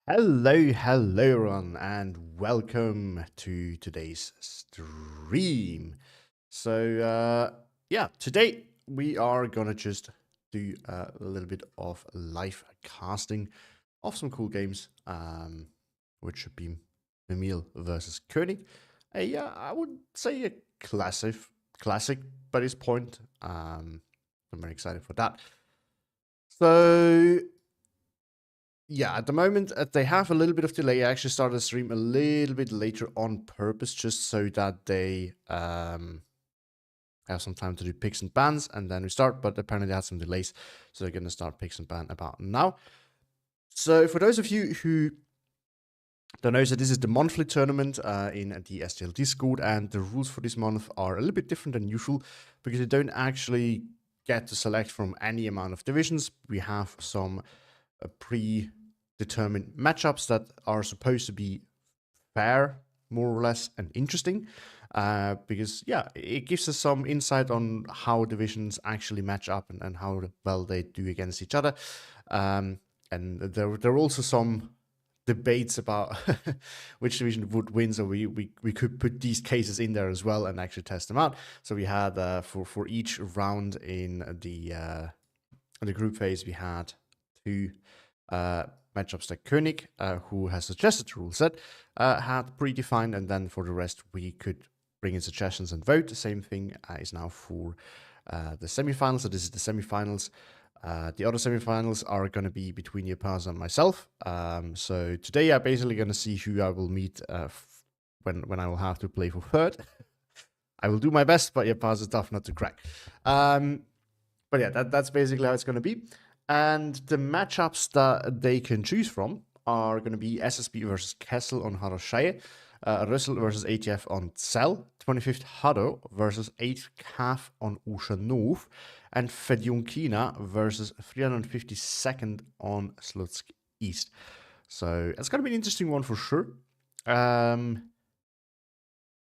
Hello everyone, and welcome to today's stream. Yeah, today we are gonna just do a little bit of live casting of some cool games, which should be Mimile versus Koenig. I would say a classic by this point. I'm very excited for that. So yeah, at the moment, they have a little bit of delay. I actually started the stream a little bit later on purpose, just so that they have some time to do picks and bans, and then we start. But apparently, they had some delays, so they're going to start picks and ban about now. So, for those of you who don't know, so this is the monthly tournament in the STL Discord, and the rules for this month are a little bit different than usual because you don't actually get to select from any amount of divisions. We have some predetermined matchups that are supposed to be fair, more or less, and interesting. Because yeah, it gives us some insight on how divisions actually match up and how well they do against each other. And there are also some debates about which division would win, so we could put these cases in there as well and actually test them out. So we had for each round in the group phase, we had two matchups that Koenig, who has suggested the rule set, had predefined, and then for the rest we could bring in suggestions and vote. The same thing is now for the semifinals. So this is the semifinals. The other semifinals are going to be between Yapaz and myself. So today I'm basically going to see who I will meet when I will have to play for third. I will do my best, but Yapaz is tough not to crack. But yeah, that's basically how it's going to be. And the matchups that they can choose from are going to be SSB versus Kessel on Haroshaya, Russell versus ATF on Cell, 25th Hado versus 8th Calf on Ushanov, and Fedyonkina versus 352nd on Slutsk East. So it's going to be an interesting one for sure.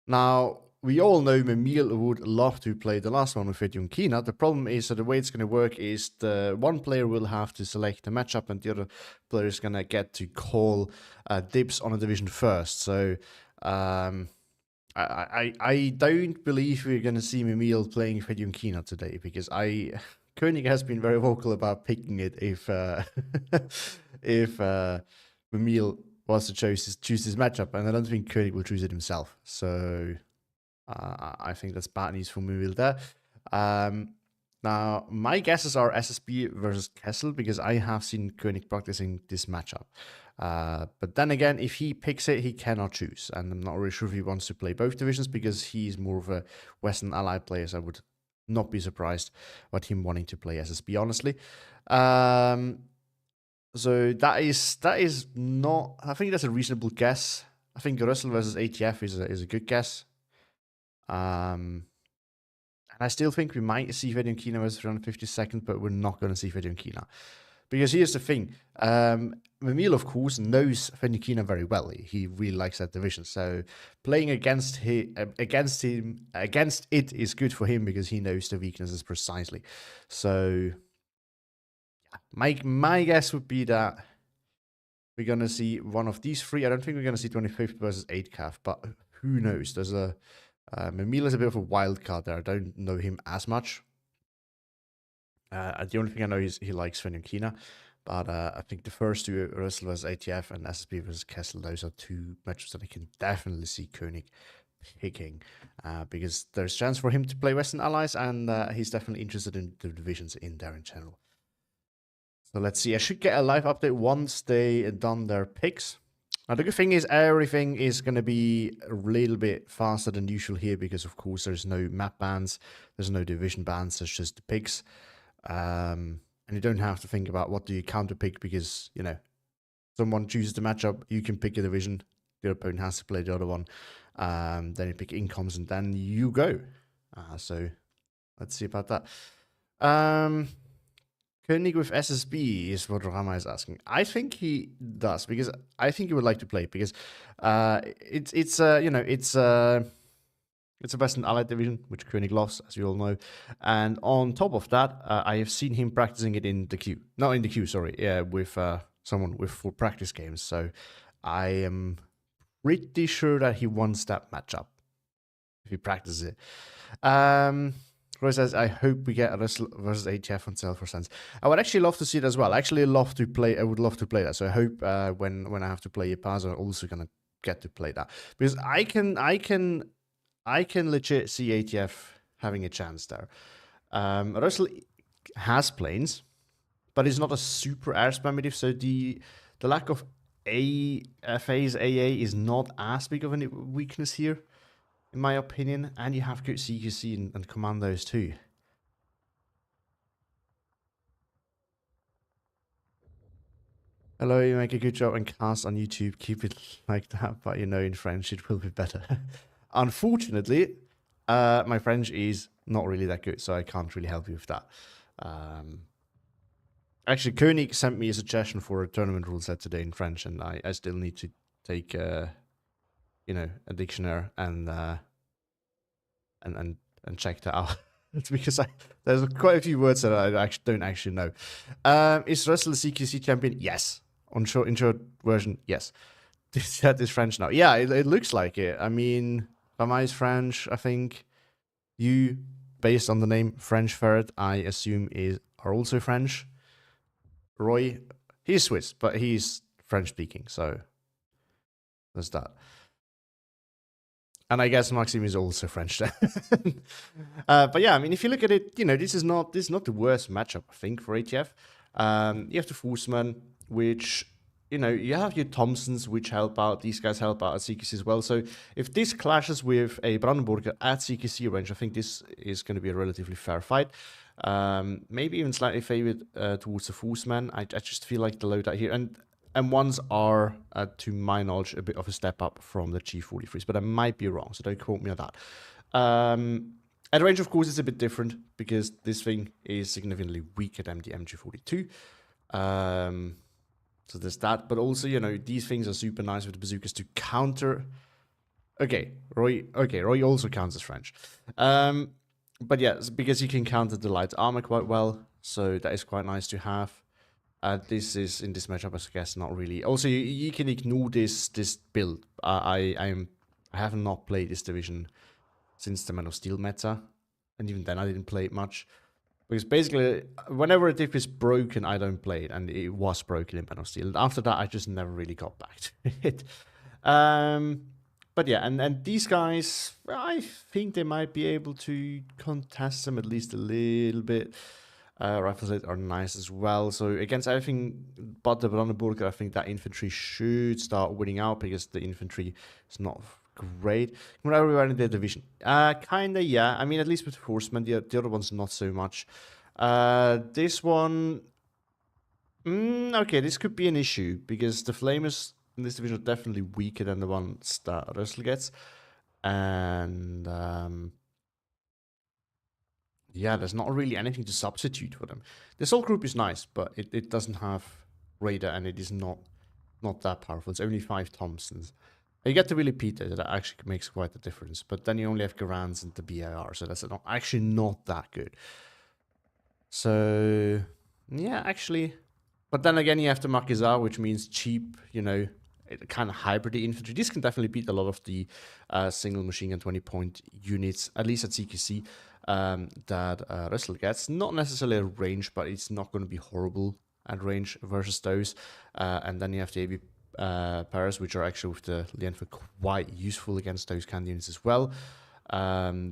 Now, we all know Mimile would love to play the last one with Fedyonkina. The problem is that the way it's going to work is the one player will have to select the matchup and the other player is going to get to call dibs on a division first. So I don't believe we're going to see Mimile playing Fedyonkina today because Koenig has been very vocal about picking it if if Mimile was to choose his matchup, and I don't think Koenig will choose it himself. So I think that's bad news for Mimile there. Now, my guesses are SSB versus Kessel because I have seen Koenig practicing this matchup. But then again, if he picks it, he cannot choose. And I'm not really sure if he wants to play both divisions because he's more of a Western Allied player, so I would not be surprised about him wanting to play SSB, honestly. So that is not. I think that's a reasonable guess. I think Russell versus ATF is a good guess. And I still think we might see Fedyonkina versus 352nd, but we're not going to see Fedyonkina. Because here's the thing. Mimile, of course, knows Fedyonkina very well. He really likes that division. So playing against it is good for him because he knows the weaknesses precisely. So my guess would be that we're going to see one of these three. I don't think we're going to see 25th versus 8th calf, but who knows? There's Mimile is a bit of a wild card there. I don't know him as much. The only thing I know is he likes Fedyonkina, but I think the first two, Russell versus ATF and SSB versus Kessel, those are two matches that I can definitely see Koenig picking because there's a chance for him to play Western Allies, and he's definitely interested in the divisions in there in general. So let's see. I should get a live update once they done their picks. Now, the good thing is everything is going to be a little bit faster than usual here because, of course, there's no map bans, there's no division bans, there's just the picks. And you don't have to think about what do you counter pick because, you know, someone chooses the matchup, you can pick a division, the opponent has to play the other one. Then you pick incomes and then you go. So let's see about that. Koenig with SSB is what Rama is asking. I think he does because I think he would like to play because it's a Western Allied division which Koenig loves, as you all know, and on top of that, I have seen him practicing it in the queue. Not in the queue, sorry. Yeah, with someone with full practice games. So I am pretty sure that he wants that matchup if he practices it. Roy says, I hope we get Russell versus ATF on Self for Sense. I would actually love to see it as well. I would love to play that. So I hope when I have to play Ipaz, I'm also gonna get to play that. Because I can legit see ATF having a chance there. Russell has planes, but he's not a super air spammative, so the lack of phase AA is not as big of a weakness here, in my opinion. And you have good CQC and commandos too. Hello, you make a good job and cast on YouTube. Keep it like that, but in French it will be better. Unfortunately, my French is not really that good, so I can't really help you with that. Actually, Koenig sent me a suggestion for a tournament rule set today in French, and I still need to take a dictionary and check that out. It's because there's quite a few words that I don't actually know. Is Russell a CQC champion? Yes. In short version, yes. That is French now. Yeah, it looks like it. I mean, Rama is French, I think. You, based on the name French Ferret, I assume are also French. Roy, he's Swiss, but he's French speaking, so there's that. And I guess Maxime is also French then. But yeah, I mean, if you look at it, this is not the worst matchup, I think, for ATF. You have the Fußmann, which, you have your Thompsons, which help out. These guys help out at CQC as well. So if this clashes with a Brandenburger at CQC range, I think this is going to be a relatively fair fight. Maybe even slightly favored towards the Fußmann. I just feel like the loadout here. And ones are, to my knowledge, a bit of a step up from the G43s, but I might be wrong, so don't quote me on that. At range, of course, it's a bit different because this thing is significantly weaker than the MG42. So there's that, but also, these things are super nice with the bazookas to counter. Okay, Roy also counts as French. But yeah, because you can counter the light armor quite well, so that is quite nice to have. This is in this matchup, I guess, not really. Also, you can ignore this build. I have not played this division since the Man of Steel meta, and even then I didn't play it much. Because basically, whenever a diff is broken, I don't play it, and it was broken in Man of Steel. And after that, I just never really got back to it. But yeah, and these guys, I think they might be able to contest them at least a little bit. Rifles are nice as well. So against everything but the Brandenburger, I think that infantry should start winning out because the infantry is not great. Where are we in the division? Kinda, yeah. I mean, at least with horsemen, the other one's not so much. This one, okay, this could be an issue because the flamers in this division are definitely weaker than the ones that Russell gets, and yeah, there's not really anything to substitute for them. The Assault group is nice, but it doesn't have radar, and it is not that powerful. It's only 5 Thompsons. You get the Willy Peter, that actually makes quite a difference. But then you only have Garans and the BIR, so that's actually not that good. So, yeah, actually. But then again, you have the Makizar, which means cheap, kind of hybrid infantry. This can definitely beat a lot of the single machine gun 20-point units, at least at CQC, that Russell gets. Not necessarily a range, but it's not going to be horrible at range versus those. And then you have the AB Paras, which are actually with the Lienfer quite useful against those kind of units as well.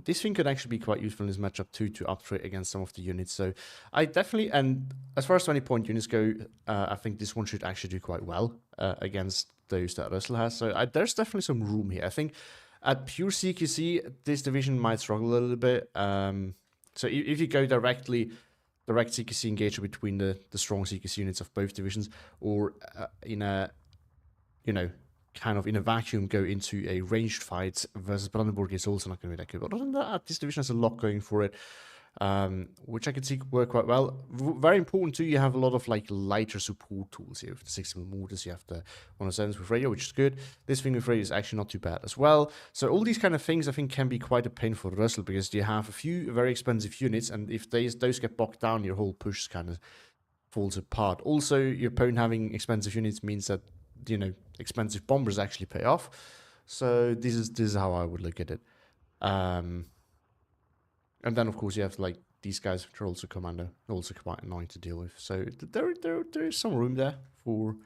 This thing could actually be quite useful in this matchup too, to uptrade against some of the units. So I definitely, and as far as 20-point units go, I think this one should actually do quite well against those that Russell has. So there's definitely some room here. I think at pure CQC, this division might struggle a little bit. So if you go direct CQC engagement between the strong CQC units of both divisions, or in a, kind of in a vacuum go into a ranged fight versus Brandenburg, is also not going to be that good. But other than that, this division has a lot going for it, which I can see work quite well. Very important too, you have a lot of lighter support tools here. With the 6mm mortars, you have the 107s with radio, which is good. This thing with radio is actually not too bad as well. So all these kind of things I think can be quite a pain for Russell, because you have a few very expensive units, and if those get bogged down, your whole push kind of falls apart. Also, your opponent having expensive units means that, you know, expensive bombers actually pay off. So this is how I would look at it. And then of course you have like these guys, which are also commander, also quite annoying to deal with. So there is some room there for.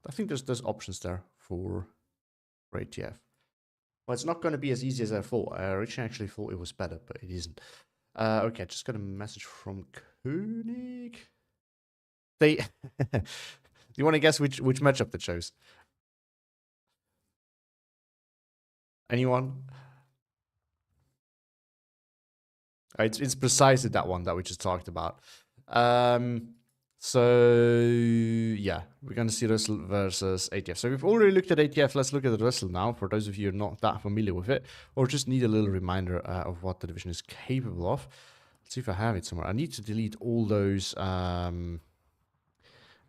I think there's options there for ATF. Well, it's not going to be as easy as I thought. I originally actually thought it was better, but it isn't. Okay, just got a message from Koenig. They. Do you want to guess which matchup they chose? Anyone? It's precisely that one that we just talked about. So yeah, we're gonna see Russell versus ATF. So we've already looked at ATF. Let's look at Russell now. For those of you who are not that familiar with it, or just need a little reminder of what the division is capable of. Let's see if I have it somewhere. I need to delete all those. I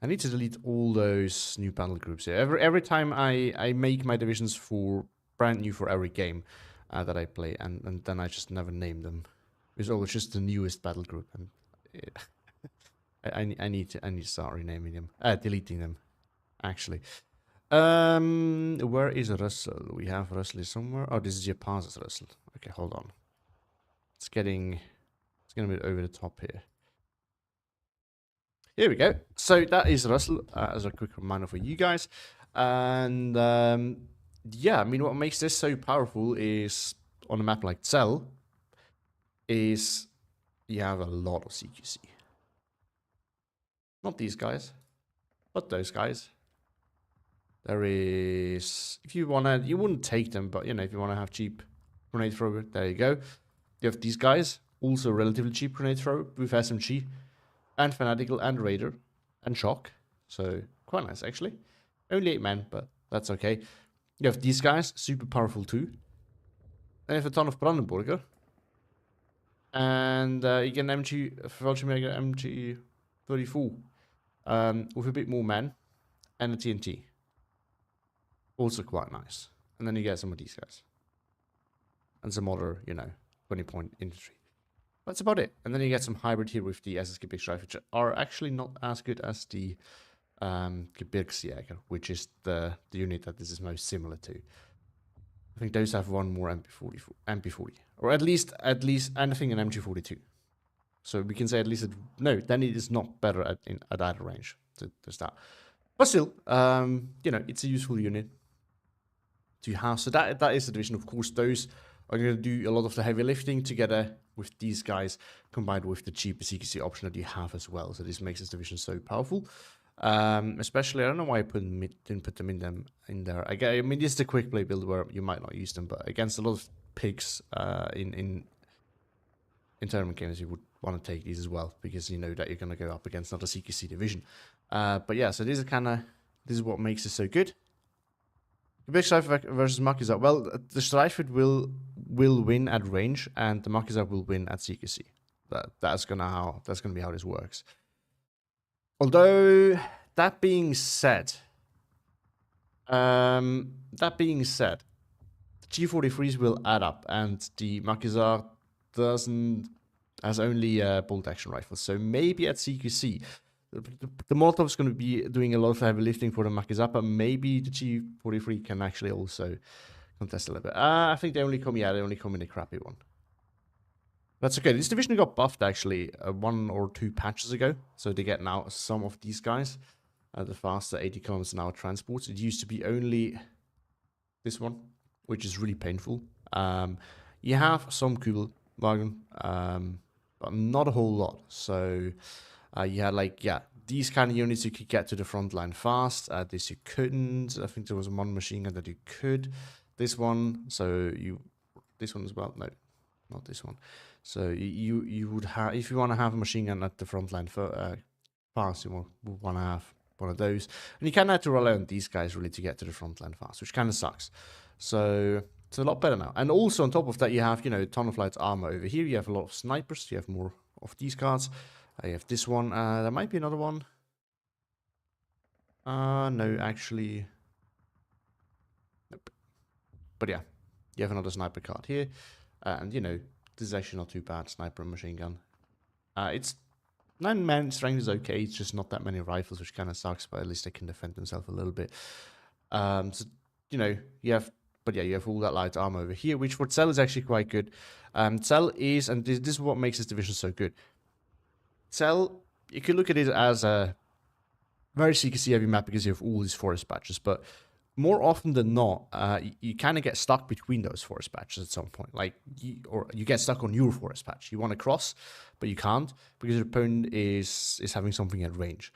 need to delete all those new battle groups here. Every time I make my divisions for brand new for every game that I play, and then I just never name them. It's always just the newest battle group, and it, I need to start renaming them, deleting them, actually. Where is Russell? We have Russell somewhere. Oh, this is Japan's Russell. Okay, hold on. It's getting a bit over the top here. Here we go. So that is Russell, as a quick reminder for you guys. And yeah, I mean, what makes this so powerful is on a map like Cell, is you have a lot of CQC. Not these guys, but those guys. There is, if you want to, you wouldn't take them, but you know, if you want to have cheap grenade thrower, there you go. You have these guys, also relatively cheap grenade thrower with SMG, and Fanatical, and Raider, and Shock. So, quite nice, actually. Only 8 men, but that's okay. You have these guys, super powerful too. And you have a ton of Brandenburger. And you get an MG, Fallschirmjäger MG 34. With a bit more men, and a TNT. Also quite nice. And then you get some of these guys. And some other, you know, 20-point infantry. That's about it. And then you get some hybrid here with the SSG Big Strife, which are actually not as good as the Gebirgsjäger, which is the unit that this is most similar to. I think those have one more MP40. Or at least anything in MG42. So we can say at least, no, then it is not better at either range. There's that. But still, you know, it's a useful unit to have. So that is the division. Of course, those are going to do a lot of the heavy lifting together with these guys, combined with the cheaper CQC option that you have as well. So this makes this division so powerful. Especially, I don't know why I didn't put them in there. I mean, this is a quick play build where you might not use them, but against a lot of pigs in tournament games, you would want to take these as well, because you know that you're going to go up against another CQC division. But yeah, so this is what makes it so good. The big Strife versus Makizar. Well, the Strife will win at range, and the Makizar will win at CQC. That's gonna be how this works. Although that being said, the G43s will add up, and the Makizar has only bolt action rifles. So maybe at CQC, the Molotov is going to be doing a lot of heavy lifting for the Makizar, but maybe the G43 can actually also contest a little bit. I think they only come in a crappy one. That's okay. This division got buffed actually 1 or 2 patches ago, so they get now some of these guys. The faster 80 kilometers an hour transports. It used to be only this one, which is really painful. You have some Kübelwagen, but not a whole lot. So you had like, yeah, these kind of units you could get to the front line fast. This you couldn't. I think there was one machine gun that you could. This one, this one as well. No, not this one. So you would have, if you want to have a machine gun at the front line for fast, you would want to have one of those. And you kind of have to rely on these guys really to get to the front line fast, which kind of sucks. So it's a lot better now. And also on top of that, you have, you know, ton of light armor over here. You have a lot of snipers. You have more of these cards. You have this one. There might be another one. No, actually. Nope. But yeah, you have another sniper card here. And, you know, this is actually not too bad. Sniper and machine gun. It's 9-man strength is okay. It's just not that many rifles, which kind of sucks. But at least they can defend themselves a little bit. So you know you have, but yeah, you have all that light armor over here, which for Cell is actually quite good. Cell is, and this is what makes this division so good. Cell, you could look at it as a very CQC heavy map because you have all these forest patches, but more often than not, you kind of get stuck between those forest patches at some point. Like, or you get stuck on your forest patch. You want to cross, but you can't because your opponent is having something at range.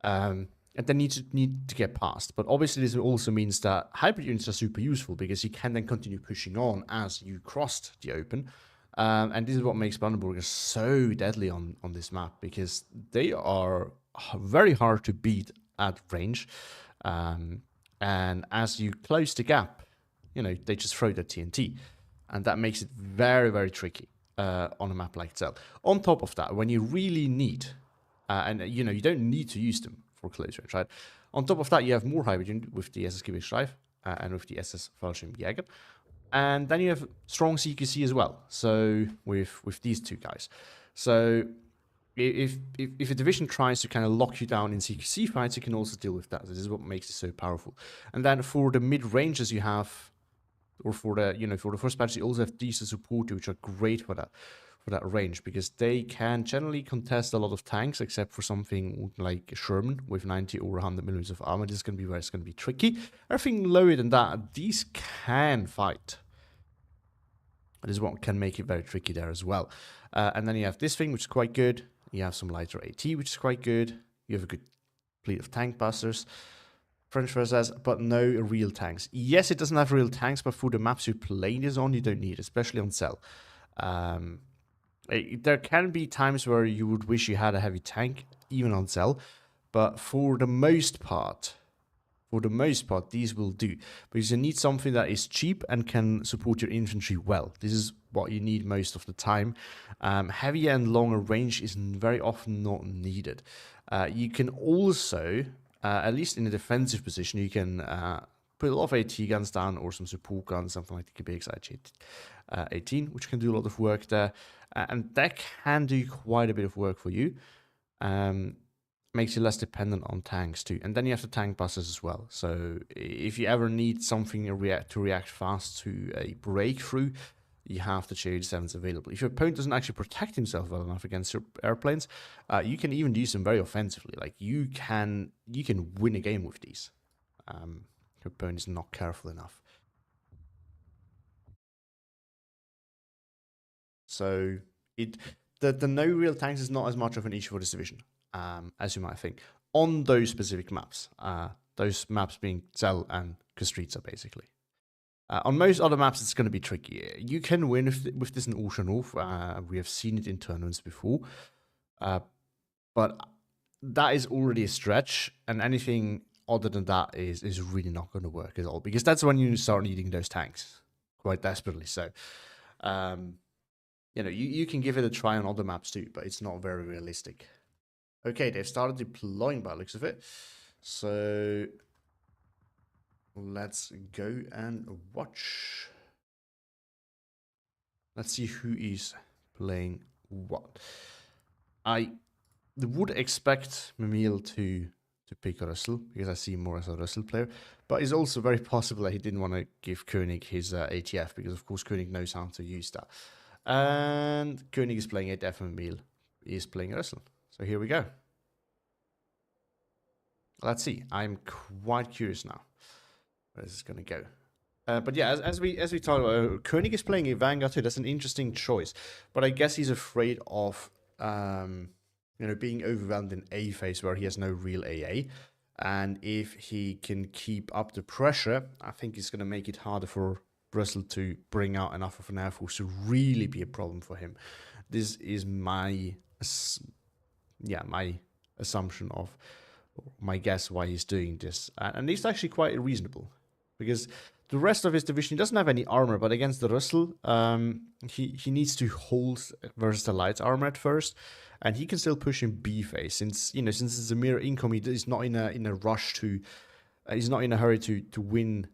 And then need to get past. But obviously, this also means that hybrid units are super useful because you can then continue pushing on as you crossed the open. And this is what makes Brandenburg so deadly on this map, because they are very hard to beat at range. And as you close the gap, you know, they just throw their TNT. And that makes it very, very tricky on a map like Cell. On top of that, when you really need, and you know, you don't need to use them for close range, right? On top of that, you have more hybrid unit with the SS Gewichtsstreif and with the SS Fallschirmjäger. And then you have strong CQC as well. So with these two guys. So if a division tries to kind of lock you down in CQC fights, you can also deal with that. This is what makes it so powerful. And then for the mid ranges you have, or for the, you know, for the first patch, you also have these support, which are great for that range, because they can generally contest a lot of tanks, except for something like Sherman with 90 or 100 millimeters of armor. This is going to be where it's going to be tricky. Everything lower than that, these can fight. This is what can make it very tricky there as well. And then you have this thing, which is quite good. You have some lighter AT, which is quite good. You have a good fleet of tank busters. French versus, but no real tanks. Yes, it doesn't have real tanks, but for the maps you're playing this on, you don't need it, especially on Cell. There can be times where you would wish you had a heavy tank, even on Cell, but for the most part, these will do, because you need something that is cheap and can support your infantry well. This is what you need most of the time. Heavier and longer range is very often not needed. You can also, at least in a defensive position, you can put a lot of AT guns down or some support guns, something like the KBX 18, which can do a lot of work there. And that can do quite a bit of work for you. Makes you less dependent on tanks too. And then you have the tank buses as well. So if you ever need something to react fast to a breakthrough, you have the J87s available. If your opponent doesn't actually protect himself well enough against your airplanes, you can even use them very offensively. Like you can win a game with these. Your opponent is not careful enough. So the no real tanks is not as much of an issue for this division, as you might think. On those specific maps, those maps being Cell and Kostritza, basically. On most other maps, it's going to be tricky. You can win with this in Oceanov. We have seen it in tournaments before. But that is already a stretch, and anything other than that is really not going to work at all, because that's when you start needing those tanks quite desperately. So, you know, you can give it a try on other maps too, but it's not very realistic. Okay, they've started deploying by the looks of it. So let's go and watch. Let's see who is playing what. I would expect Mimile to pick Russell, because I see him more as a Russell player, but it's also very possible that he didn't want to give Koenig his ATF, because of course Koenig knows how to use that. And Koenig is playing ATF and Mimile is playing Russell. So here we go. Let's see. I'm quite curious now where this is going to go. But yeah, as we talked about, Koenig is playing a Vanguard too. That's an interesting choice, but I guess he's afraid of you know, being overwhelmed in A phase where he has no real AA. And if he can keep up the pressure, I think it's going to make it harder for Russell to bring out enough of an air force to really be a problem for him. This is my assumption of my guess why he's doing this. And it's actually quite reasonable, because the rest of his division, he doesn't have any armor, but against the Russell, he needs to hold versus the light armor at first, and he can still push in B phase, since it's a mirror income. He's not in a rush to, he's not in a hurry to win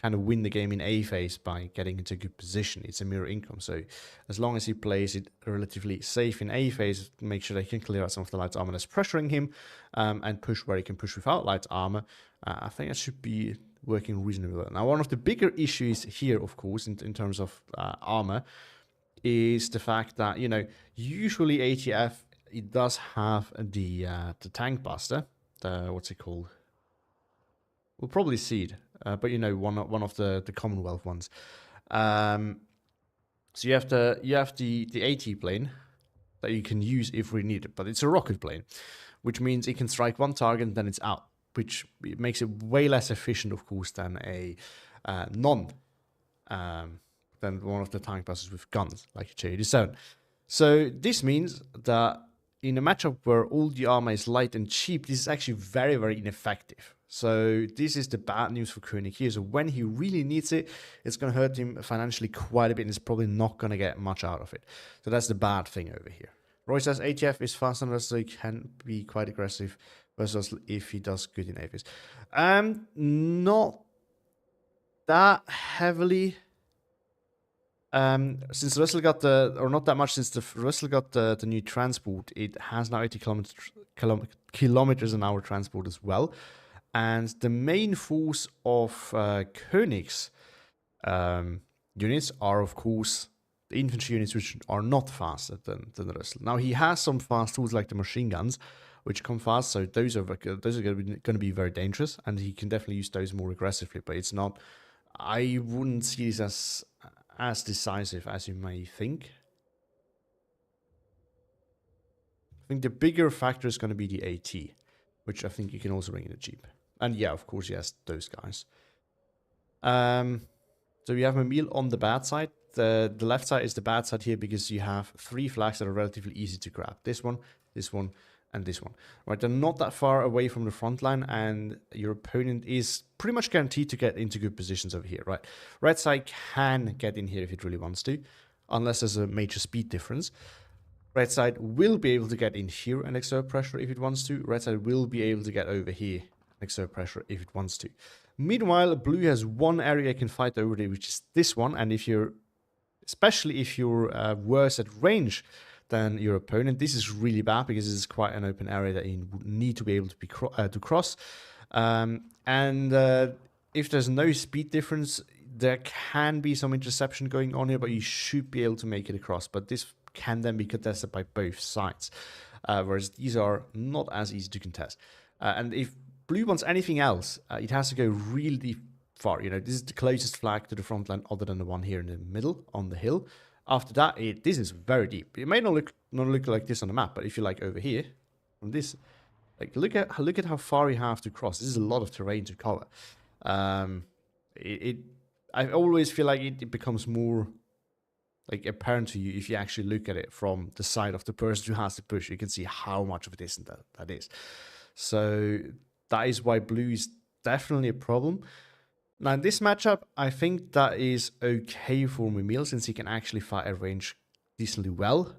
kind of win the game in A phase by getting into a good position. It's a mirror income, so as long as he plays it relatively safe in A phase, make sure that he can clear out some of the light armor that's pressuring him, and push where he can push without light armor. I think that should be working reasonably well. Now, one of the bigger issues here, of course, in terms of armor, is the fact that, you know, usually ATF, it does have the tank buster, the, what's it called? We'll probably see it, but you know, one of the Commonwealth ones. So you have the AT plane that you can use if we need it, but it's a rocket plane, which means it can strike one target and then it's out, which makes it way less efficient, of course, than a than one of the tank busters with guns like a J87. So this means that in a matchup where all the armor is light and cheap, this is actually very, very ineffective. So this is the bad news for Koenig here. So when he really needs it, it's going to hurt him financially quite a bit, and he's probably not going to get much out of it. So that's the bad thing over here. Roy says ATF is fast enough so he can be quite aggressive versus if he does good in APs. Not that heavily. Since Russell got or not that much, since Russell got the new transport, it has now 80 kilometers an hour transport as well. And the main force of Koenig's units are, of course, the infantry units, which are not faster than the Russell. Now, he has some fast tools like the machine guns, which come fast, so those are going to be very dangerous, and he can definitely use those more aggressively, but it's not... I wouldn't see this as decisive as you may think. I think the bigger factor is going to be the AT, which I think you can also bring in a Jeep. And yeah, of course, yes, those guys. So you have Mimile on the bad side. The left side is the bad side here because you have 3 flags that are relatively easy to grab. This one, and this one. Right, they're not that far away from the front line, and your opponent is pretty much guaranteed to get into good positions over here, right? Red side can get in here if it really wants to, unless there's a major speed difference. Red side will be able to get in here and exert pressure if it wants to. Red side will be able to get over here and exert pressure if it wants to. Meanwhile, blue has one area it can fight over there, which is this one, and if you're, especially if you're worse at range than your opponent, this is really bad because this is quite an open area that you need to be able to be to cross. If there's no speed difference, there can be some interception going on here, but you should be able to make it across. But this can then be contested by both sides, whereas these are not as easy to contest. And if blue wants anything else, it has to go really far. You know, this is the closest flag to the front line other than the one here in the middle on the hill. After that, this is very deep. It may not look like this on the map, but if you like over here, from this, like look at how far you have to cross. This is a lot of terrain to cover. I always feel like it becomes more like apparent to you if you actually look at it from the side of the person who has to push. You can see how much of a distance that is. So that is why blue is definitely a problem. Now, in this matchup, I think that is okay for Mimile since he can actually fight at range decently well.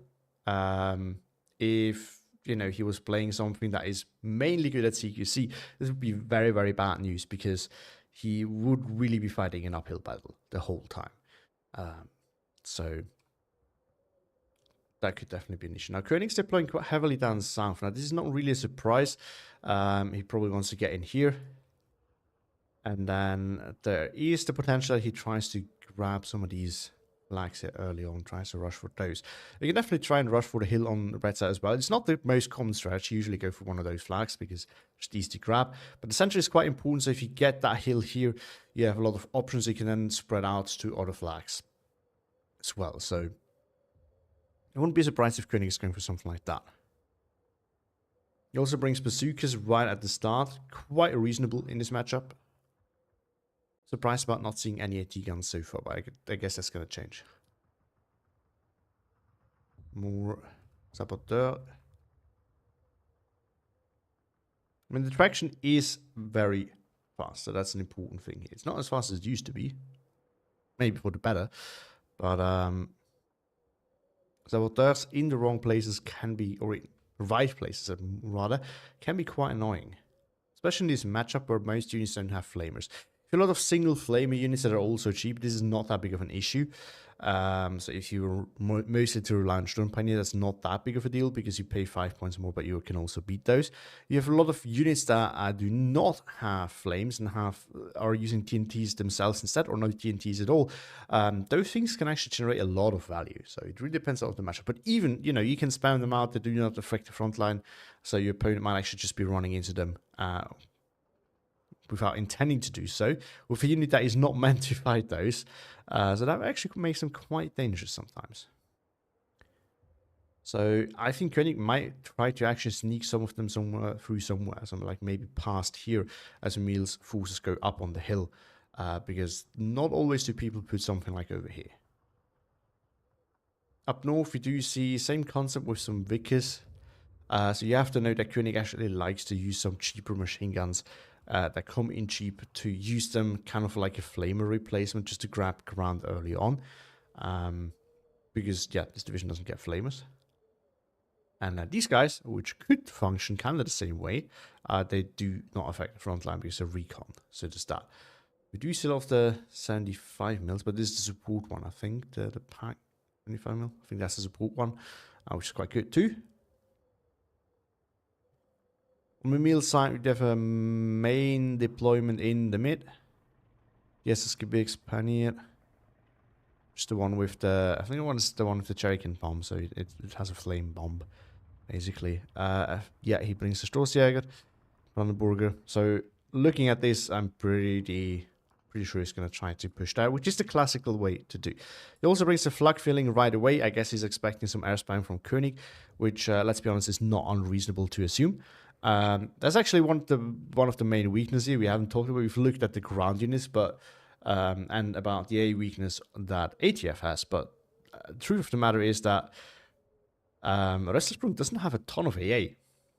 If, you know, he was playing something that is mainly good at CQC, this would be very, very bad news because he would really be fighting an uphill battle the whole time. So that could definitely be an issue. Now, Koenig's deploying quite heavily down south. Now, this is not really a surprise. He probably wants to get in here. And then there is the potential that he tries to grab some of these flags here early on, tries to rush for those. You can definitely try and rush for the hill on the red side as well. It's not the most common strategy. You usually go for one of those flags because it's easy to grab. But essentially it's quite important. So if you get that hill here, you have a lot of options. You can then spread out to other flags as well. So I wouldn't be surprised if Koenig is going for something like that. He also brings bazookas right at the start. Quite reasonable in this matchup. Surprised about not seeing any AT guns so far, but I guess that's going to change. More saboteur. I mean, the traction is very fast, so that's an important thing here. It's not as fast as it used to be. Maybe for the better. But saboteurs in the wrong places can be, or in right places rather, can be quite annoying. Especially in this matchup where most units don't have flamers. a lot of single flamer units that are also cheap, this is not that big of an issue. So if you're mostly to rely on Stone Pioneer, that's not that big of a deal because you pay 5 points more, but you can also beat those. You have a lot of units that do not have flames and are using TNTs themselves instead, or no TNTs at all. Those things can actually generate a lot of value. So it really depends on the matchup. But even, you can spam them out. They do not affect the front line. So your opponent might actually just be running into them without intending to do so, with a unit that is not meant to fight those. So that actually makes them quite dangerous sometimes. So I think Koenig might try to actually sneak some of them somewhere, something like maybe past here, as Mimile's forces go up on the hill, because not always do people put something like over here. Up north, we do see same concept with some Vickers. So you have to know that Koenig actually likes to use some cheaper machine guns that come in cheap, to use them kind of like a flamer replacement, just to grab ground early on. Because, yeah, this division doesn't get flamers. And these guys, which could function kind of the same way, they do not affect the front line because they're recon. So there's that. We do still have the 75 mils, but this is the support one, I think. The pack 25 mil. I think that's the support one, which is quite good too. On the Mimile side, we have a main deployment in the mid. Yes, this could be expanded. Just the one with the, I think it's the one with the Cherokee bomb, so it has a flame bomb, basically. Yeah, he brings the Stoßjäger, Brandenburger. So looking at this, I'm pretty sure he's going to try to push that, which is the classical way to do. He also brings the flak filling right away. I guess he's expecting some air spam from Koenig, which, let's be honest, is not unreasonable to assume. That's actually one of the main weaknesses here. We haven't talked about. We've looked at the ground units, but and about the A weakness that ATF has. But the truth of the matter is that Restlessbrunn doesn't have a ton of AA.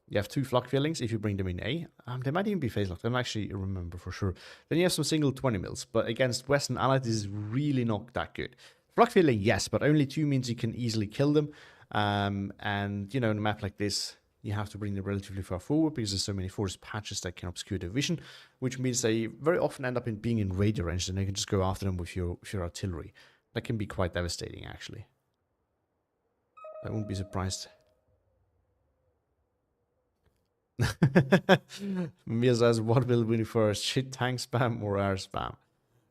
You have 2 flak fillings if you bring them in A. They might even be phase locked. I don't actually remember for sure. Then you have some single 20 mils, but against Western Allied, this is really not that good. Flak filling, yes, but only 2 means you can easily kill them. And in a map like this, you have to bring them relatively far forward because there's so many forest patches that can obscure their vision, which means they very often end up being in radio range, and you can just go after them with your artillery. That can be quite devastating, actually. I wouldn't be surprised. Mia says, what will win first, shit tank spam or air spam?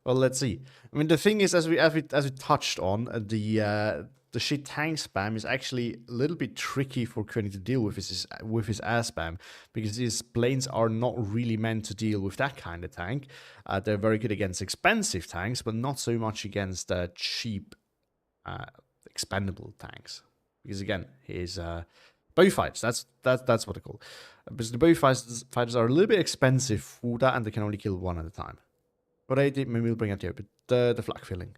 Well, let's see. I mean, the thing is, as we touched on, the shit tank spam is actually a little bit tricky for Koenig to deal with his air spam, because his planes are not really meant to deal with that kind of tank. They're very good against expensive tanks, but not so much against cheap, expendable tanks. Because again, his bow fighters, that's what they call. Because the bow fighters are a little bit expensive for that, and they can only kill one at a time. But I did maybe we'll bring it here, but the flak filling.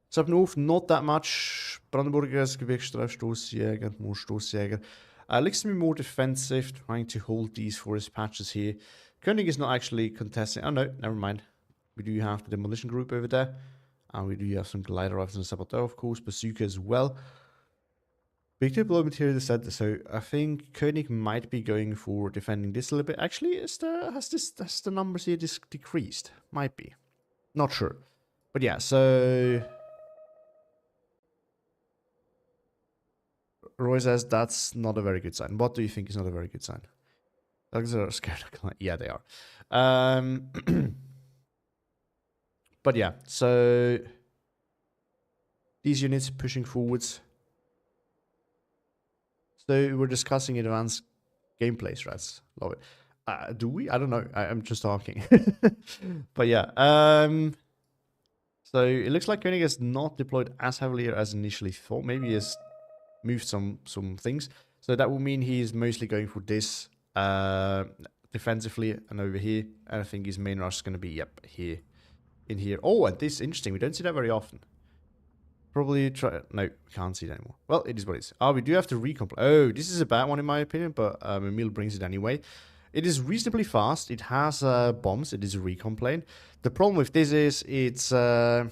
So up north, not that much. Brandenburgers, Gewichtsstreif, Stoßjäger, more Stoßjäger. Looks to be more defensive, trying to hold these forest patches here. Koenig is not actually contesting. Oh no, never mind. We do have the demolition group over there. And we do have some glider rifles and saboteur, of course, bazooka as well. Big deployment here in the center, so I think Koenig might be going for defending this a little bit. Actually, has the numbers here decreased? Might be. Not sure. But yeah, so Roy says that's not a very good sign. What do you think is not a very good sign? Dogs are scared. Yeah, they are. But yeah, so these units pushing forwards. So we're discussing advanced gameplay strats. Love it. Do we? I don't know. I'm just talking. But yeah. So it looks like Koenig is not deployed as heavily as initially thought. Maybe he has moved some things. So that will mean he's mostly going for this defensively and over here. And I think his main rush is going to be, yep, here. In here. Oh, and this is interesting. We don't see that very often. Probably try... No, can't see it anymore. Well, it is what it is. We do have to recomplete. Oh, this is a bad one in my opinion, but Mimile brings it anyway. It is reasonably fast. It has bombs. It is a recon plane. The problem with this is it's... So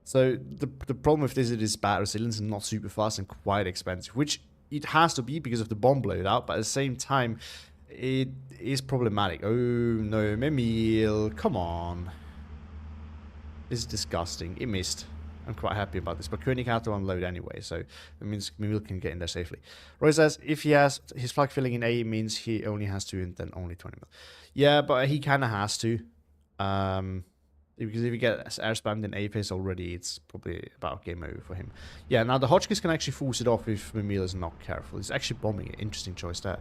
the problem with this is it is bad resilience and not super fast and quite expensive, which it has to be because of the bomb loadout, but at the same time, it is problematic. Oh no, Mimile, come on. This is disgusting. It missed. I'm quite happy about this, but Koenig had to unload anyway, so it means Mimile can get in there safely. Roy says if he has his flak filling in A, it means he only has to, and then only 20 mil. Yeah, but he kind of has to. Because if he gets air spammed in A phase already, it's probably about game over for him. Yeah, now the Hotchkiss can actually force it off if Mimile is not careful. He's actually bombing it. Interesting choice there.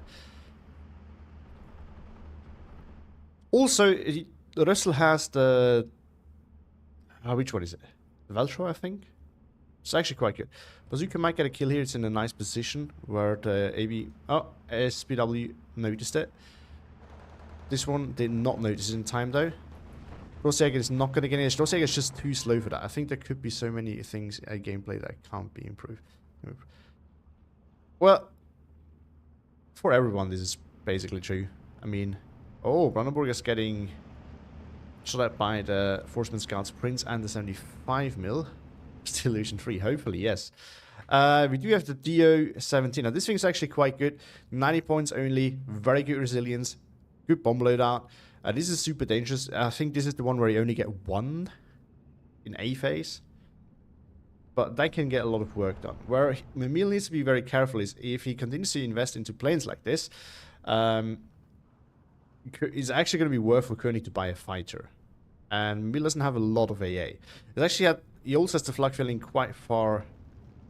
Also, Russell has the... which one is it? The Veltro, I think? It's actually quite good. Bazooka might get a kill here. It's in a nice position where the AB... Oh, SPW noticed it. This one did not notice it in time, though. Strosjager is not going to get in. Strosjager is just too slow for that. I think there could be so many things in gameplay that can't be improved. Well, for everyone, this is basically true. I mean... Oh, Brandenburg is getting shot at by the Forceman Scouts Prince and the 75 mil. Still illusion free, hopefully, yes. We do have the DO-17. Now, this thing's actually quite good. 90 points only, very good resilience, good bomb loadout. This is super dangerous. I think this is the one where you only get 1 in A phase. But that can get a lot of work done. Where Mimile needs to be very careful is if he continues to invest into planes like this, it's actually going to be worth for Koenig to buy a fighter. And Mimile doesn't have a lot of AA. He also has the flak filling quite far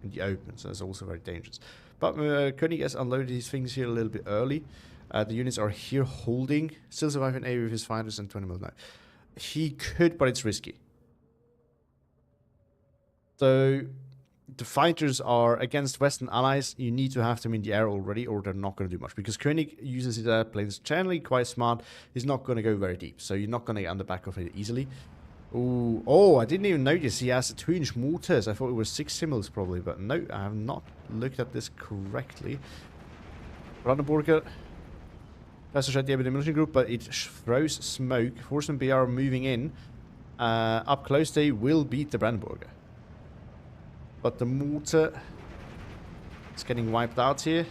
in the open, so it's also very dangerous. But Koenig has unloaded his things here a little bit early. The units are here holding, still surviving A with his fighters and 20 mil now. He could, but it's risky. So the fighters are against Western allies. You need to have them in the air already, or they're not going to do much. Because Koenig uses his airplanes generally quite smart. He's not going to go very deep, so you're not going to get on the back of it easily. Ooh, oh, I didn't even notice he has 2-inch mortars. I thought it was 6 simmels probably, but no, I have not looked at this correctly. Brandenburger has to the demolition group, but it throws smoke. Forceman BR moving in. Up close, they will beat the Brandenburger. But the mortar is getting wiped out here.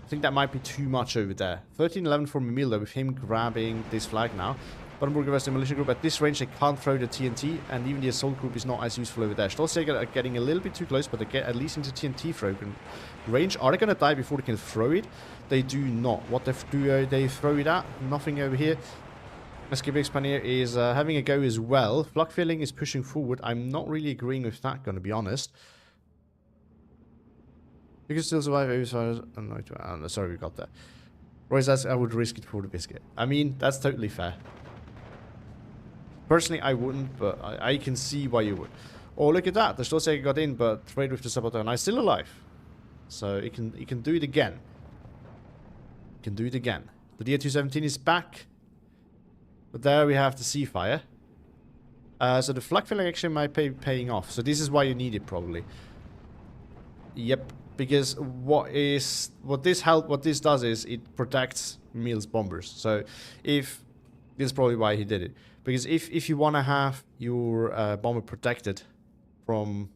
I think that might be too much over there. 13-11 for Mimile with him grabbing this flag now. Brandenburger vs Demolition Group. At this range, they can't throw the TNT, and even the Assault Group is not as useful over there. Strosjager are getting a little bit too close, but they get at least into TNT throw range. Are they going to die before they can throw it? They do not. What do they throw it at? Nothing over here. SKB Expander is having a go as well. Flak filling is pushing forward. I'm not really agreeing with that, gonna be honest. You can still survive. No, sorry, we got that. Roy says I would risk it for the biscuit. I mean, that's totally fair. Personally, I wouldn't, but I can see why you would. Oh, look at that. The Strosjager got in, but trade with the Saboteur, and I'm still alive. So it can do it again. It can do it again. The DA-217 is back. But there we have the Seafire. So the flak filling actually might be paying off. So this is why you need it probably. Yep. Because what this does is it protects Mimile's bombers. So if this is probably why he did it. Because if you want to have your bomber protected from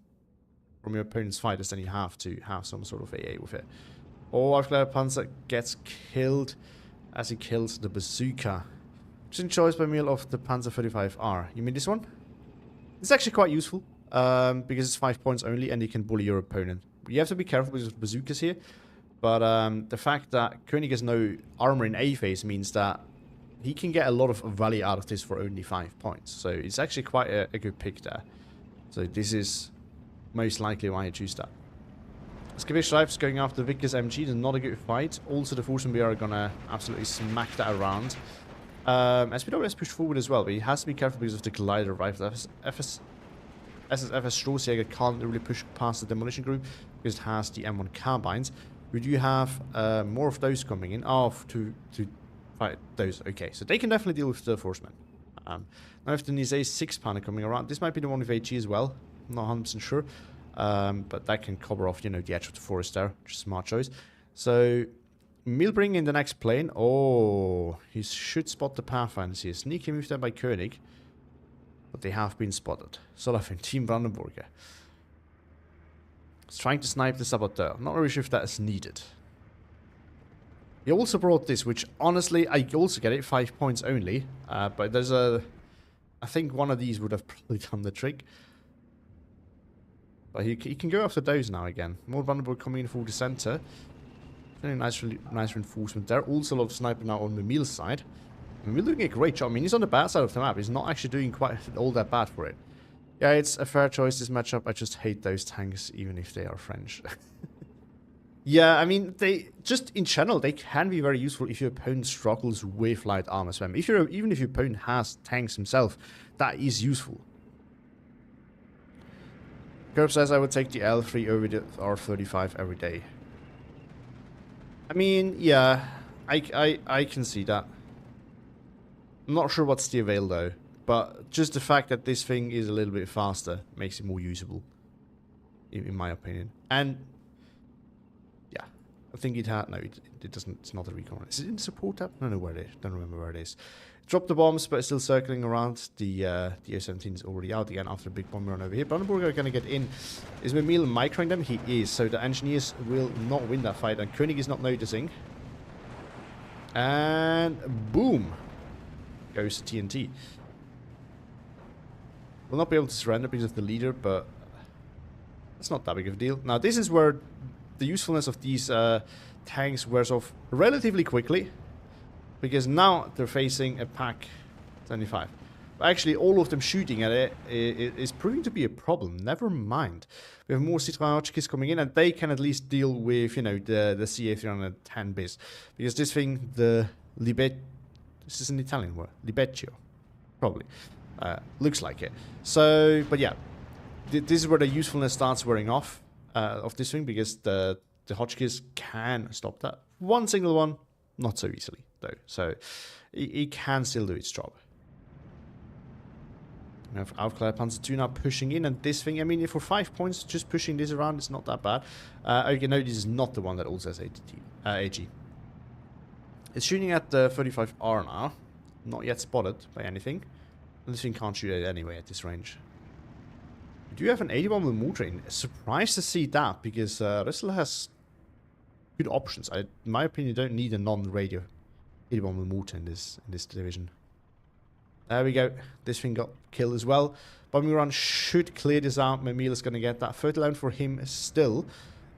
your opponent's fighters, then you have to have some sort of AA with it. Oh, Aufklärer Panzer gets killed as he kills the bazooka. Interesting choice by Mimile of the Panzer 35R. You mean this one? It's actually quite useful, because it's 5 points only and you can bully your opponent. You have to be careful with bazookas here, but the fact that Koenig has no armor in A phase means that he can get a lot of value out of this for only 5 points. So it's actually quite a good pick there. So this is most likely why I choose that. Skirmish Stripes going after Vickers MG is not a good fight. Also the Forceman BR are gonna absolutely smack that around. SPW has pushed forward as well, but he has to be careful because of the Collider rifle. SSFS Strosjager can't really push past the Demolition Group because it has the M1 carbines. We do have more of those coming in. Oh, to fight those. Okay, so they can definitely deal with the Forcemen. Now if the Nizé 6-pounder coming around, this might be the one with HE as well. I'm not 100% sure. But that can cover off, you know, the edge of the forest there. Just smart choice. So Mimile bringing in the next plane. Oh, he should spot the Pathfinders here. Sneaky move there by Koenig. But they have been spotted. Solafin, Team Brandenburger. He's trying to snipe the saboteur. Not really sure if that is needed. He also brought this, which honestly, I also get it, 5 points only. But there's a... I think one of these would have probably done the trick. But he can go after those now again. More vulnerable coming in for the center. Very nice reinforcement there. Also a lot of sniping now on Mimile's side. Mimile doing a great job. I mean, he's on the bad side of the map. He's not actually doing quite all that bad for it. Yeah, it's a fair choice, this matchup. I just hate those tanks, even if they are French. Yeah, I mean, they just in general, they can be very useful if your opponent struggles with light armor spam. Even if your opponent has tanks himself, that is useful. Curb says I would take the L3 over the R35 every day. I mean, yeah, I can see that. I'm not sure what's the avail though, but just the fact that this thing is a little bit faster makes it more usable, in my opinion. And yeah, I think it had, no, it doesn't, it's not a recon. Is it in the support tab? I don't know where it is, don't remember where it is. Drop the bombs, but it's still circling around. The O17 is already out again after a big bomb run over here. Brandenburg are going to get in. Is Mimile microing them? He is. So the engineers will not win that fight. And Koenig is not noticing. And boom. Goes TNT. Will not be able to surrender because of the leader, but it's not that big of a deal. Now, this is where the usefulness of these tanks wears off relatively quickly. Because now they're facing a pack 75. Actually, all of them shooting at it is proving to be a problem. Never mind. We have more Citroën coming in, and they can at least deal with, you know, the CA310 bis. Because this thing, the Libet... This is an Italian word. Libeccio. Probably. Looks like it. So, but yeah. This is where the usefulness starts wearing off of this thing, because the Hotchkiss can stop that. One single one, not so easily. Though, so it can still do its job. We have Aufklärer Panzer 2 now pushing in, and this thing, I mean, for 5 points, just pushing this around, it's not that bad. Okay, no, this is not the one that also has AG. It's shooting at the 35R now, not yet spotted by anything. And this thing can't shoot it anyway at this range. We do have an 81 with mortar in. Surprised to see that, because Russell has good options. In my opinion, don't need a non-radio 81 with mortar in this division. There we go. This thing got killed as well. Bombing run should clear this out. Mimile is going to get that. 30 for him still.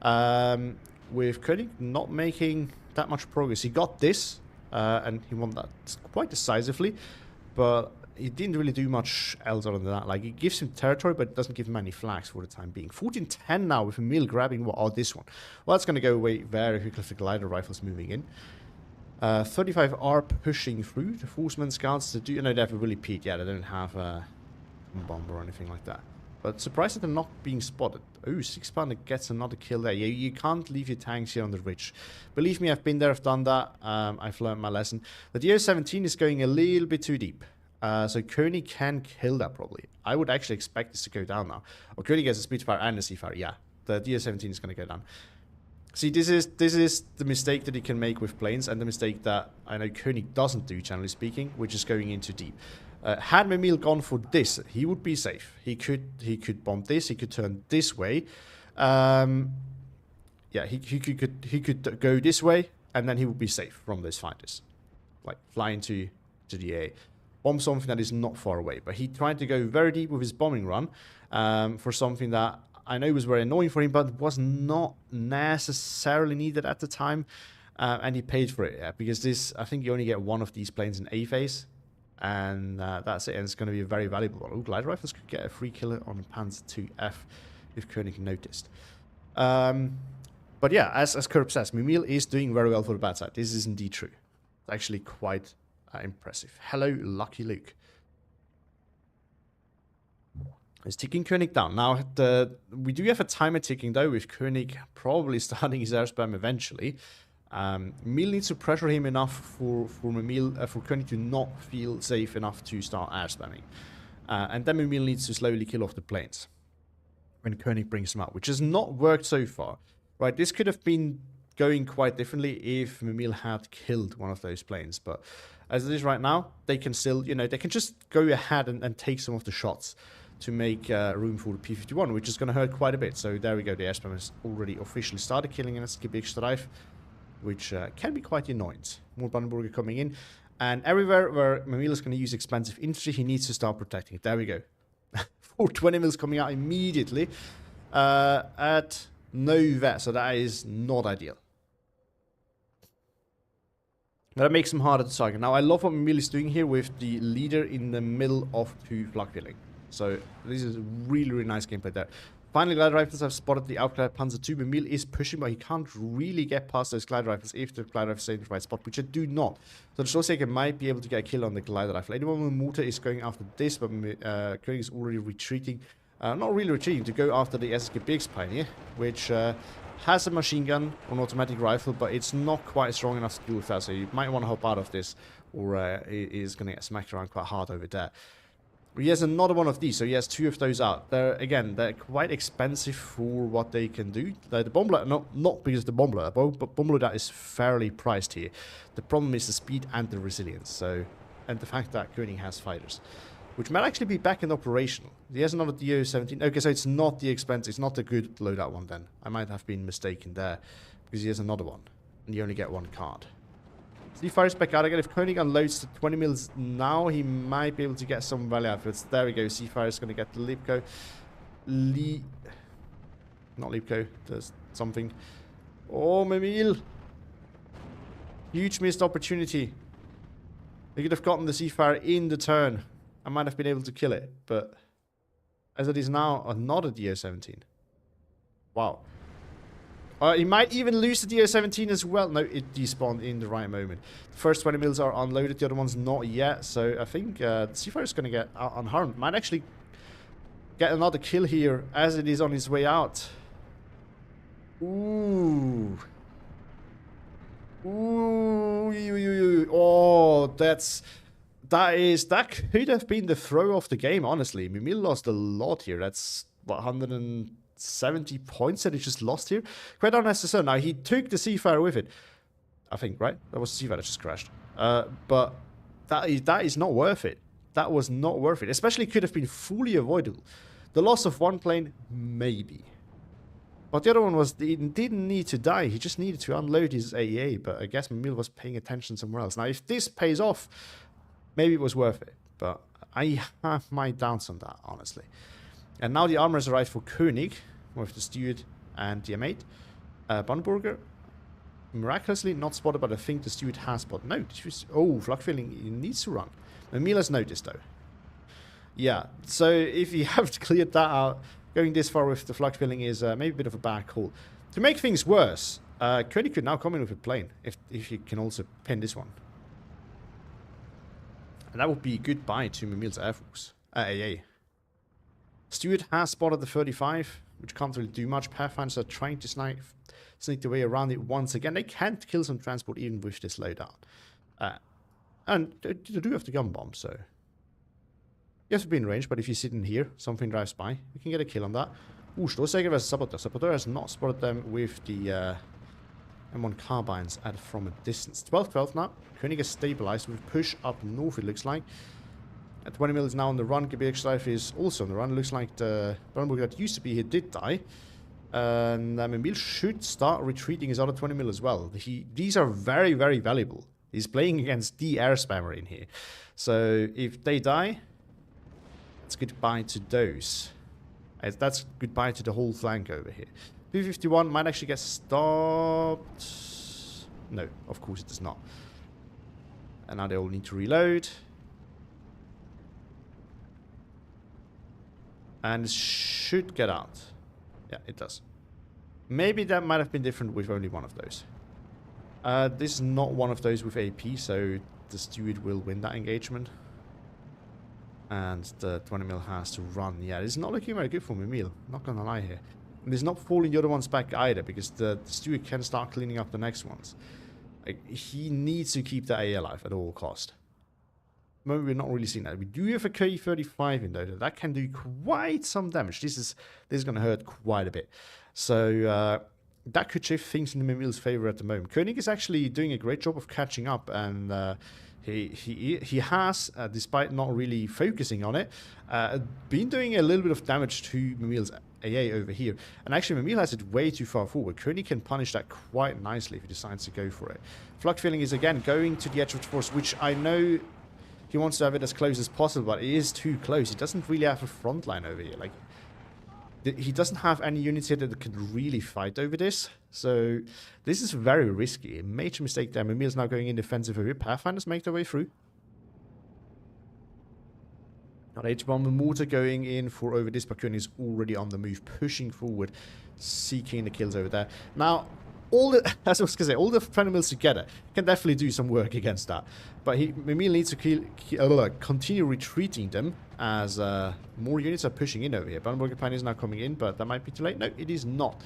With Koenig not making that much progress. He got this, and he won that quite decisively. But he didn't really do much else other than that. Like, it gives him territory, but it doesn't give him any flags for the time being. 14-10 now with Mimile grabbing this one. Well, that's going to go away very quickly with the glider rifles moving in. 35 are pushing through. The Forceman scouts, they have a really peak. Yeah, they don't have a bomb or anything like that. But surprised that they're not being spotted. Oh, 6 pounder gets another kill there. You can't leave your tanks here on the ridge. Believe me, I've been there, I've done that. I've learned my lesson. The DO-17 is going a little bit too deep. So Koenig can kill that probably. I would actually expect this to go down now. Or Koenig has a Spitfire and a Seafire. Yeah, the DO-17 is going to go down. See, this is the mistake that he can make with planes, and the mistake that I know Koenig doesn't do, generally speaking, which is going into deep. Had Mimile gone for this, he would be safe. He could bomb this. He could turn this way. Yeah, he could go this way, and then he would be safe from those fighters, like flying to the A. Bomb something that is not far away. But he tried to go very deep with his bombing run for something that I know was very annoying for him, but was not necessarily needed at the time. And he paid for it, yeah, because this, I think you only get one of these planes in A phase. And that's it, and it's going to be a very valuable one. Oh, glider rifles could get a free killer on Panzer 2F if Koenig noticed. But yeah, as Kerb says, Mimile is doing very well for the bad side. This is indeed true. It's actually quite impressive. Hello, Lucky Luke. It's ticking Koenig down. Now, we do have a timer ticking, though, with Koenig probably starting his air spam eventually. Mimile needs to pressure him enough for Koenig to not feel safe enough to start air spamming. And then Mimile needs to slowly kill off the planes when Koenig brings him up, which has not worked so far. Right, this could have been going quite differently if Mimile had killed one of those planes, but as it is right now, they can still, they can just go ahead and take some of the shots. to make room for the P-51, which is going to hurt quite a bit. So there we go, the air spam has already officially started killing an SGB-Streif, which can be quite annoying. More Brandenburger coming in. And everywhere where Mimile is going to use expensive infantry, he needs to start protecting. There we go. 420 mils coming out immediately at Nova, so that is not ideal. That makes him harder to target. Now, I love what Mimile is doing here with the leader in the middle of 2 flak-filling. So, this is a really, really nice gameplay there. Finally, glide rifles have spotted the outclassed Panzer II. Mimile is pushing, but he can't really get past those glide rifles if the glide rifles stay in the right spot, which I do not. So, the Shortsaker might be able to get a kill on the glide rifle. Anyone with mortar is going after this, but Koenig is already retreating. Not really retreating, to go after the SSG Pioneer, which has a machine gun or an automatic rifle, but it's not quite strong enough to deal with that, so you might want to hop out of this, or it is going to get smacked around quite hard over there. He has another one of these, so he has 2 of those out. They're quite expensive for what they can do. The Bombler, not because of the Bombler, but Bombler that is fairly priced here. The problem is the speed and the resilience, so, and the fact that Koenig has fighters, which might actually be back in operation. He has another DO-17. Okay, so it's not the expensive, it's not the good loadout one then. I might have been mistaken there, because he has another one, and you only get 1 card. So he fires back out again. If Koenig unloads the 20 mils now, he might be able to get some value out of it. There we go, Seafire is going to get the Lipko. Not Lipko, there's something. Oh, Mimile! Huge missed opportunity. They could have gotten the Seafire in the turn. I might have been able to kill it, but as it is now, not a DO-17. Wow. He might even lose the DO-17 as well. No, it despawned in the right moment. The first 20 mils are unloaded, the other one's not yet, so I think the Seafire is going to get out unharmed. Might actually get another kill here as it is on his way out. Ooh. Ooh. Oh, that could have been the throw of the game, honestly. Mimile lost a lot here. That's, what, 170 points that he just lost here? Quite unnecessary. Now, he took the Seafire with it. I think, right? That was the Seafire that just crashed. But that is not worth it. That was not worth it. Especially could have been fully avoidable. The loss of 1 plane, maybe. But the other one was, he didn't need to die. He just needed to unload his AEA. But I guess Mimile was paying attention somewhere else. Now, if this pays off, maybe it was worth it, but I have my doubts on that, honestly. And now the armor has arrived for Koenig, with the Steward and the M8. Brandenburger, miraculously not spotted, but I think the Steward has spotted. No, oh, flak-filling, he needs to run. Mimile has noticed, though. Yeah, so if you have cleared that out, going this far with the flak-filling is maybe a bit of a bad call. To make things worse, Koenig could now come in with a plane, if you can also pin this one. And that would be goodbye to Mimile's Air Force. AA. Stewart has spotted the 35, which can't really do much. Pathfinders are trying to sneak their way around it once again. They can't kill some transport even with this loadout. And they do have the gun bomb, so... You have to be in range, but if you sit in here, something drives by, you can get a kill on that. Ooh, Stoßjäger versus Saboteur. Saboteur has not spotted them with the... M1 carbines from a distance. 12-12 now. Koenig is stabilized with push up north, it looks like. At 20 mil is now on the run. Gebirgsstreif is also on the run. It looks like the Brandenburg that used to be here did die. And Mimile should start retreating his other 20 mil as well. These are very, very valuable. He's playing against the air spammer in here. So if they die, it's goodbye to those. That's goodbye to the whole flank over here. P-51 might actually get stopped. No, of course it does not. And now they all need to reload. And it should get out. Yeah, it does. Maybe that might have been different with only one of those. This is not one of those with AP, so the Steward will win that engagement. And the 20 mil has to run. Yeah, it's not looking very good for Mimile. Not gonna lie here. And it's not falling the other ones back either, because the Steward can start cleaning up the next ones. Like, he needs to keep the A alive at all cost. Maybe we're not really seeing that. We do have a K-35 in though. That can do quite some damage. This is going to hurt quite a bit. So that could shift things in Mimile's favor at the moment. Koenig is actually doing a great job of catching up, and He has, despite not really focusing on it, been doing a little bit of damage to Mimile's AA over here. And actually, Mimile has it way too far forward. Koenig can punish that quite nicely if he decides to go for it. Flux Feeling is again going to the edge of the force, which I know he wants to have it as close as possible, but it is too close. He doesn't really have a front line over here. Like, he doesn't have any units here that can really fight over this. So this is very risky. A major mistake there. Mimile's now going in defensive over here. Pathfinders make their way through. Not H-bomb and mortar going in for over this. Koenig is already on the move, pushing forward, seeking the kills over there. Now, all the, as I was going to say, all the friendly mills together can definitely do some work against that. But Mimile needs to continue retreating them as more units are pushing in over here. Brandenburger Pioneer is now coming in, but that might be too late. No, it is not.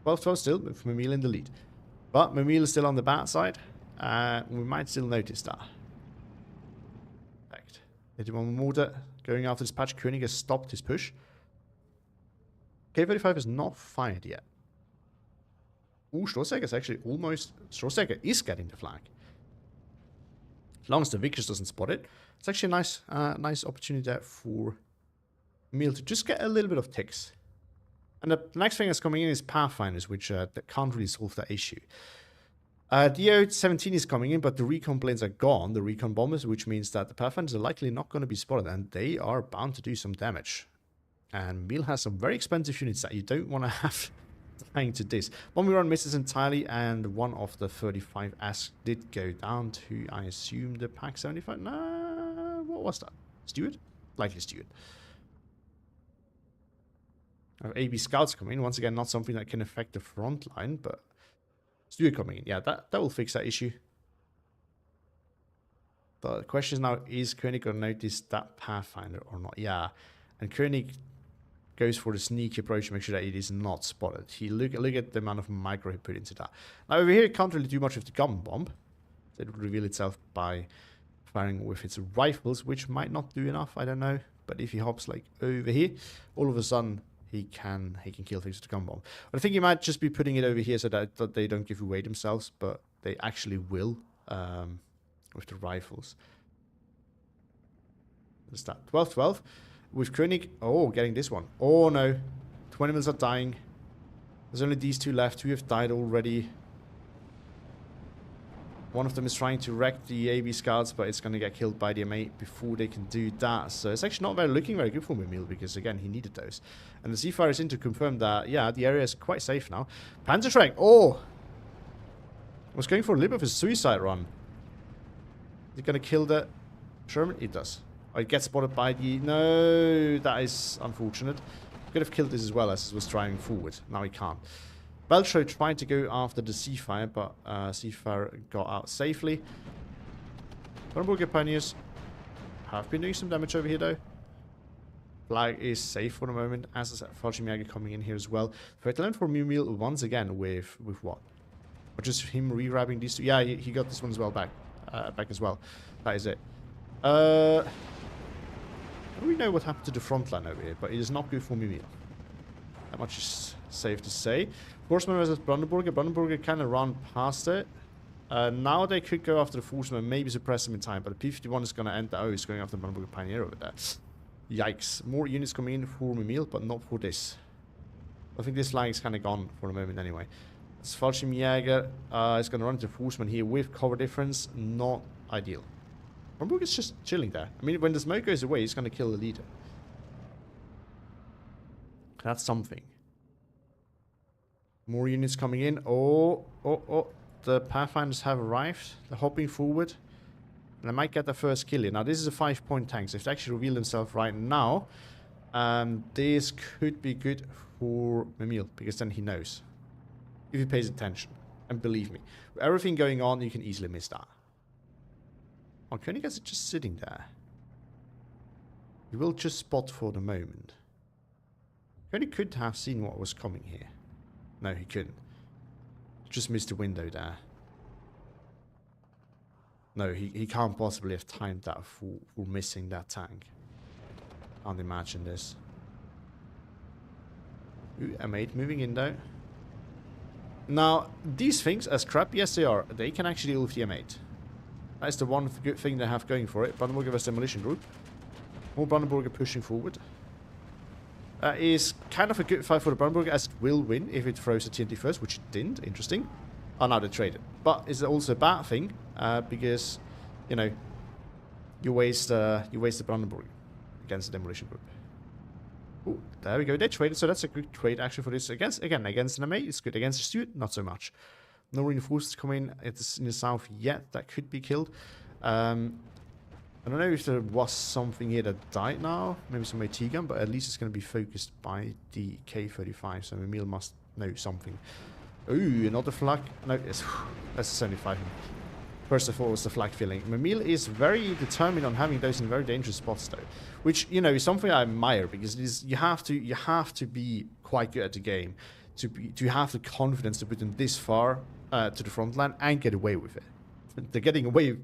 12-12 still, with Mimile in the lead. But Mimile is still on the bad side. We might still notice that. 81 mortar going after this patch. Koenig has stopped his push. K-35 is not fired yet. Ooh, Strosegger is actually almost... Strosegger is getting the flag. As long as the Vickers doesn't spot it. It's actually a nice opportunity there for Mimile to just get a little bit of ticks. And the next thing that's coming in is Pathfinders, which that can't really solve that issue. DO-17 is coming in, but the recon planes are gone, the recon bombers, which means that the Pathfinders are likely not going to be spotted, and they are bound to do some damage. And Mimile has some very expensive units that you don't want to have dying to this. One run misses entirely, and one of the 35S did go down to, I assume, the Pack 75. Nah, what was that? Steward? Likely Steward. AB Scouts coming in. Once again, not something that can affect the front line, but Steward coming in. Yeah, that will fix that issue. The question is now, is Koenig going to notice that Pathfinder or not? Yeah. And Koenig goes for the sneaky approach to make sure that it is not spotted. Look at the amount of micro he put into that. Now over here, it can't really do much with the gun bomb. It would reveal itself by firing with its rifles, which might not do enough, I don't know. But if he hops like over here, all of a sudden he can kill things with the gun bomb. But I think he might just be putting it over here so that they don't give away themselves, but they actually will with the rifles. What's that? 12-12. With Koenig, oh, getting this one. Oh no, 20 mils are dying. There's only these two left. Two have died already. One of them is trying to wreck the AB Scouts, but it's going to get killed by the M8 before they can do that. So it's actually not looking very good for Mimile, because again, he needed those. And the Seafire is in to confirm that, yeah, the area is quite safe now. Panzerschreck, oh! Was going for a little bit of a suicide run. Is it going to kill the Sherman? It does. Oh, it gets spotted by the... No, that is unfortunate. Could have killed this as well as it was driving forward. Now he can't. Beltro tried to go after the Seafire, but Seafire got out safely. Brandenburger Pioneers have been doing some damage over here, though. Flag is safe for the moment, as is Fallschirmjäger coming in here as well. Third land for Mimile once again with what? Or just him re-grabbing these two? Yeah, he got this one as well back as well. That is it. I don't really know what happened to the front line over here, but it is not good for Mimile. That much is safe to say. Horseman versus Brandenburger. Brandenburger kind of ran past it. Now they could go after the Horseman, maybe suppress him in time, but the P-51 is going to end. Oh, he's going after the Brandenburger Pioneer over there. Yikes. More units coming in for Mimile, but not for this. I think this line is kind of gone for the moment anyway. It's Fallschirmjäger is going to run into Horseman here with cover difference. Not ideal. Brandenburg is just chilling there. I mean, when the smoke goes away, he's going to kill the leader. That's something. More units coming in. Oh. The Pathfinders have arrived. They're hopping forward. And I might get the first kill here. Now, this is a 5-point tank, so if they actually reveal themselves right now, this could be good for Mimile, because then he knows. If he pays attention. And believe me, with everything going on, you can easily miss that. Oh, Koenig is just sitting there. He will just spot for the moment. Koenig could have seen what was coming here. No, he couldn't. Just missed the window there. No, he can't possibly have timed that for missing that tank. Can't imagine this. Ooh, M8 moving in though. Now, these things, as crappy as they are, they can actually deal with the M8. That's the one good thing they have going for it. Brandenburger vs Demolition Group. More Brandenburger pushing forward. Is kind of a good fight for the Brandenburger, as it will win if it throws a TNT first, which it didn't. Interesting. Oh, now they traded. But it's also a bad thing, because, you know, you waste the Brandenburger against the Demolition Group. Ooh, there we go. They traded, so that's a good trade actually for this. Against an M8, it's good. Against a Stuart, not so much. No reinforcements come in. It's in the south yet. That could be killed. I don't know if there was something here that died now. Maybe some AT gun, but at least it's going to be focused by the K-35. So Mimile must know something. Ooh, another flag. No, that's a 75. First of all, it's the flag filling. Mimile is very determined on having those in very dangerous spots, though, which, you know, is something I admire, because it is, you have to be quite good at the game to have the confidence to put them this far to the front line and get away with it. The getting away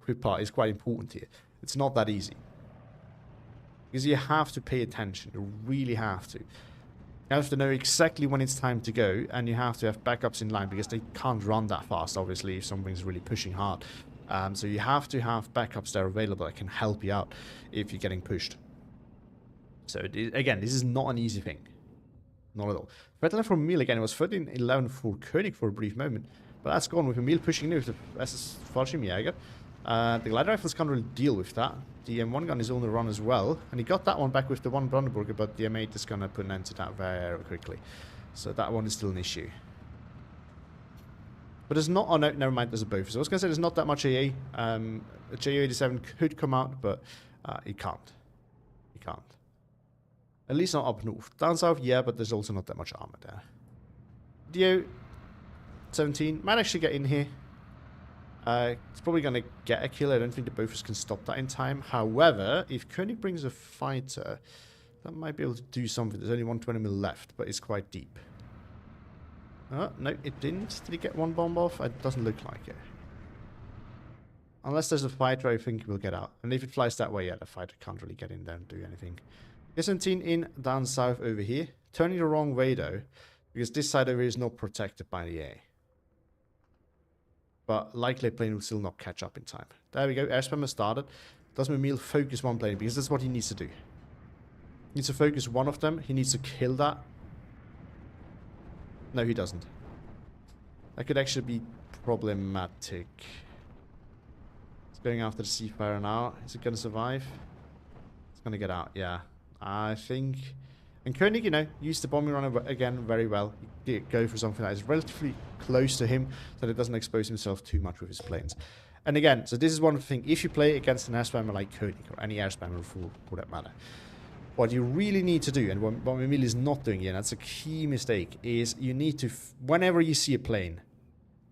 with part is quite important here. It's not that easy, because you have to pay attention. You really have to. You have to know exactly when it's time to go, and you have to have backups in line, because they can't run that fast, obviously, if something's really pushing hard. So you have to have backups that are available that can help you out if you're getting pushed. So, again, this is not an easy thing. Not at all. Threat for Mimile again, it was 13-11 for Koenig for a brief moment, but that's gone with Mimile pushing in with the SS Fallschirmjäger. The glide rifles can't really deal with that. The M1 gun is on the run as well, and he got that one back with the one Brandenburger, but the M8 is gonna put an end to that very quickly. So that one is still an issue. But there's not, oh no, never mind, there's a both. So I was gonna say there's not that much AA. A Ju-87 could come out, but it can't. It can't. At least not up north. Down south, yeah, but there's also not that much armor there. Ju-17 might actually get in here. It's probably going to get a kill. I don't think the Bofors can stop that in time. However, if Koenig brings a fighter, that might be able to do something. There's only 120mm left, but it's quite deep. Oh, no, it didn't. Did he get one bomb off? It doesn't look like it. Unless there's a fighter, I think we'll get out. And if it flies that way, yeah, the fighter can't really get in there and do anything. Ju-17 in down south over here. Turning the wrong way, though, because this side over here is not protected by the air. But likely a plane will still not catch up in time. There we go, air spammer started. Does Mimile focus one plane? Because that's what he needs to do. He needs to focus one of them. He needs to kill that. No, he doesn't. That could actually be problematic. It's going after the Seafire now. Is it going to survive? It's going to get out, yeah. I think... And Koenig, you know, used the bombing runner again very well. He did go for something that is relatively close to him, so that it doesn't expose himself too much with his planes. And again, so this is one thing. If you play against an air spammer like Koenig, or any air spammer for that matter, what you really need to do, and what Mimile is not doing here, and that's a key mistake, is you need to, whenever you see a plane,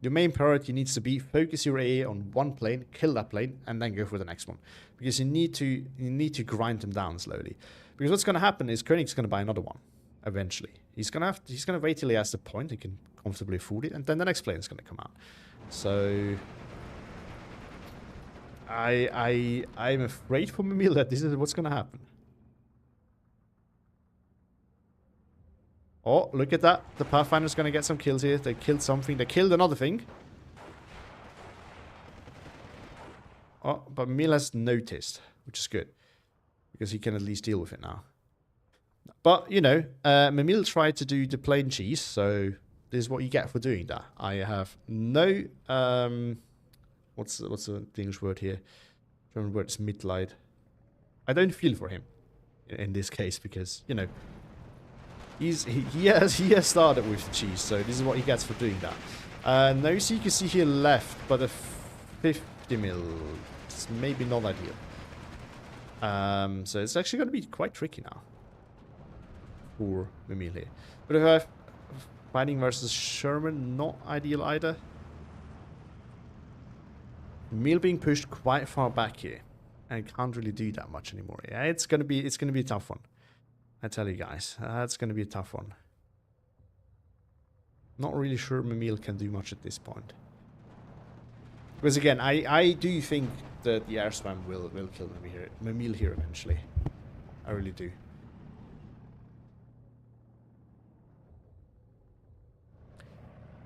your main priority needs to be focus your AA on one plane, kill that plane, and then go for the next one. Because you need to grind them down slowly. Because what's going to happen is Koenig's going to buy another one eventually. He's going to wait till he has the point, he can comfortably afford it, and then the next plane is going to come out. So I'm afraid for Mimile that this is what's going to happen. Oh, look at that. The Pathfinder's going to get some kills here. They killed something. They killed another thing. Oh, but Mimile has noticed, which is good. Because he can at least deal with it now. But, you know, Mimile tried to do the plain cheese, so this is what you get for doing that. I have no... what's the English word here? German word is Mitleid. I don't feel for him in this case, because, you know, he has started with the cheese, so this is what he gets for doing that. No CQC here left, but a 50mm. It's maybe not ideal. So it's actually going to be quite tricky now for Mimile here. But if I have fighting versus Sherman, not ideal either. Mimile being pushed quite far back here and can't really do that much anymore. Yeah, it's gonna be a tough one. I tell you guys, it's gonna be a tough one. Not really sure Mimile can do much at this point. Because again, I do think that the air spam will kill Mimile here eventually. I really do.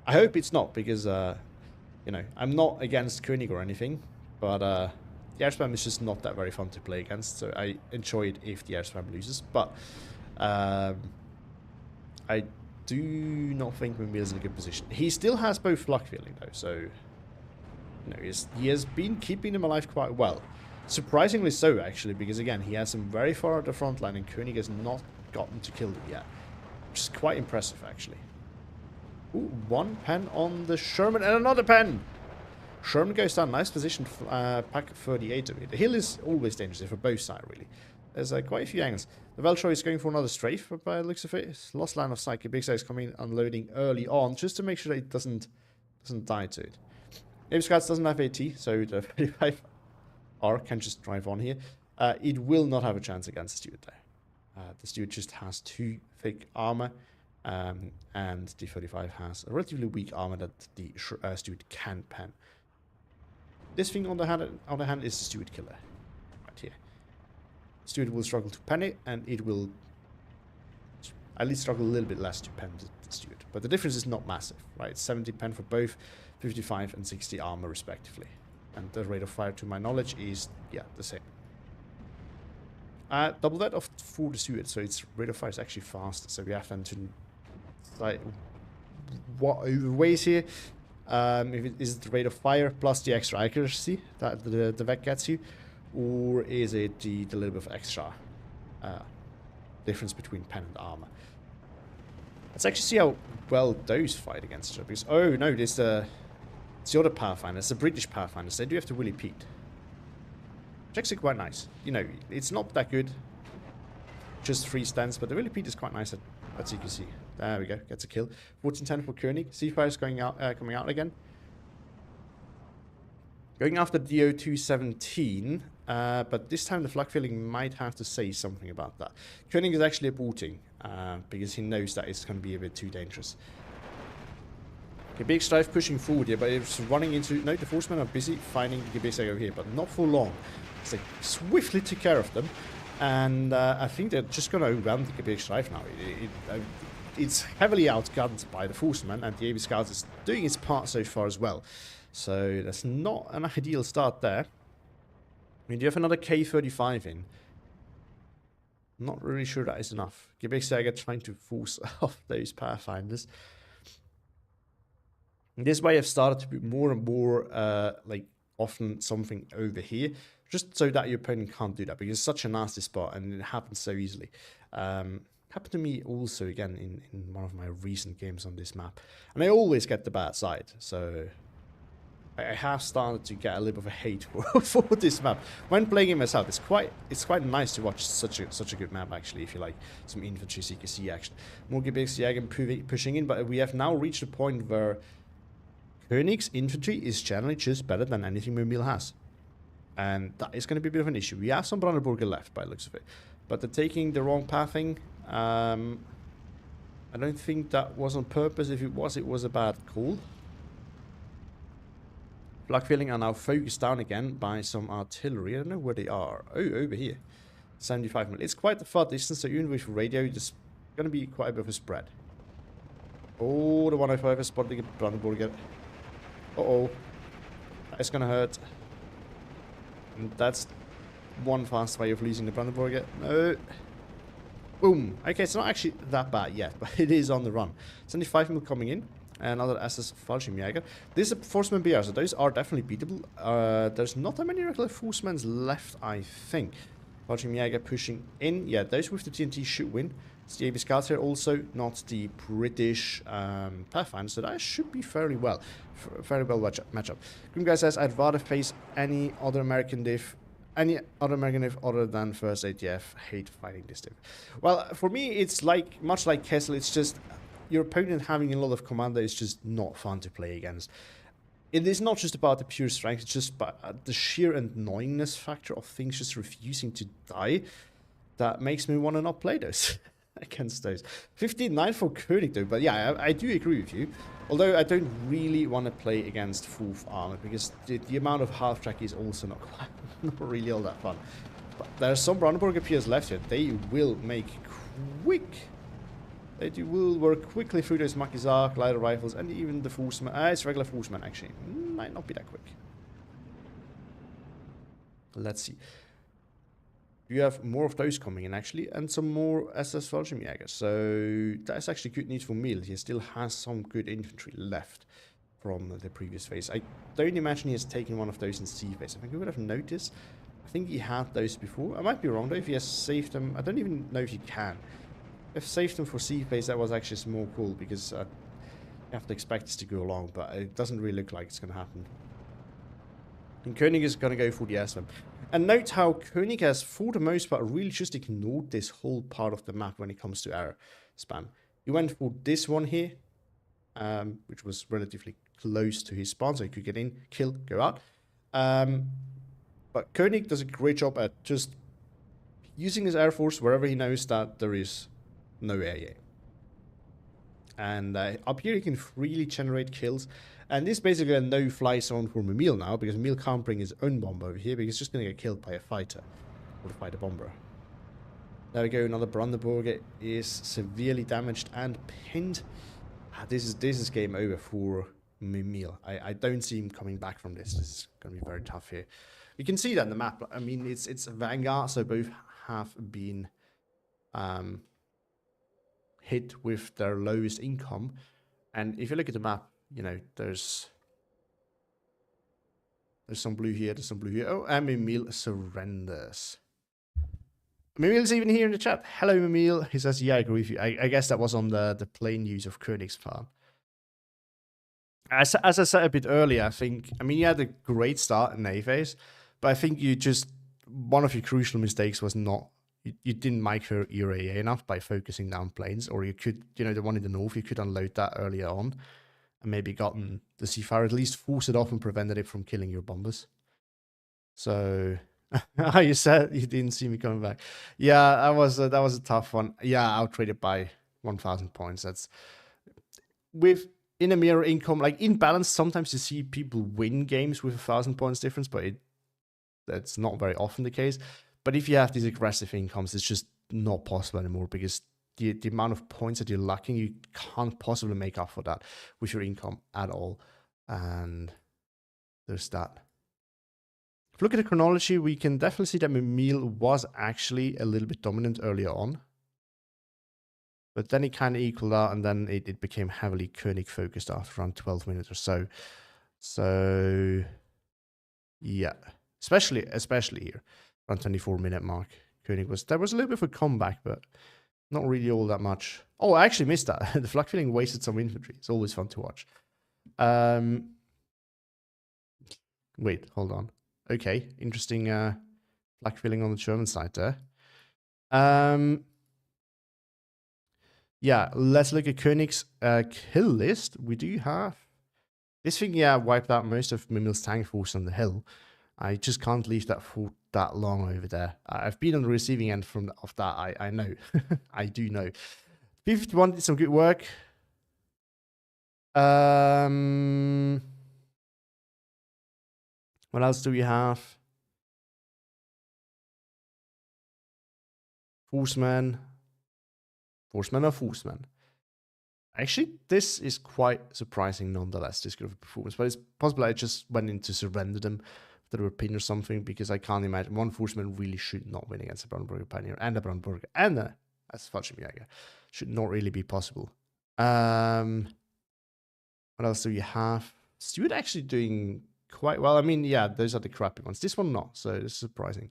I hope it's not, because, you know, I'm not against Koenig or anything, but the air spam is just not that very fun to play against, so I enjoy it if the air spam loses. But I do not think Mimile is in a good position. He still has both luck feeling, though, so you know, he has been keeping him alive quite well. Surprisingly so, actually, because again, he has him very far at the front line, and Koenig has not gotten to kill him yet, which is quite impressive, actually. Ooh, one pen on the Sherman, and another pen! Sherman goes down, nice position, pack 38 of it. The hill is always dangerous for both sides, really. There's quite a few angles. The Veltro is going for another strafe, but by the looks of it, it's lost line of sight. Big Size coming unloading early on, just to make sure that it doesn't die to it. Ape Scouts doesn't have AT, so the 35R can just drive on here. It will not have a chance against the Steward, though. The Steward just has too thick armor, and the 35 has a relatively weak armor that the Steward can pen. This thing on the other hand is the Steward killer, right here. Steward will struggle to pen it, and it will at least struggle a little bit less to pen the Steward. But the difference is not massive, right? 70 pen for both, 55 and 60 armor respectively. And the rate of fire, to my knowledge, is, yeah, the same. Double that for the Steward, so its rate of fire is actually faster. So we have then to, like, what overweighs here? If it is the rate of fire plus the extra accuracy that the Vec gets you, or is it the little bit of extra difference between pen and armor? Let's actually see how well those fight against each other. Because, oh no, it's the other Pathfinder. It's the British Pathfinders. They do have to Willy Pete. Which actually quite nice. You know, it's not that good. Just 3 stands, but the Willy Pete is quite nice at CQC. There we go, gets a kill. 1410 for Koenig. Seafire is going out, coming out again. Going after DO217, but this time the flak feeling might have to say something about that. Koenig is actually aborting, because he knows that it's going to be a bit too dangerous. Okay, big strife pushing forward here, but it's running into... No, the Forcemen are busy finding the Gebese over here, but not for long. They swiftly took care of them, and I think they're just going to overwhelm the big strife now. It's heavily outgunned by the Forcemen, and the AB Scouts is doing its part so far as well. So that's not an ideal start there. I mean, do you have another K35 in? Not really sure that is enough. Gebese trying to force off those Pathfinders. This way I've started to put more and more, like, often something over here, just so that your opponent can't do that, because it's such a nasty spot, and it happens so easily. Happened to me also, again, in one of my recent games on this map. And I always get the bad side, so I have started to get a little bit of a hate for this map. When playing it myself, it's quite nice to watch such a good map, actually, if you like some infantry CQC action. More Gebirgsjäger pushing in, but we have now reached a point where Koenig's infantry is generally just better than anything Mimile has. And that is going to be a bit of an issue. We have some Brandenburger left, by the looks of it. But they're taking the wrong pathing. I don't think that was on purpose. If it was a bad call. Black Feeling are now focused down again by some artillery. I don't know where they are. Oh, over here. 75 mil. It's quite a far distance, so even with radio, there's going to be quite a bit of a spread. Oh, the 105 is spotting a Brandenburger. Uh-oh. That's going to hurt. And that's one fast way of losing the Brandenburger. No. Boom. Okay, it's not actually that bad yet, but it is on the run. 75 mil coming in. Another SS Fallschirmjäger. This is a Forceman BR, so those are definitely beatable. There's not that many regular Forcemans left, I think. Fallschirmjäger pushing in. Yeah, those with the TNT should win. It's the AB Scouts here, also not the British Pathfinder, so that should be fairly well matchup. Grim Guy says, I'd rather face any other American diff other than first ATF. Hate fighting this diff. Well, for me, it's like much like Kessel. It's just your opponent having a lot of commander is just not fun to play against. It is not just about the pure strength. It's just about the sheer annoyingness factor of things just refusing to die that makes me want to not play those. Against those. 15-9 for Koenig though, but yeah, I do agree with you. Although I don't really want to play against full armor, because the amount of half track is also not really all that fun. But there's some Brandenburger Piers left here. They will make quick That you will work quickly through those Makizar, glider rifles, and even the Forceman. It's regular Forceman, actually. Might not be that quick. Let's see. You have more of those coming in, actually, and some more SS Fallschirmjäger. So that's actually good news for Mimile. He still has some good infantry left from the previous phase. I don't imagine he has taken one of those in C phase. I think we would have noticed. I think he had those before. I might be wrong, though, if he has saved them. I don't even know if he can. If saved them for C phase, that was actually more cool, because you have to expect this to go along, but it doesn't really look like it's going to happen. And Koenig is going to go for the S-Web. And note how Koenig has, for the most part, really just ignored this whole part of the map when it comes to arrow spam. He went for this one here, which was relatively close to his spawn, so he could get in, kill, go out. But Koenig does a great job at just using his air force wherever he knows that there is no AA. And up here he can freely generate kills. And this is basically a no-fly zone for Mimile now, because Mimile can't bring his own bomb over here, because he's just going to get killed by a fighter, or the fighter bomber. There we go, another Brandenburger is severely damaged and pinned. This is game over for Mimile. I don't see him coming back from this. This is going to be very tough here. You can see that in the map. I mean, it's Vanguard, so both have been hit with their lowest income. And if you look at the map, you know, there's some blue here, there's some blue here. Oh, and Mimile surrenders. Mimile's even here in the chat. Hello, Mimile. He says, yeah, I agree with you. I guess that was on the plain use of Koenig's plan. As I said a bit earlier, I mean, you had a great start in A phase, but I think one of your crucial mistakes was you didn't micro your AA enough by focusing down planes, or you could, you know, the one in the north, you could unload that earlier on, and maybe gotten the Seafire, at least force it off and prevented it from killing your bombers. So, you said you didn't see me coming back. Yeah, that was a tough one. Yeah, outtraded by 1,000 points. That's in a mirror income, like in balance. Sometimes you see people win games with 1,000 points difference, but that's not very often the case. But if you have these aggressive incomes, it's just not possible anymore, because the amount of points that you're lacking, you can't possibly make up for that with your income at all. And there's that. If we look at the chronology, we can definitely see that Mimile was actually a little bit dominant earlier on. But then it kind of equaled out, and then it became heavily Koenig focused after around 12 minutes or so. So, yeah. Especially here, around 24-minute mark. Koenig there was a little bit of a comeback, but not really all that much. Oh, I actually missed that. The flak filling wasted some infantry. It's always fun to watch. Wait, hold on. Okay, interesting flak filling on the German side there. Yeah, let's look at Koenig's kill list. We do have this thing, yeah, wiped out most of Mimile's tank force on the hill. I just can't leave that for that long over there. I've been on the receiving end of that. I know. I do know. P51 did some good work. What else do we have? Forceman. Forceman or Forceman? Actually, this is quite surprising nonetheless, this good of a performance. But it's possible I just went in to surrender them after a pin or something, because I can't imagine one Forceman really should not win against a Brandenburger Pioneer and a Brandenburger and a Fallschirmjäger. Should not really be possible. What else do we have? Stewart actually doing quite well. I mean, yeah, those are the crappy ones. This one not, so this is surprising.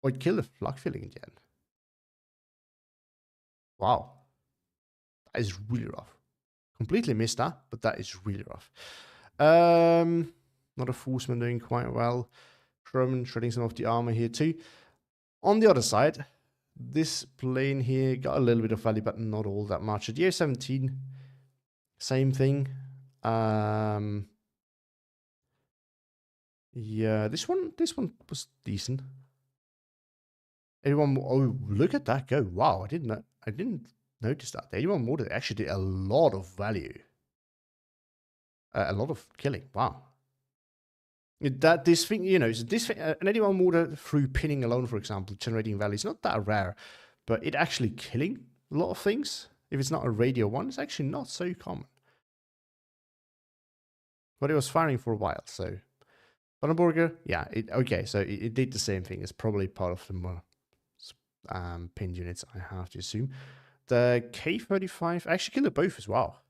Oh, it killed the flak filling again. Wow. That is really rough. Completely missed that, but that is really rough. Not a Forceman doing quite well. Sherman shredding some of the armor here too. On the other side, this plane here got a little bit of value, but not all that much. At year 17, same thing. Yeah, this one was decent. Anyone? Oh, look at that go! Wow, I didn't notice that. The 81 mortar actually did a lot of value. A lot of killing. Wow. This thing, you know, this thing, an 81 mortar through pinning alone, for example, generating value is not that rare, but it actually killing a lot of things If it's not a radio one, it's actually not so common. But it was firing for a while, so. Bonneburger, yeah, okay, so it did the same thing. It's probably part of the more pinned units, I have to assume. The K35 actually killed both as well.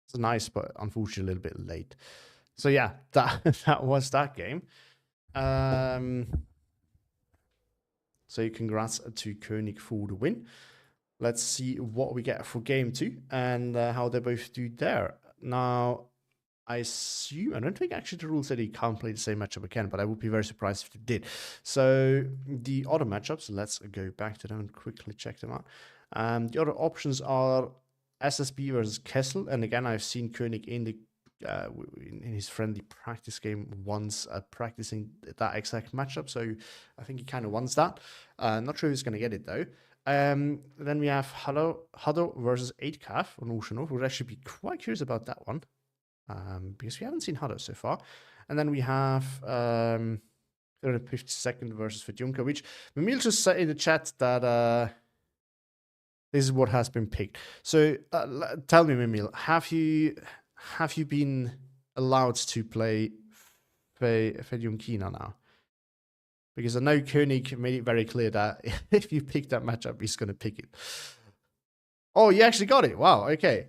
It's nice, but unfortunately a little bit late. So yeah, that was that game. So congrats to Koenig for the win. Let's see what we get for game 2 and how they both do there. Now, I don't think actually the rule said he can't play the same matchup again, but I would be very surprised if they did. So the other matchups, let's go back to them and quickly check them out. The other options are SSB versus Kessel, and again, I've seen Koenig in his friendly practice game once practicing that exact matchup, so I think he kind of wants that. Not sure who's going to get it though. Then we have Hado versus 8CAF on Oceanov. We'll actually be quite curious about that one. Because we haven't seen Hado so far. And then we have 352nd versus Fedjunka, which Mimile just said in the chat that this is what has been picked. So tell me, Mimile, have you been allowed to play Fedjunkina now? Because I know Koenig made it very clear that if you pick that matchup, he's going to pick it. Oh, you actually got it. Wow, okay.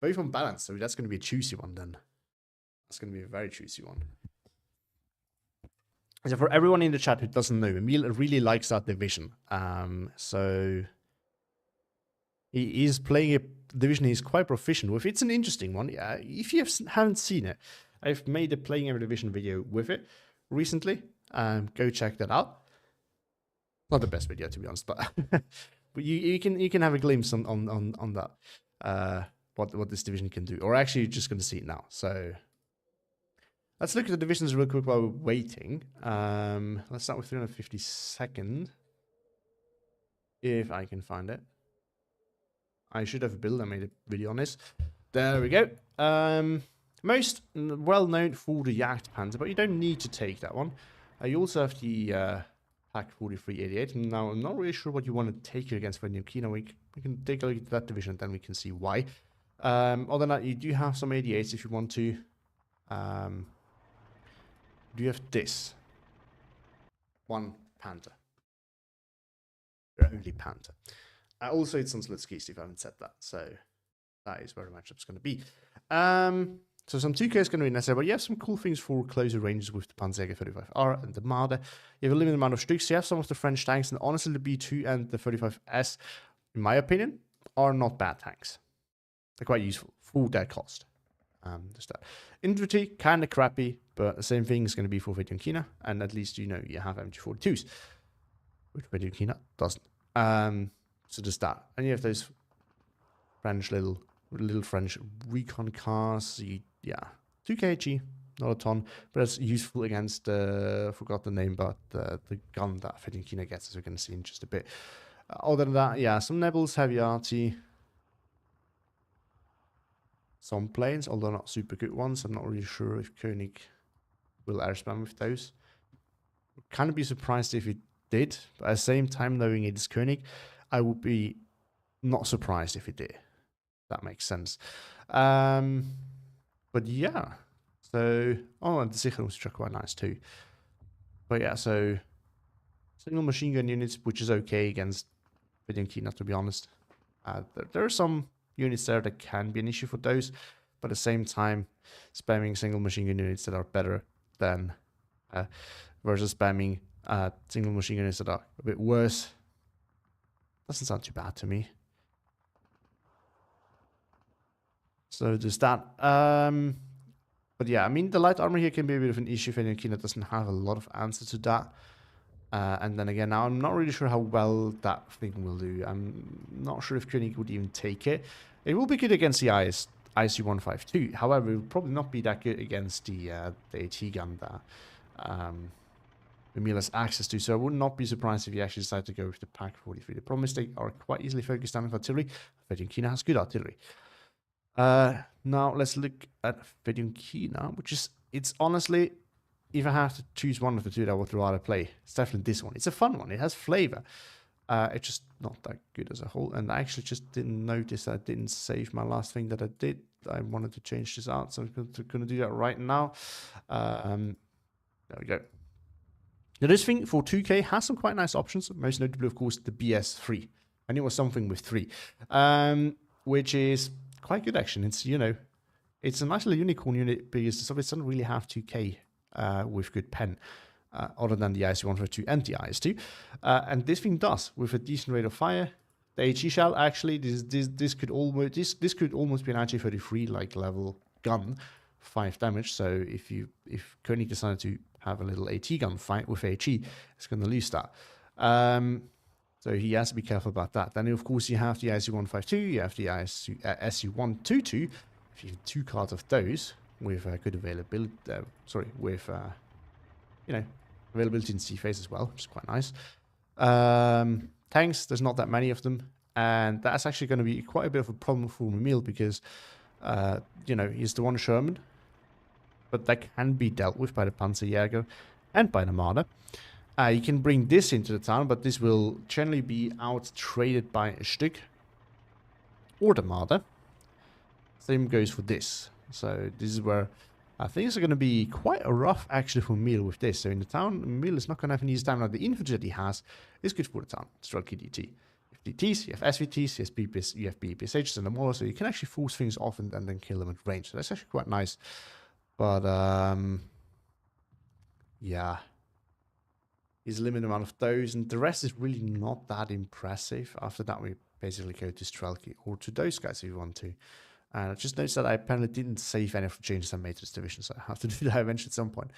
Both on balance, so that's going to be a juicy one then. That's going to be a very juicy one. So for everyone in the chat who doesn't know, Emil really likes that division. So he is playing a division he's quite proficient with. It's an interesting one. If you haven't seen it, I've made a playing every division video with it recently. Go check that out. Not the best video to be honest, but but you can have a glimpse on that. What this division can do. Or actually, you're just going to see it now. So let's look at the divisions real quick while we're waiting. Let's start with 352nd. If I can find it. I should have a build. I made a video on this. There we go. Most well-known for the Jagdpanzer, but you don't need to take that one. You also have the Pack 4388. Now, I'm not really sure what you want to take it against Fedjunkina. We can take a look at that division, and then we can see why. Other than that, you do have some 88s if you want to. Do you have this? One Panther. Your only Panther. Also, it's on Slutskis if I haven't said that. So that is where the matchup's going to be. So some 2K is going to be necessary, but you have some cool things for closer ranges with the Panzerjäger 35R and the Marder. You have a limited amount of sticks. You have some of the French tanks, and honestly, the B2 and the 35S, in my opinion, are not bad tanks. They're quite useful for their cost. Just that. Infantry, kind of crappy, but the same thing is going to be for Fedjunkina, and at least you know you have MG42s, which Fedjunkina doesn't. So just that. And you have those French little French recon cars. Yeah, 2 kg, not a ton, but it's useful against forgot the name, but the gun that Fedjunkina gets, as we're going to see in just a bit. Other than that, yeah, some Nebels, heavy arty. Some planes, although not super good ones. I'm not really sure if Koenig will air spam with those. Kind of be surprised if it did, but at the same time, knowing it is Koenig, I would be not surprised if it did. That makes sense. But yeah, so and the Sicherungstruck are quite nice too. But yeah, so single machine gun units, which is okay against Fedjunkina, to be honest. There are some units there that can be an issue for those, but at the same time, spamming single machine gun units that are better than versus spamming single machine gun units that are a bit worse doesn't sound too bad to me. So there's that. But yeah, I mean, the light armor here can be a bit of an issue if Fedjunkina doesn't have a lot of answers to that. And then again, now I'm not really sure how well that thing will do. I'm not sure if Koenig would even take it. It will be good against the IC-152. However, it will probably not be that good against the AT gun that Mimile has access to. So I would not be surprised if you actually decide to go with the Pack 43. The problem is they are quite easily focused down with artillery. Fedjunkina has good artillery. Now let's look at Fedjunkina, which is, it's honestly, if I have to choose one of the two that I would rather play, it's definitely this one. It's a fun one. It has flavor. It's just not that good as a whole. And I actually just didn't notice that I didn't save my last thing that I did. I wanted to change this out, so I'm going to do that right now. There we go. Now, this thing for 2K has some quite nice options. Most notably, of course, the BS3. I knew it was something with 3, which is quite good, actually. It's, you know, it's a nice little unicorn unit because it doesn't really have 2K with good pen, other than the IC-152 and the IS-2. And this thing does, with a decent rate of fire. The HE shell, actually, this could almost be an IG-33 like level gun, 5 damage. So if Koenig decided to have a little AT gun fight with HE, it's going to lose that. So he has to be careful about that. Then, of course, you have the IC-152, you have the SU-122. If you have 2 cards of those with good availability, you know, availability in C-phase as well, which is quite nice. Tanks, there's not that many of them. And that's actually going to be quite a bit of a problem for Mimile because, you know, he's the one Sherman. But that can be dealt with by the Panzerjäger and by the Marder. You can bring this into the town, but this will generally be out-traded by a Stück or the Marder. Same goes for this. So this is where things are going to be quite a rough actually for Mimile with this. So in the town, Mimile is not going to have any stamina. The infantry that he has is good for the town. Strelky DT. You have DTs, you have SVTs, you have BPSHs and the more, so you can actually force things off and then kill them at range. So that's actually quite nice. But yeah, he's a limited amount of those, and the rest is really not that impressive. After that, we basically go to Strelky or to those guys if you want to. And I just noticed that I apparently didn't save any of the changes I made to this division, so I have to do that eventually at some point.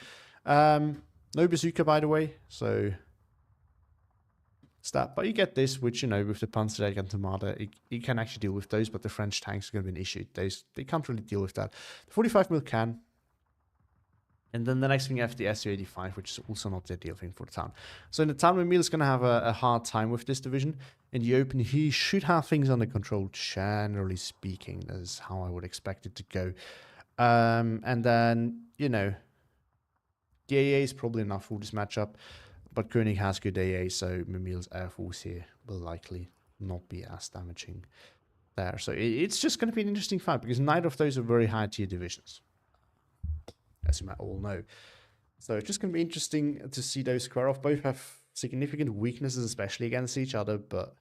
No bazooka, by the way, so it's that. But you get this, which, you know, with the Panzerjäger and Tomada, you can actually deal with those, but the French tanks are going to be an issue. They can't really deal with that. The 45mm can. And then the next thing you have the Su-85, which is also not the ideal thing for the town. So in the town, Mimile is going to have a hard time with this division. In the open, he should have things under control, generally speaking. That is how I would expect it to go. And then, you know, the AA is probably enough for this matchup. But Koenig has good AA, so Mimile's Air Force here will likely not be as damaging there. So it's just going to be an interesting fight, because neither of those are very high tier divisions, as you might all know. So it's just going to be interesting to see those square off. Both have significant weaknesses, especially against each other, but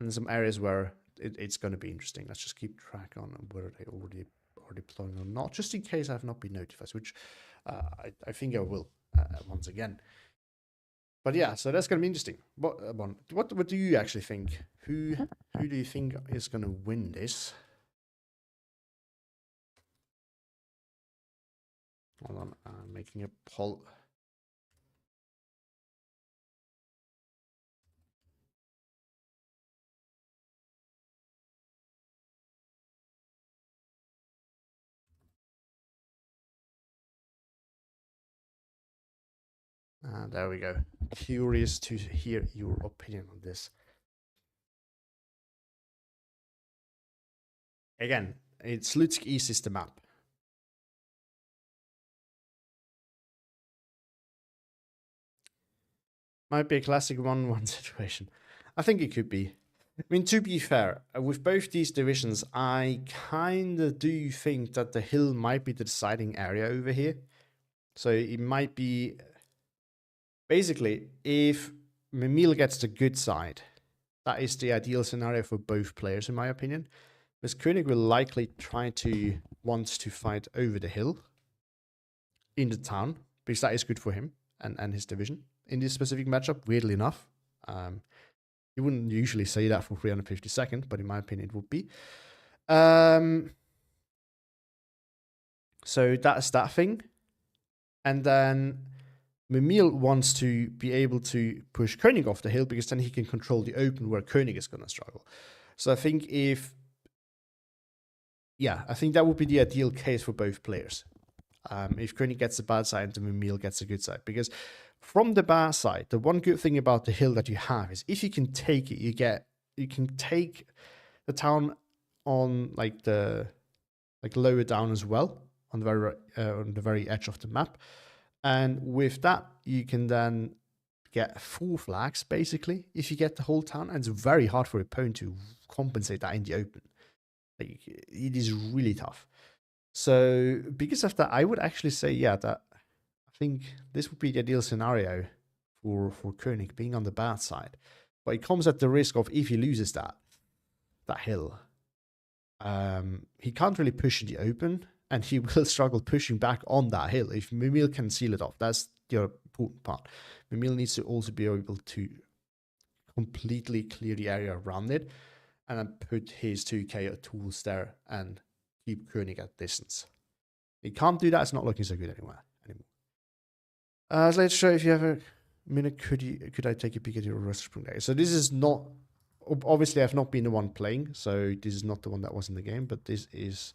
in some areas where it's going to be interesting. Let's just keep track on whether they already are deploying or not, just in case I have not been notified, which I think I will once again. But yeah, so that's going to be interesting. What do you actually think? Who do you think is going to win this? Hold on, I'm making a poll. There we go. Curious to hear your opinion on this. Again, it's Lutsk East is the map. Might be a classic 1-1 situation. I think it could be. I mean, to be fair, with both these divisions, I kind of do think that the hill might be the deciding area over here. So it might be... Basically, if Mimile gets the good side, that is the ideal scenario for both players, in my opinion. Because Koenig will likely try to want to fight over the hill in the town, because that is good for him and his division in this specific matchup, weirdly enough. You wouldn't usually say that for 352nd, but in my opinion, it would be. So that's that thing. And then Mimile wants to be able to push Koenig off the hill, because then he can control the open where Koenig is going to struggle. So I think I think that would be the ideal case for both players. If Koenig gets the bad side and Mimile gets the good side. Because from the bad side, the one good thing about the hill that you have is if you can take it, you can take the town on lower down as well, on the very edge of the map. And with that, you can then get 4 flags, basically, if you get the whole town, and it's very hard for your opponent to compensate that in the open. Like, it is really tough. So, because of that, I would actually say, yeah, that I think this would be the ideal scenario for Koenig being on the bad side. But it comes at the risk of, if he loses that hill, he can't really push in the open, and he will struggle pushing back on that hill. If Mimile can seal it off, that's the important part. Mimile needs to also be able to completely clear the area around it, and then put his 2k tools there and keep Koenig at distance. He can't do that. It's not looking so good anymore. So let's show, if you have a minute, could I take a peek at your roster from there? So this is not, obviously I've not been the one playing, so this is not the one that was in the game, but this is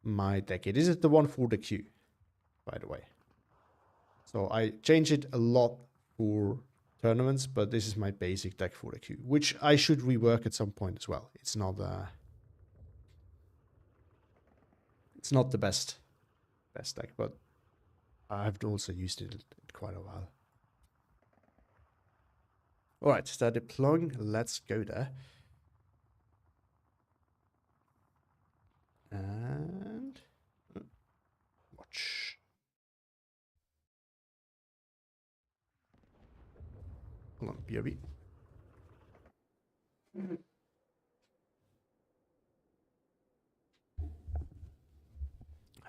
my deck. This is the one for the queue, by the way. So I changed it a lot for tournaments, but this is my basic deck for the queue, which I should rework at some point as well. It's not the best deck, but I've also used it quite a while. All right, start deploying. Let's go there. And watch. Hold on, BRB.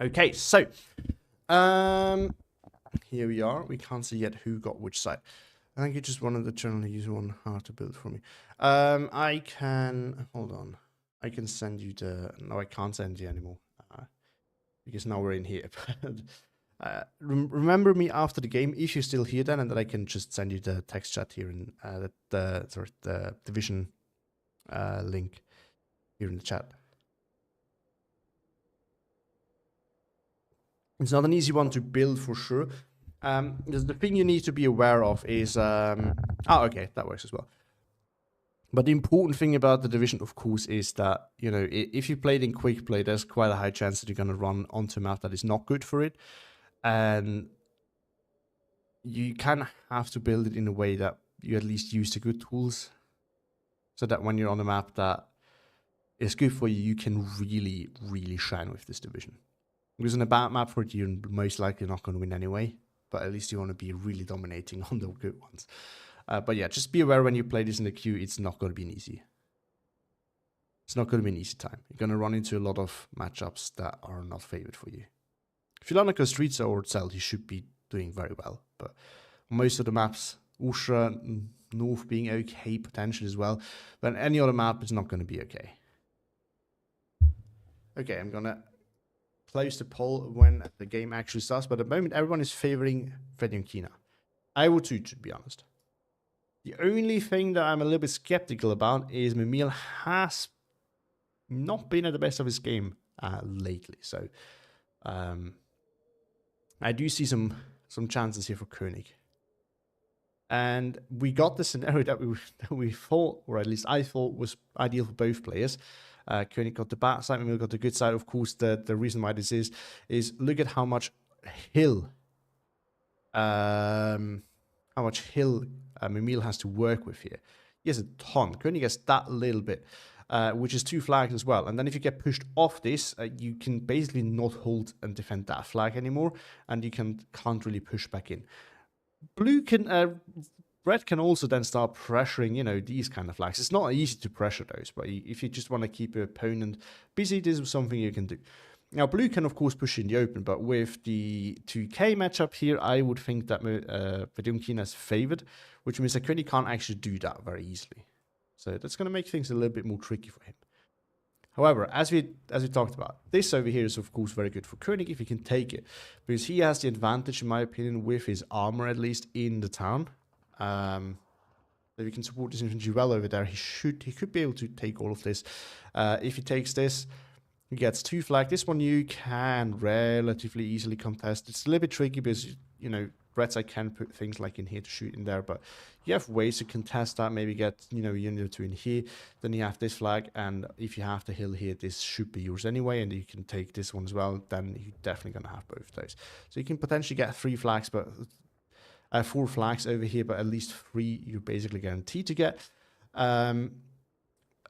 Okay, so here we are. We can't see yet who got which side. I think you just wanted the channel user one how to build for me. I can, hold on. I can send you the, no, I can't send you anymore. Because now we're in here. Remember me after the game if you're still here then, and then I can just send you the text chat here in the division link here in the chat. It's not an easy one to build for sure. The thing you need to be aware of is okay, that works as well. But the important thing about the division, of course, is that, you know, if you played in quick play, there's quite a high chance that you're going to run onto a map that is not good for it. And you kind of have to build it in a way that you at least use the good tools, so that when you're on a map that is good for you, you can really, really shine with this division. Because in a bad map for it, you're most likely not going to win anyway, but at least you want to be really dominating on the good ones. But yeah, just be aware when you play this in the queue, it's not going to be easy. It's not going to be an easy time. You're going to run into a lot of matchups that are not favored for you. If you learn like a Streets or Cell, you should be doing very well. But most of the maps, Usha, North being okay, potentially as well. But any other map is not going to be okay. Okay, I'm going to close the poll when the game actually starts. But at the moment, everyone is favoring Fredionkina. I would too, to be honest. The only thing that I'm a little bit skeptical about is Mimile has not been at the best of his game lately. So I do see some chances here for Koenig. And we got the scenario that we thought, or at least I thought, was ideal for both players. Koenig got the bad side, Mimile got the good side. Of course, the reason why this is look at how much hill Mimile has to work with here. He has a ton. Koenig has that little bit, which is 2 flags as well. And then if you get pushed off this, you can basically not hold and defend that flag anymore, and you can't really push back in. Red can also then start pressuring, you know, these kind of flags. It's not easy to pressure those, but if you just want to keep your opponent busy, this is something you can do. Now, blue can, of course, push in the open, but with the 2k matchup here, I would think that Fredionkina is favored, which means that Koenig can't actually do that very easily. So that's going to make things a little bit more tricky for him. However, as we talked about, this over here is, of course, very good for Koenig if he can take it, because he has the advantage, in my opinion, with his armor, at least, in the town. If he can support this infantry well over there, he could be able to take all of this. If he takes this, he gets 2 flag. This one you can relatively easily contest. It's a little bit tricky because, you know, Red side can put things like in here to shoot in there, but you have ways to contest that. Maybe get, you know, unit or 2 in here. Then you have this flag, and if you have the hill here, this should be yours anyway, and you can take this one as well. Then you're definitely going to have both of those. So you can potentially get 3 flags, but 4 flags over here, but at least 3 you're basically guaranteed to get.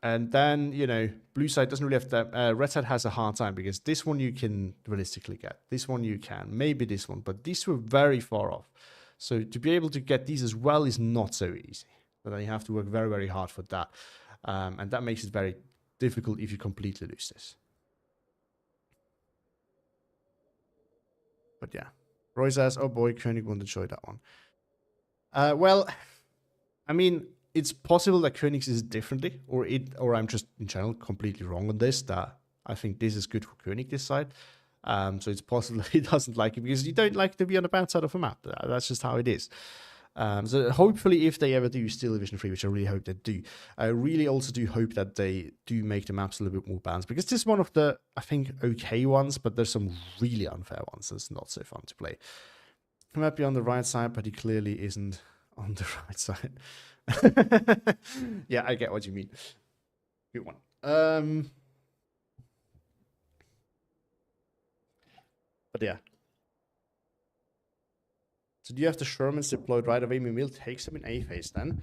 And then, you know, blue side doesn't really have that. Red side has a hard time because this one you can realistically get. This one you can. Maybe this one, but these were very far off. So to be able to get these as well is not so easy. But then you have to work very, very hard for that. And that makes it very difficult if you completely lose this. But yeah. Roy says, oh boy, Koenig won't enjoy that one. Well, I mean, it's possible that Koenig is differently, or I'm just in general completely wrong on this. That I think this is good for Koenig this side. So it's possible he doesn't like it because you don't like to be on the bad side of a map. That's just how it is. So hopefully, if they ever do Steel Division 3, which I really hope they do, I really also do hope that they do make the maps a little bit more balanced, because this is one of the, I think, okay ones, but there's some really unfair ones that's not so fun to play. He might be on the right side, but he clearly isn't on the right side. Yeah, I get what you mean. Good one. But yeah. So do you have the Shermans deployed right away? Mimile takes them in A phase then.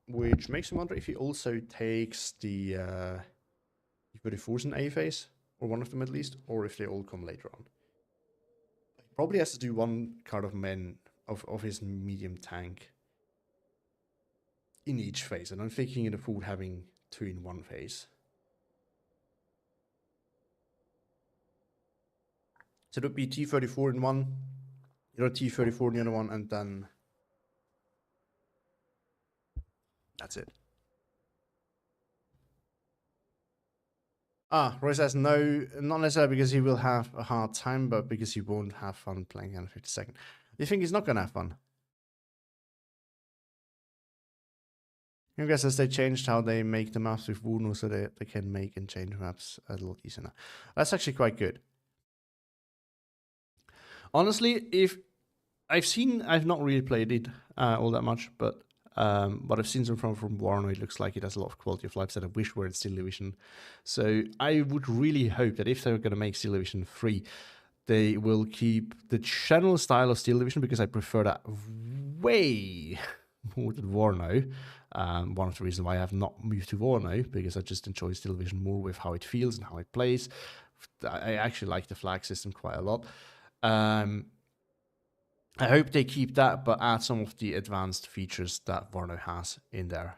Which makes me wonder if he also takes the E34s in A phase, or one of them at least, or if they all come later on. He probably has to do one card of men of his medium tank in each phase, and I'm thinking in the food having 2 in one phase. So it would be T34 in one, T34 in the other one, and then that's it. Roy says no, not necessarily because he will have a hard time, but because he won't have fun playing on 52nd. You think he's not gonna have fun? I guess as they changed how they make the maps with Wuno, so they can make and change maps a lot easier now. That's actually quite good. Honestly, if I've not really played it all that much, but what I've seen from Warno, it looks like it has a lot of quality of life that I wish were in Steel Division. So I would really hope that if they're going to make Steel Division 3, they will keep the general style of Steel Division, because I prefer that way more than Warno. One of the reasons why I have not moved to Warno, because I just enjoy Steel Division more with how it feels and how it plays. I actually like the flag system quite a lot. I hope they keep that, but add some of the advanced features that Warno has in there.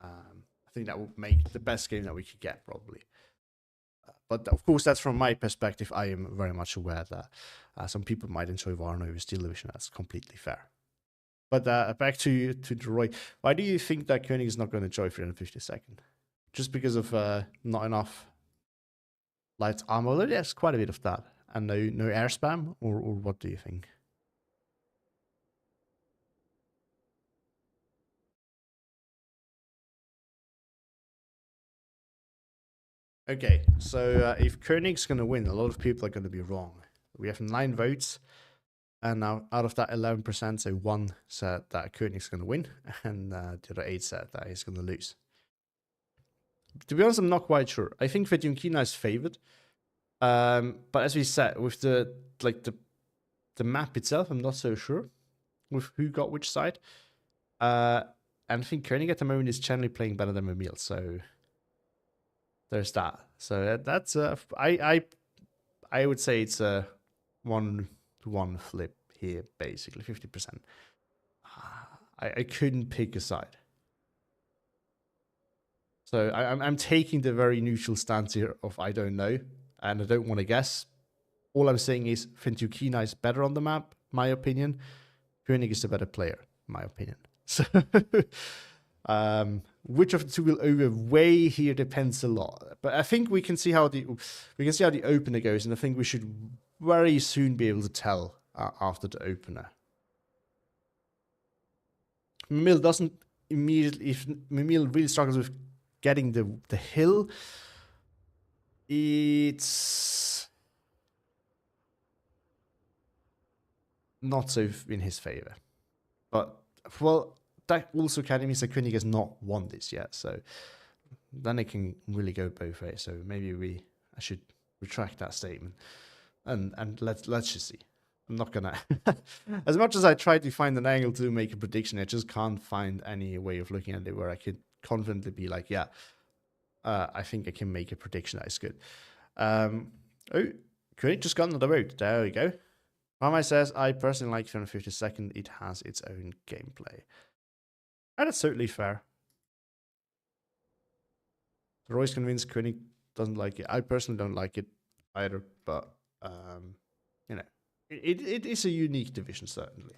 I think that would make the best game that we could get, probably. But of course, that's from my perspective. I am very much aware that some people might enjoy Warno with Steel Division. That's completely fair. But back to Roy. Why do you think that Koenig is not going to enjoy 352nd? Just because of not enough light armor? Well, there's quite a bit of that. And no air spam? Or what do you think? Okay, so if Koenig's going to win, a lot of people are going to be wrong. We have 9 votes, and now out of that 11%, so 1 said that Koenig's going to win, and the other 8 said that he's going to lose. To be honest, I'm not quite sure. I think Vetunkina is favored, but as we said, with the map itself, I'm not so sure with who got which side. And I think Koenig at the moment is generally playing better than Mimile, so there's that. So that's I would say it's a 1-to-1 flip here, basically 50%. I couldn't pick a side, so I'm taking the very neutral stance here of I don't know, and I don't want to guess. All I'm saying is Vetunkina is better on the map, my opinion. Koenig is the better player, my opinion. So which of the two will overweigh here depends a lot. But I think we can see how the opener goes, and I think we should very soon be able to tell after the opener. Mimile doesn't immediately. If Mimile really struggles with getting the hill, it's not so in his favor. But well, that also kind of means that Koenig has not won this yet, so then it can really go both ways. So maybe I should retract that statement, and let's just see. I'm not gonna. As much as I try to find an angle to make a prediction, I just can't find any way of looking at it where I could confidently be like, yeah, I think I can make a prediction that is good. Oh, Koenig just got another vote. There we go. Mimile says, I personally like 352nd. It has its own gameplay. And that's totally fair. Roy's convinced Koenig doesn't like it. I personally don't like it either, but you know, it is a unique division, certainly.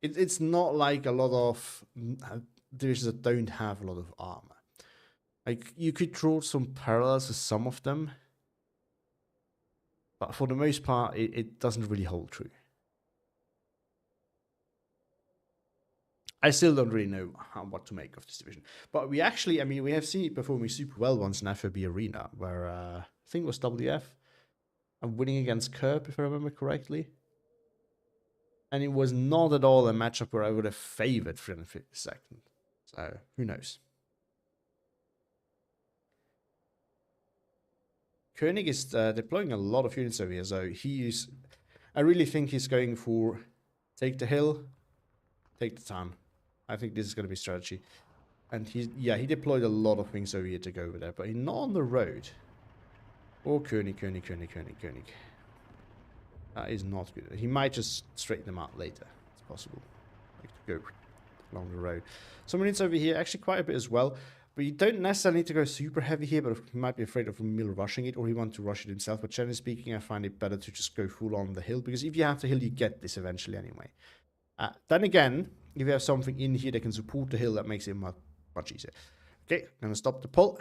It's not like a lot of divisions that don't have a lot of armor. Like, you could draw some parallels to some of them, but for the most part, it doesn't really hold true. I still don't really know what to make of this division. But we actually, I mean, we have seen it performing super well once in FOB Arena, where I think it was WF, and winning against Kerb, if I remember correctly. And it was not at all a matchup where I would have favored 352nd. So, who knows? Koenig is deploying a lot of units over here, so I really think he's going for take the hill, take the town. I think this is going to be strategy. And he deployed a lot of wings over here to go over there, but he's not on the road. Or Koenig. That is not good. He might just straighten them out later. It's possible. Like to go along the road. Some units over here, actually quite a bit as well. But you don't necessarily need to go super heavy here, but he might be afraid of Mimile rushing it, or he wants to rush it himself. But generally speaking, I find it better to just go full on the hill, because if you have the hill, you get this eventually anyway. Then again, if you have something in here that can support the hill, that makes it much easier. Okay, I'm going to stop the poll.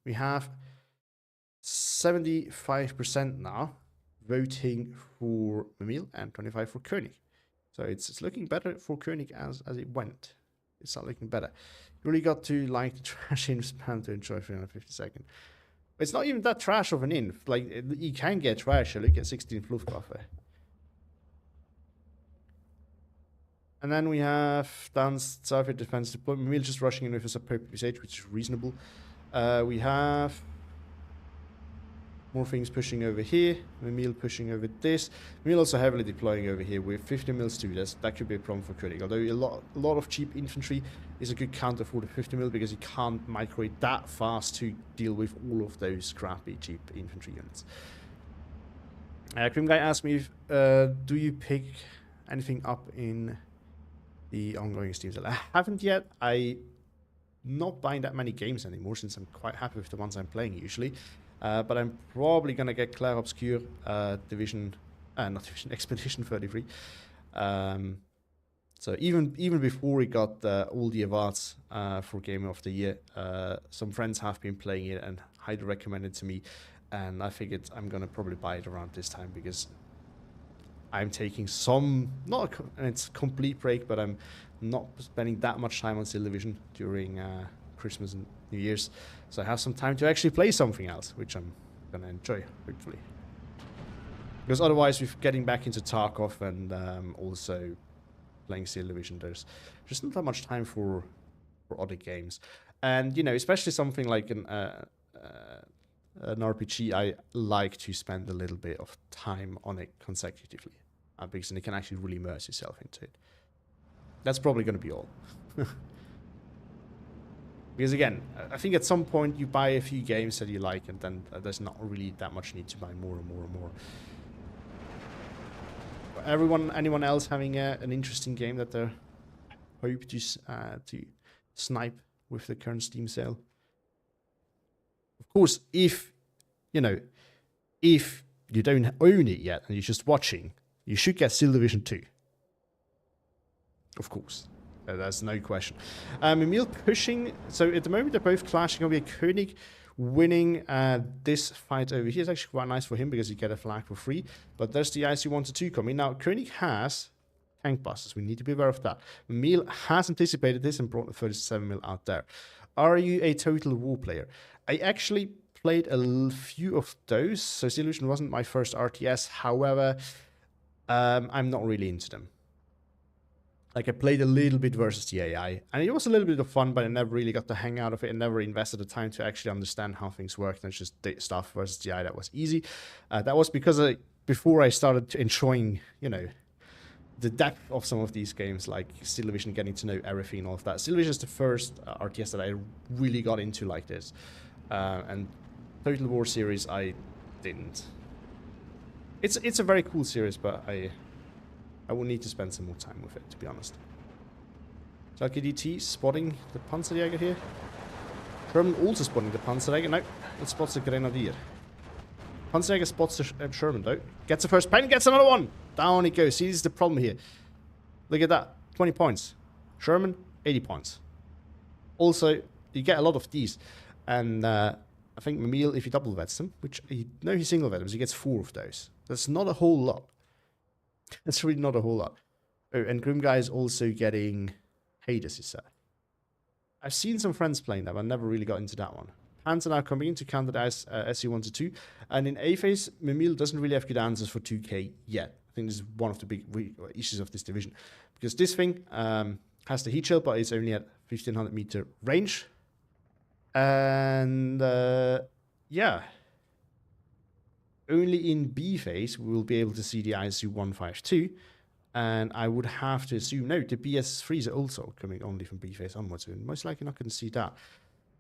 We have 75% now voting for Mimile and 25% for Koenig. So it's looking better for Koenig as it went. It's not looking better. You really got to like the trash in spam to enjoy 352nd. It's not even that trash of an inf. Like, you can get trash. Look at 16 Luftwaffe. And then we have down south with defense deployment. Mimile just rushing in with a superb usage, which is reasonable. We have more things pushing over here. Mimile pushing over this. Mimile also heavily deploying over here with 50 mils too. That could be a problem for Koenig. Although a lot of cheap infantry is a good counter for the 50 mil, because you can't micro it that fast to deal with all of those crappy cheap infantry units. Grim Guy asked me if do you pick anything up in the ongoing Steam sale? I haven't yet. I'm not buying that many games anymore, since I'm quite happy with the ones I'm playing usually. But I'm probably going to get Clair Obscure not Division, Expedition 33. So even before we got all the awards for Game of the Year, some friends have been playing it and highly recommended to me. And I figured I'm going to probably buy it around this time, because I'm taking it's a complete break, but I'm not spending that much time on Division during Christmas and New Year's. So I have some time to actually play something else, which I'm going to enjoy, hopefully. Because otherwise, with getting back into Tarkov and also playing Division, there's just not that much time for other games. And, you know, especially something like an RPG, I like to spend a little bit of time on it consecutively, because then you can actually really immerse yourself into it. That's probably going to be all. Because again, I think at some point you buy a few games that you like, and then there's not really that much need to buy more and more and more. Anyone else having an interesting game that they hope to snipe with the current Steam sale? Of course, if you don't own it yet and you're just watching, you should get Division 2. Of course. There's no question. Mimile pushing. So at the moment, they're both clashing over here. Koenig winning this fight over here is actually quite nice for him, because you get a flag for free. But there's the IC-122 coming. Now, Koenig has tank busters. We need to be aware of that. Mimile has anticipated this and brought the 37 mil out there. Are you a Total War player? I actually played a few of those. So Illusion wasn't my first RTS. However, I'm not really into them. Like, I played a little bit versus the AI, and it was a little bit of fun, but I never really got the hang out of it and never invested the time to actually understand how things worked. And it's just stuff versus the AI that was easy. That was because before I started enjoying, you know, the depth of some of these games, like Steel Division, getting to know everything and all of that. Steel Division is the first RTS that I really got into like this. And Total War series, I didn't. It's a very cool series, but I will need to spend some more time with it, to be honest. Schalke DT spotting the Panzerjäger here. Sherman also spotting the Panzerjäger. No, it spots the Grenadier. Panzerjäger spots the Sherman though. Gets the first pen, gets another one. Down he goes. See, this is the problem here. Look at that. 20 points. Sherman, 80 points. Also, you get a lot of these. And I think Mimile, if he double vets them, which he single vets them, he gets 4 of those. That's not a whole lot. That's really not a whole lot. Oh, and Grimguy is also getting Hades, he said. I've seen some friends playing that, but I never really got into that one. Panther now coming in to counter the SU-122. And in A phase, Mimile doesn't really have good answers for 2k yet. I think this is one of the big issues of this division. Because this thing has the heat shield, but it's only at 1500 meter range. And yeah. Only in B phase we will be able to see the ISU-152. And I would have to assume, no, the BS3s are also coming only from B phase onwards. We're most likely not going to see that.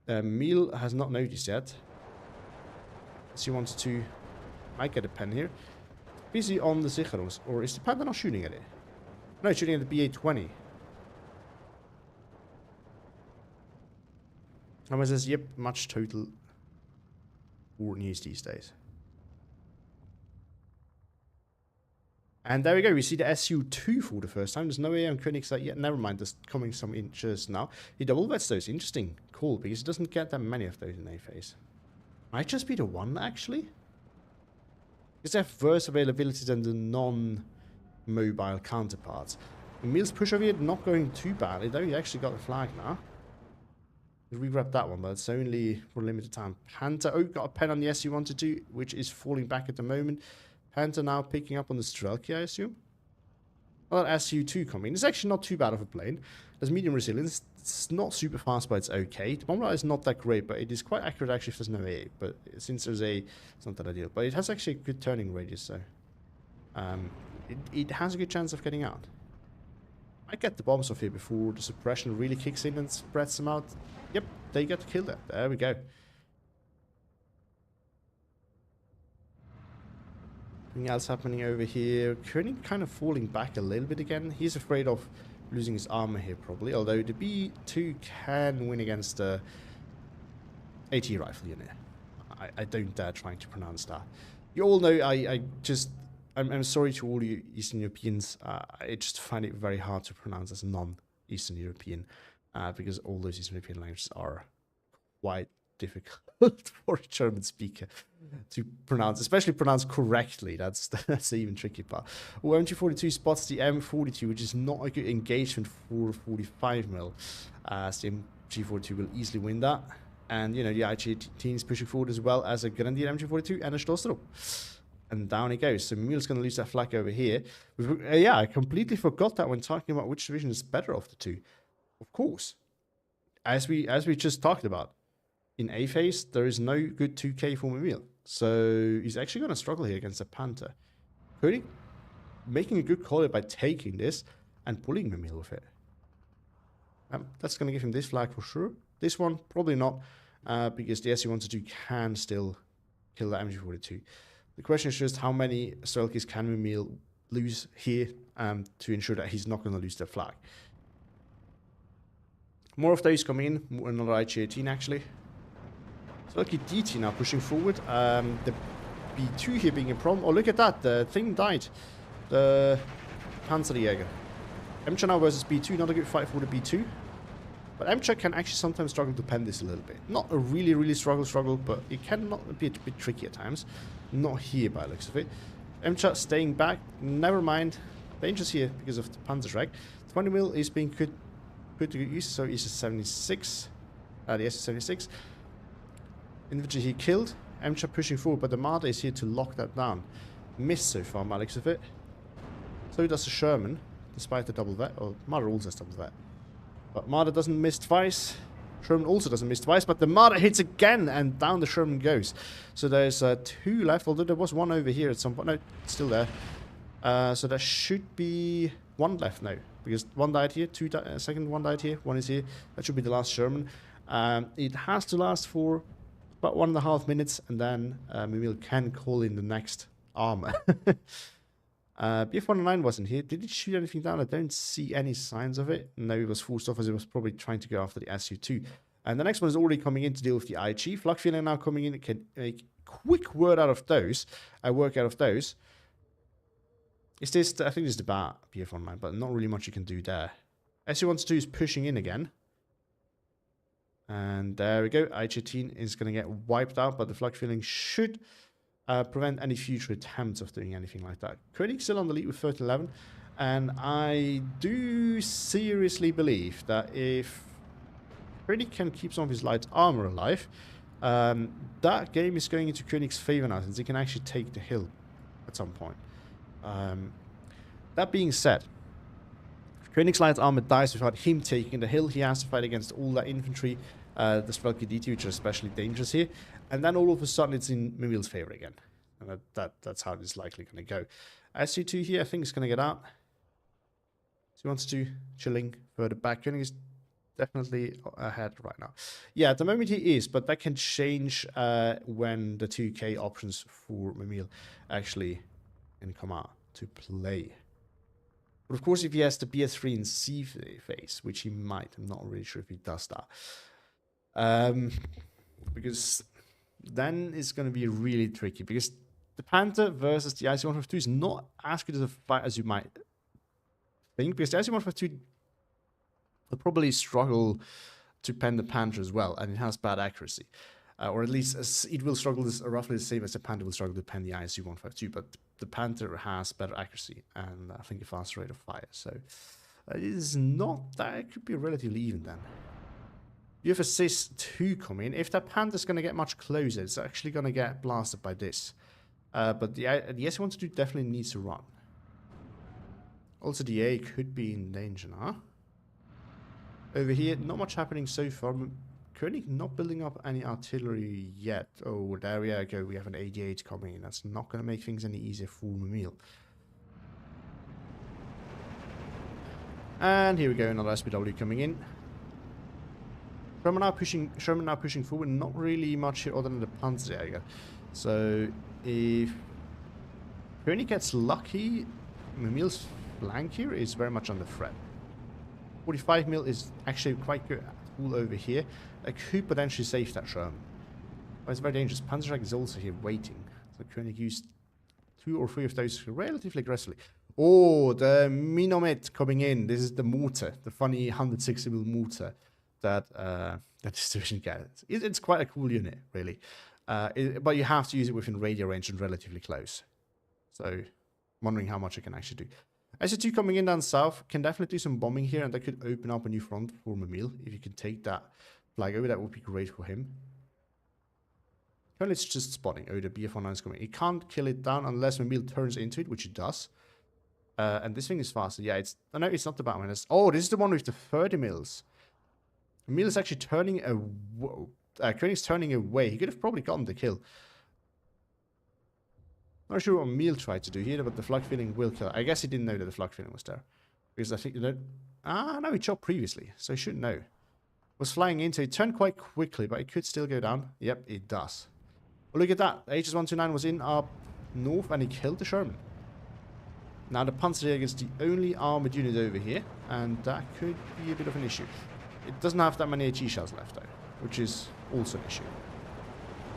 Mimile has not noticed yet. SU-122 might get a pen here. Busy on the Sicherungs, or is the Panther not shooting at it? No, it's shooting at the BA-20. Someone says, yep, much Total War news these days. And there we go, we see the SU-2 for the first time. There's no way on Koenig that yet. Never mind, there's coming some inches now. He double vets those. Interesting call, because he doesn't get that many of those in A phase. Might just be the one, actually. Because they have worse availability than the non-mobile counterparts. Mile's push over here not going too badly, though. He actually got the flag now. We re-grab that one, but it's only for a limited time. Panther, oh, got a pen on the SU-122, which is falling back at the moment. Panther now picking up on the Strelki, I assume. Well, SU-2 coming. It's actually not too bad of a plane. There's medium resilience. It's not super fast, but it's okay. The bomb ride is not that great, but it is quite accurate actually if there's no A. But since there's A, it's not that ideal. But it has actually a good turning radius, so it has a good chance of getting out. I get the bombs off here before the suppression really kicks in and spreads them out. Yep, they get to kill that. There we go. Anything else happening over here? Koenig kind of falling back a little bit again. He's afraid of losing his armor here probably, although the B2 can win against the AT rifle unit. I don't dare trying to pronounce that. You all know I'm sorry to all you Eastern Europeans. I just find it very hard to pronounce as a non-Eastern European because all those Eastern European languages are quite difficult for a German speaker to pronounce, especially pronounce correctly. That's the even tricky part. Well, MG42 spots the M42, which is not a good engagement for 45mm. As the MG42 will easily win that. And, you know, the IG-18 is pushing forward as well as a Grenadier MG42 and a Stossero. And down he goes. So Mile's going to lose that flag over here. Yeah, I completely forgot that when talking about which division is better of the two. Of course. As we just talked about. In A phase, there is no good 2k for Mimile. So he's actually going to struggle here against the Panther. Koenig making a good call by taking this and pulling Mimile with it. That's going to give him this flag for sure. This one, probably not, because the SU-122 can still kill the MG42. The question is just how many Strelkis can Mimile lose here to ensure that he's not going to lose the flag. More of those come in, another IG-18 actually. Strelki DT now pushing forward. The B2 here being a problem. Oh, look at that, the thing died. The Panzerjäger. Emcha now versus B2, not a good fight for the B2. But Emcha can actually sometimes struggle to pen this a little bit. Not a really struggle, but it can not be a bit tricky at times. Not here by the looks of it. Emcha staying back, never mind. Dangerous here because of the Panzerschreck. 20mm is being put to good use, so he's a 76. The SS-76. Infantry he killed. Emcha pushing forward, but the Marder is here to lock that down. Missed so far by the looks of it. So does the Sherman, despite the double vet. Or Marder also has double vet. But Marder doesn't miss twice. Sherman also doesn't miss twice, but the Marder hits again, and down the Sherman goes. So there's 2 left, although there was 1 over here at some point. No, it's still there. So there should be 1 left now, because 1 died here, 2 second 1 died here, 1 is here. That should be the last Sherman. It has to last for about 1.5 minutes, and then Mimile can call in the next armor. BF-109 wasn't here. Did it shoot anything down? I don't see any signs of it. No, it was forced off as it was probably trying to go after the Su-2. And the next one is already coming in to deal with the IG. Flak Feeling now coming in. It can make quick work out of those. Is this, I think this is the BF-109, but not really much you can do there. Su-102 is pushing in again. And there we go. IG-18 is going to get wiped out, but the Flak Feeling should prevent any future attempts of doing anything like that. Koenig still on the lead with 13-11, and I do seriously believe that if Koenig can keep some of his light armor alive, that game is going into Koenig's favor now, since he can actually take the hill at some point. That being said, if Koenig's light armor dies without him taking the hill, he has to fight against all that infantry, the Strelki DT, which are especially dangerous here. And then all of a sudden it's in Mimile's favor again. And that's how it's likely going to go. Su-2 here, I think it's going to get out. So he wants to chilling further back. Koenig is definitely ahead right now. Yeah, at the moment he is, but that can change when the 2K options for Mimile actually can come out to play. But of course, if he has the BS3 and C phase, which he might, I'm not really sure if he does that. Because then it's going to be really tricky, because the Panther versus the IC-152 is not as good as a fight as you might think, because the IC-152 will probably struggle to pen the Panther as well, and it has bad accuracy. Or at least it will struggle roughly the same as the Panther will struggle to pen the IC-152, but the Panther has better accuracy and I think a faster rate of fire. So it is not that, it could be relatively even then. You have assist 2 coming in. If that Panther's going to get much closer, it's actually going to get blasted by this. But the S122 definitely needs to run. Also, the A could be in danger now. Over here, not much happening so far. Koenig not building up any artillery yet. Oh, there we go. We have an 88 coming in. That's not going to make things any easier for Mimile. And here we go, another SPW coming in. Sherman now pushing forward, not really much here other than the Panzerjäger. So if Koenig gets lucky, Mimile's flank here is very much under threat. 45 mil is actually quite good all over here. I could potentially save that Sherman. But it's very dangerous. Panzerjäger is also here waiting. So Koenig used 2 or 3 of those relatively aggressively. Oh, the Minomet coming in. This is the mortar, the funny 160 mil mortar that this division gets. It's quite a cool unit, really. But you have to use it within radio range and relatively close. So, I'm wondering how much it can actually do. Su-2 coming in down south can definitely do some bombing here, and that could open up a new front for Mimile. If you can take that flag over, that would be great for him. Currently, it's just spotting. Oh, the BF-19 is coming. He can't kill it down unless Mimile turns into it, which it does. And this thing is faster. Yeah, it's... Oh, no, it's not the Batman. Oh, this is the one with the 30 mils. Mimile is actually turning away. Koenig's turning away. He could have probably gotten the kill. Not sure what Mimile tried to do here, but the Flak Feeling will kill. I guess he didn't know that the Flak Feeling was there. Because I think, you know... Ah, no, he chopped previously, so he should know. Was flying into it. Turned quite quickly, but it could still go down. Yep, it does. Well, look at that. The HS-129 was in up north, and he killed the Sherman. Now, the Panzerjäger is the only armored unit over here, and that could be a bit of an issue. It doesn't have that many HE shells left, though, which is also an issue.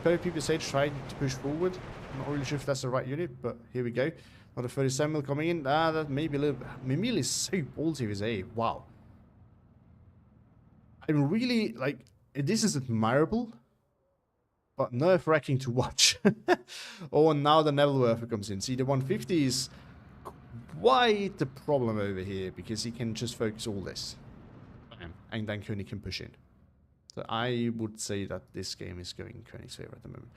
PPSH tried to push forward. I'm not really sure if that's the right unit, but here we go. Another 37 mil coming in. That may be a little... Mimile is so ballsy with his A. Wow. I'm really, like... This is admirable, but nerve-wracking to watch. Oh, and now the Nebelwerfer comes in. See, the 150 is quite the problem over here, because he can just focus all this. And then Koenig can push in. So I would say that this game is going in Koenig's favor at the moment.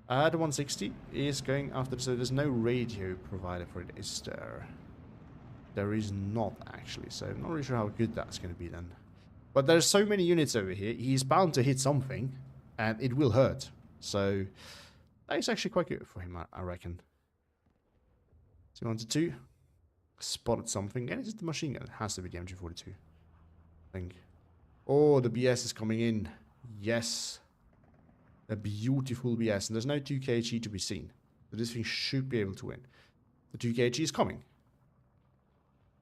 The 160 is going after, so there's no radio provided for it, is there? There is not, actually, so I'm not really sure how good that's going to be then. But there's so many units over here, he's bound to hit something, and it will hurt. So that is actually quite good for him, I reckon. So he wanted to spotted something, and it's the machine gun. It has to be the MG42, I think. Oh, the BS is coming in. Yes. A beautiful BS, and there's no 2kg to be seen. So this thing should be able to win. The 2kg is coming.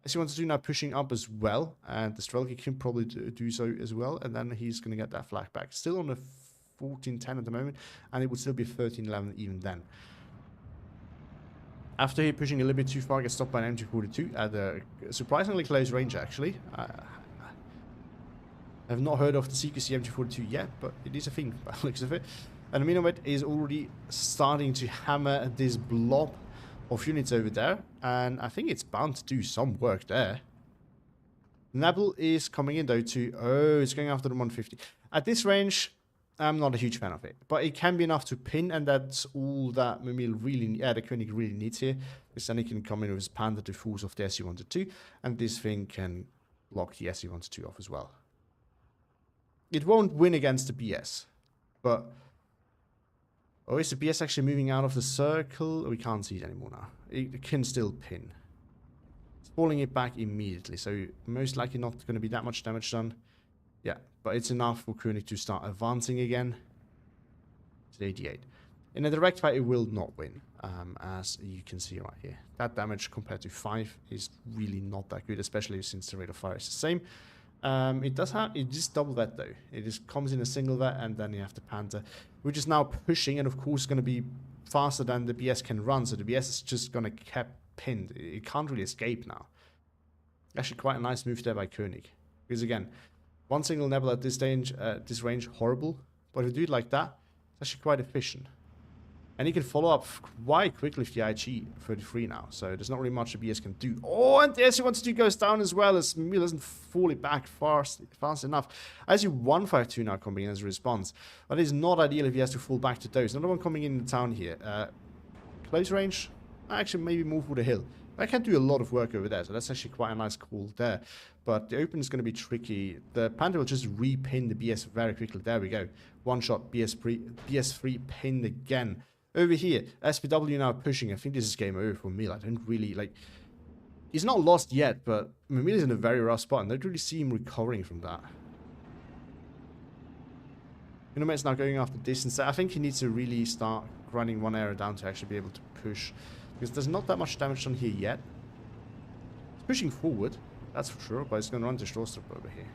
As he wants to do now, pushing up as well, and the Strelka can probably do so as well, and then he's going to get that flag back. Still on a 14-10 at the moment, and it would still be 13-11 even then. After he pushing a little bit too far, gets stopped by an MG42 at a surprisingly close range, actually. I have not heard of the CQC MG42 yet, but it is a thing by the looks of it. And the Mimile is already starting to hammer this blob of units over there, and I think it's bound to do some work there. Nebel is coming in though to... Oh, it's going after the 150. At this range, I'm not a huge fan of it, but it can be enough to pin, and that's all that Mimile really... the Koenig really needs here, because then he can come in with his Panther to force off the SU-122, and this thing can block the SU-122 off as well. It won't win against the BS, but... Oh, is the BS actually moving out of the circle? We can't see it anymore now. It can still pin. It's pulling it back immediately, so most likely not going to be that much damage done. Yeah, but it's enough for Koenig to start advancing again. It's 88. In a direct fight, it will not win, as you can see right here. That damage compared to 5 is really not that good, especially since the rate of fire is the same. It just double vet though. It just comes in a single vet, and then you have the Panther, which is now pushing, and of course going to be faster than the BS can run, so the BS is just going to keep pinned. It can't really escape now. Actually quite a nice move there by Koenig, because again, one single Nebel at this range, horrible, but if you do it like that, it's actually quite efficient. And he can follow up quite quickly with the IG 33 now, so there's not really much the BS can do. Oh, and the SU-122 goes down as well, as Mimile doesn't fall it back fast enough. SU-152 now coming in as a response, but it's not ideal if he has to fall back to those. Another one coming in the town here. Close range, actually maybe move for the hill. I can do a lot of work over there, so that's actually quite a nice call there. But the open is going to be tricky. The Panther will just repin the BS very quickly. There we go. One shot, BS3 pinned again. Over here, SPW now pushing. I think this is game over for Mimile. I don't really, like... He's not lost yet, but Mimile is in a very rough spot, and I don't really see him recovering from that. Minomet's now going after distance. I think he needs to really start running one area down to actually be able to push, because there's not that much damage done here yet. He's pushing forward, that's for sure, but he's going to run to Shortstop over here.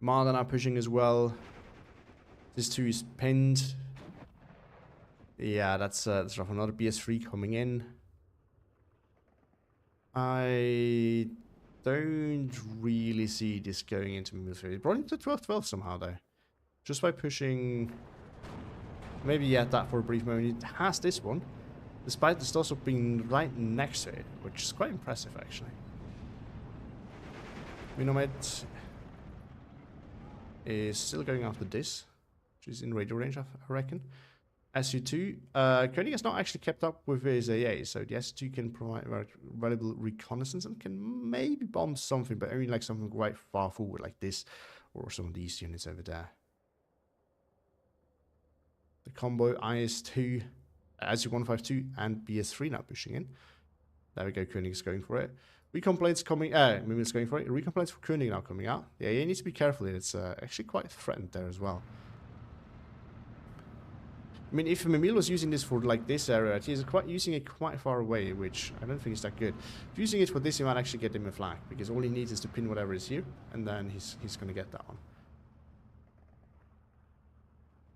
Marder now pushing as well. This 2 is pinned. Yeah, that's rough. Another BS3 coming in. I don't really see this going into military. It brought into 12-12 somehow, though. Just by pushing... Maybe, yeah, that for a brief moment. It has this one, despite the Stossop being right next to it, which is quite impressive, actually. Minomet is still going after this, which is in radio range, I reckon. SU2, Koenig has not actually kept up with his AA, so the SU2 can provide valuable reconnaissance and can maybe bomb something, but only like something quite far forward like this, or some of these units over there. The combo IS2, SU152, and BS3 now pushing in. There we go, Koenig is going for it. Recon plates coming, Mimile is going for it. Recon plates for Koenig now coming out. Yeah, you need to be careful. It's actually quite threatened there as well. I mean, if Mimile was using this for like this area, he's using it quite far away, which I don't think is that good. If using it for this, he might actually get him a flag, because all he needs is to pin whatever is here, and then he's going to get that one.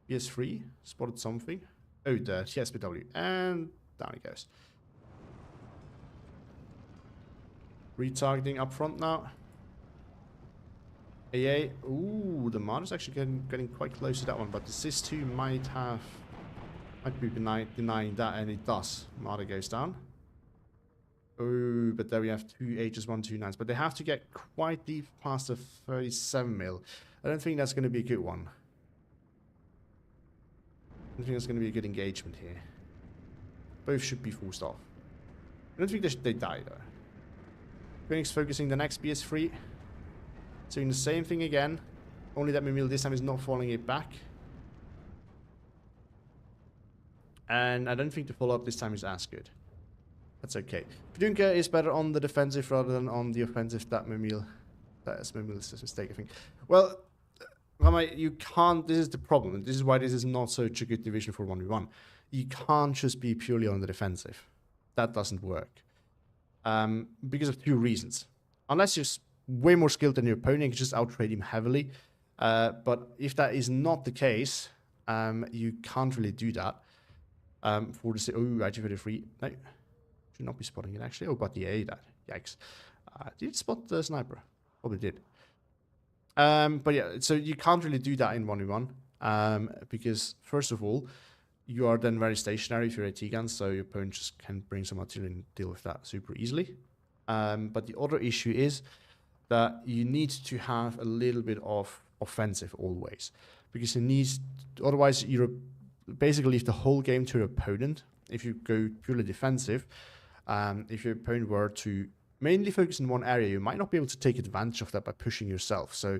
BS3 spotted something. Oh, the TSPW, and down he goes. Retargeting up front now. AA. Ooh, the Marder's actually getting quite close to that one, but the SIS-2 might be denying that, and it does. Marder goes down. Oh, but there we have 2 HS129s, but they have to get quite deep past the 37 mil. I don't think that's going to be a good one. I don't think that's going to be a good engagement here. Both should be forced off. I don't think they die, though. Koenig's focusing the next BS3. Doing the same thing again. Only that Mimile this time is not falling it back. And I don't think the follow-up this time is as good. That's okay. Pidunka is better on the defensive rather than on the offensive. That is Mimile's mistake, I think. Well, Ramai, you can't... This is the problem. This is why this is not such a good division for 1v1. You can't just be purely on the defensive. That doesn't work. Because of two reasons. Unless you're way more skilled than your opponent, you can just out-trade him heavily. But if that is not the case, you can't really do that. For the... Oh, I for the free... No. Should not be spotting it, actually. Oh, but the A that. Yikes. Did it spot the sniper? Probably did. But yeah, so you can't really do that in 1v1. Because, first of all, you are then very stationary if you're a T-gun, so your opponent just can bring some artillery and deal with that super easily. But the other issue is that you need to have a little bit of offensive always. Because you need... Otherwise, you're basically leave the whole game to your opponent. If you go purely defensive, if your opponent were to mainly focus in one area, you might not be able to take advantage of that by pushing yourself. So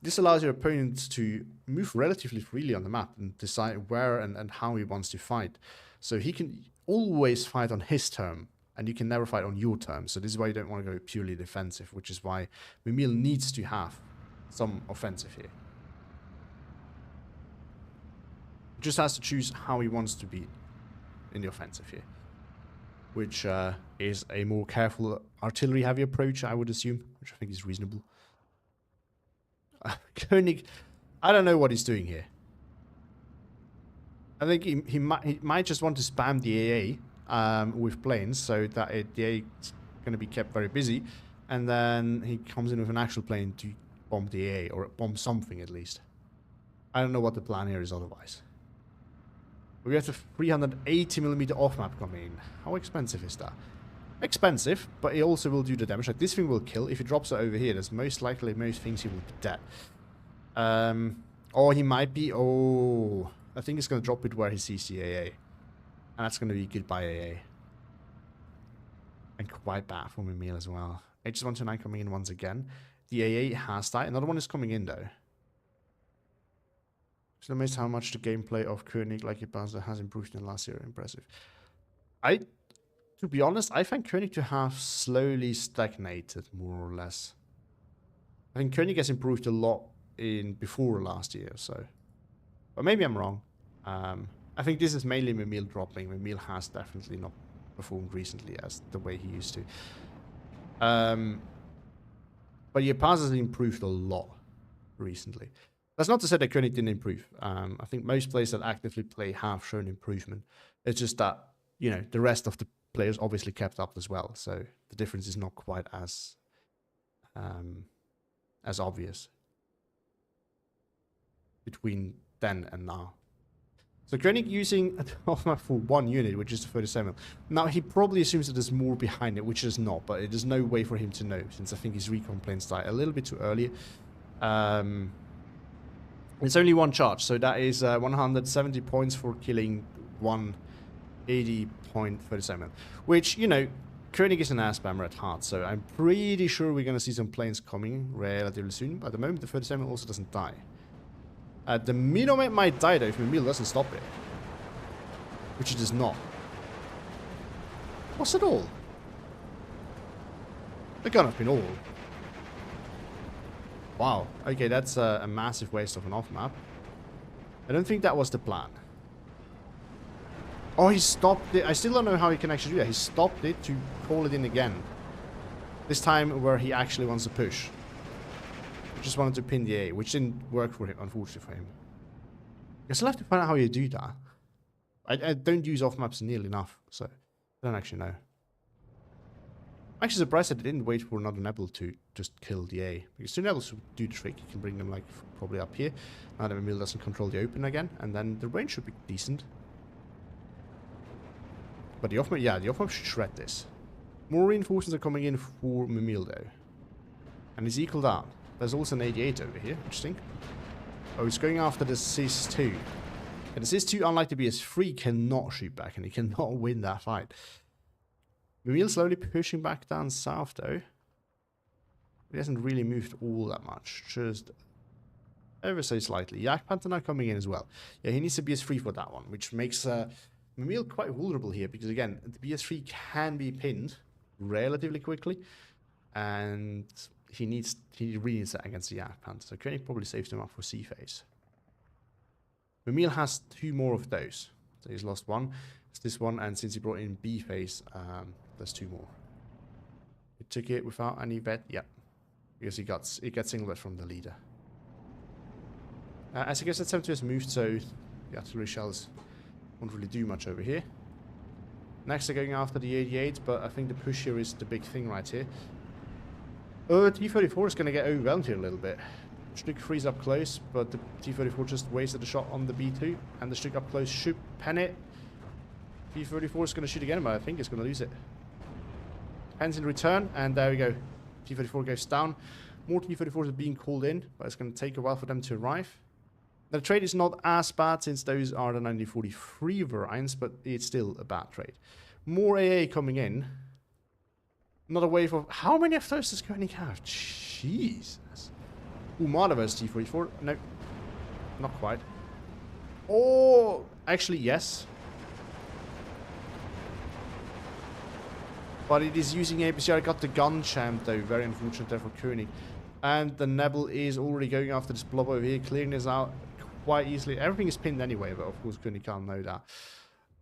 this allows your opponent to move relatively freely on the map and decide where and how he wants to fight. So he can always fight on his term, and you can never fight on your term. So this is why you don't want to go purely defensive, which is why Mimile needs to have some offensive here. Just has to choose how he wants to be in the offensive here, which is a more careful artillery-heavy approach, I would assume, which I think is reasonable. Koenig, I don't know what he's doing here. I think he might just want to spam the AA with planes, so that the AA is going to be kept very busy, and then he comes in with an actual plane to bomb the AA, or bomb something at least. I don't know what the plan here is otherwise. We have the 380mm off-map coming in. How expensive is that? Expensive, but it also will do the damage. Like, this thing will kill. If it drops it over here, there's most likely most things he will be dead. Or he might be... Oh, I think it's going to drop it where he sees the AA. And that's going to be goodbye AA. And quite bad for Mimile as well. H129 coming in once again. The AA has died. Another one is coming in, though. It's amazed how much the gameplay of Koenig, like it Panzer, has improved in the last year. Impressive. To be honest, I find Koenig to have slowly stagnated, more or less. I think Koenig has improved a lot before last year, so. But maybe I'm wrong. I think this is mainly Mimile dropping. Mimile has definitely not performed recently as the way he used to. But yeah, Panzer has improved a lot recently. That's not to say that Koenig didn't improve. I think most players that actively play have shown improvement. It's just that, you know, the rest of the players obviously kept up as well. So the difference is not quite as obvious between then and now. So Koenig using a 12 map for one unit, which is the 37. Now he probably assumes that there's more behind it, which is not, but there's no way for him to know, since I think his recon planes died a little bit too early. It's only one charge, so that is 170 points for killing 180.37. Which, you know, Koenig is an ass spammer at heart, so I'm pretty sure we're going to see some planes coming relatively soon. But at the moment, the 37 also doesn't die. The Mimile might die though if Mimile doesn't stop it. Which it does not. What's it all? It can't have been all. Wow, okay, that's a massive waste of an off-map. I don't think that was the plan. Oh, he stopped it. I still don't know how he can actually do that. He stopped it to call it in again. This time where he actually wants to push. He just wanted to pin the A, which didn't work for him, unfortunately for him. I still have to find out how you do that. I don't use off-maps nearly enough, so I don't actually know. I'm actually surprised that they didn't wait for another Nebel to just kill the A. Because two Nebels would do the trick. You can bring them like probably up here. Now that Mimile doesn't control the open again. And then the range should be decent. But the off-map, yeah, the off-map should shred this. More reinforcements are coming in for Mimile though. And it's equaled out. There's also an 88 over here. Interesting. Oh, it's going after the CIS-2. And the CIS-2, unlike the BS-3, cannot shoot back. And he cannot win that fight. Mimile slowly pushing back down south though. He hasn't really moved all that much, just ever so slightly. Yak Panther now coming in as well. Yeah, he needs a BS3 for that one, which makes Mimile quite vulnerable here, because again, the BS3 can be pinned relatively quickly, and he really needs that against the Yak Panther. So Koenig probably saves him up for C phase. Mimile has 2 more of those. So he's lost one. It's this one, and since he brought in B phase, there's 2 more. He took it without any vet, yep. Because he gets singlet from the leader. As I guess that 72 has moved, so the artillery shells won't really do much over here. Next they're going after the 88, but I think the push here is the big thing right here. T-34 is going to get overwhelmed here a little bit. Stück frees up close, but the T-34 just wasted a shot on the B2, and the Stück up close should pen it. T-34 is going to shoot again, but I think it's going to lose it. Pens in return, and there we go. T-34 goes down. More T-34s are being called in, but it's going to take a while for them to arrive. The trade is not as bad since those are the 1943 variants, but it's still a bad trade. More AA coming in. Another wave of... How many of those does Koenig have? Jesus. Umada versus T-44. No. Not quite. Oh, actually, yes. But it is using APCR. I got the gun champ though. Very unfortunate there for Koenig. And the Nebel is already going after this blob over here, clearing this out quite easily. Everything is pinned anyway, but of course Koenig can't know that.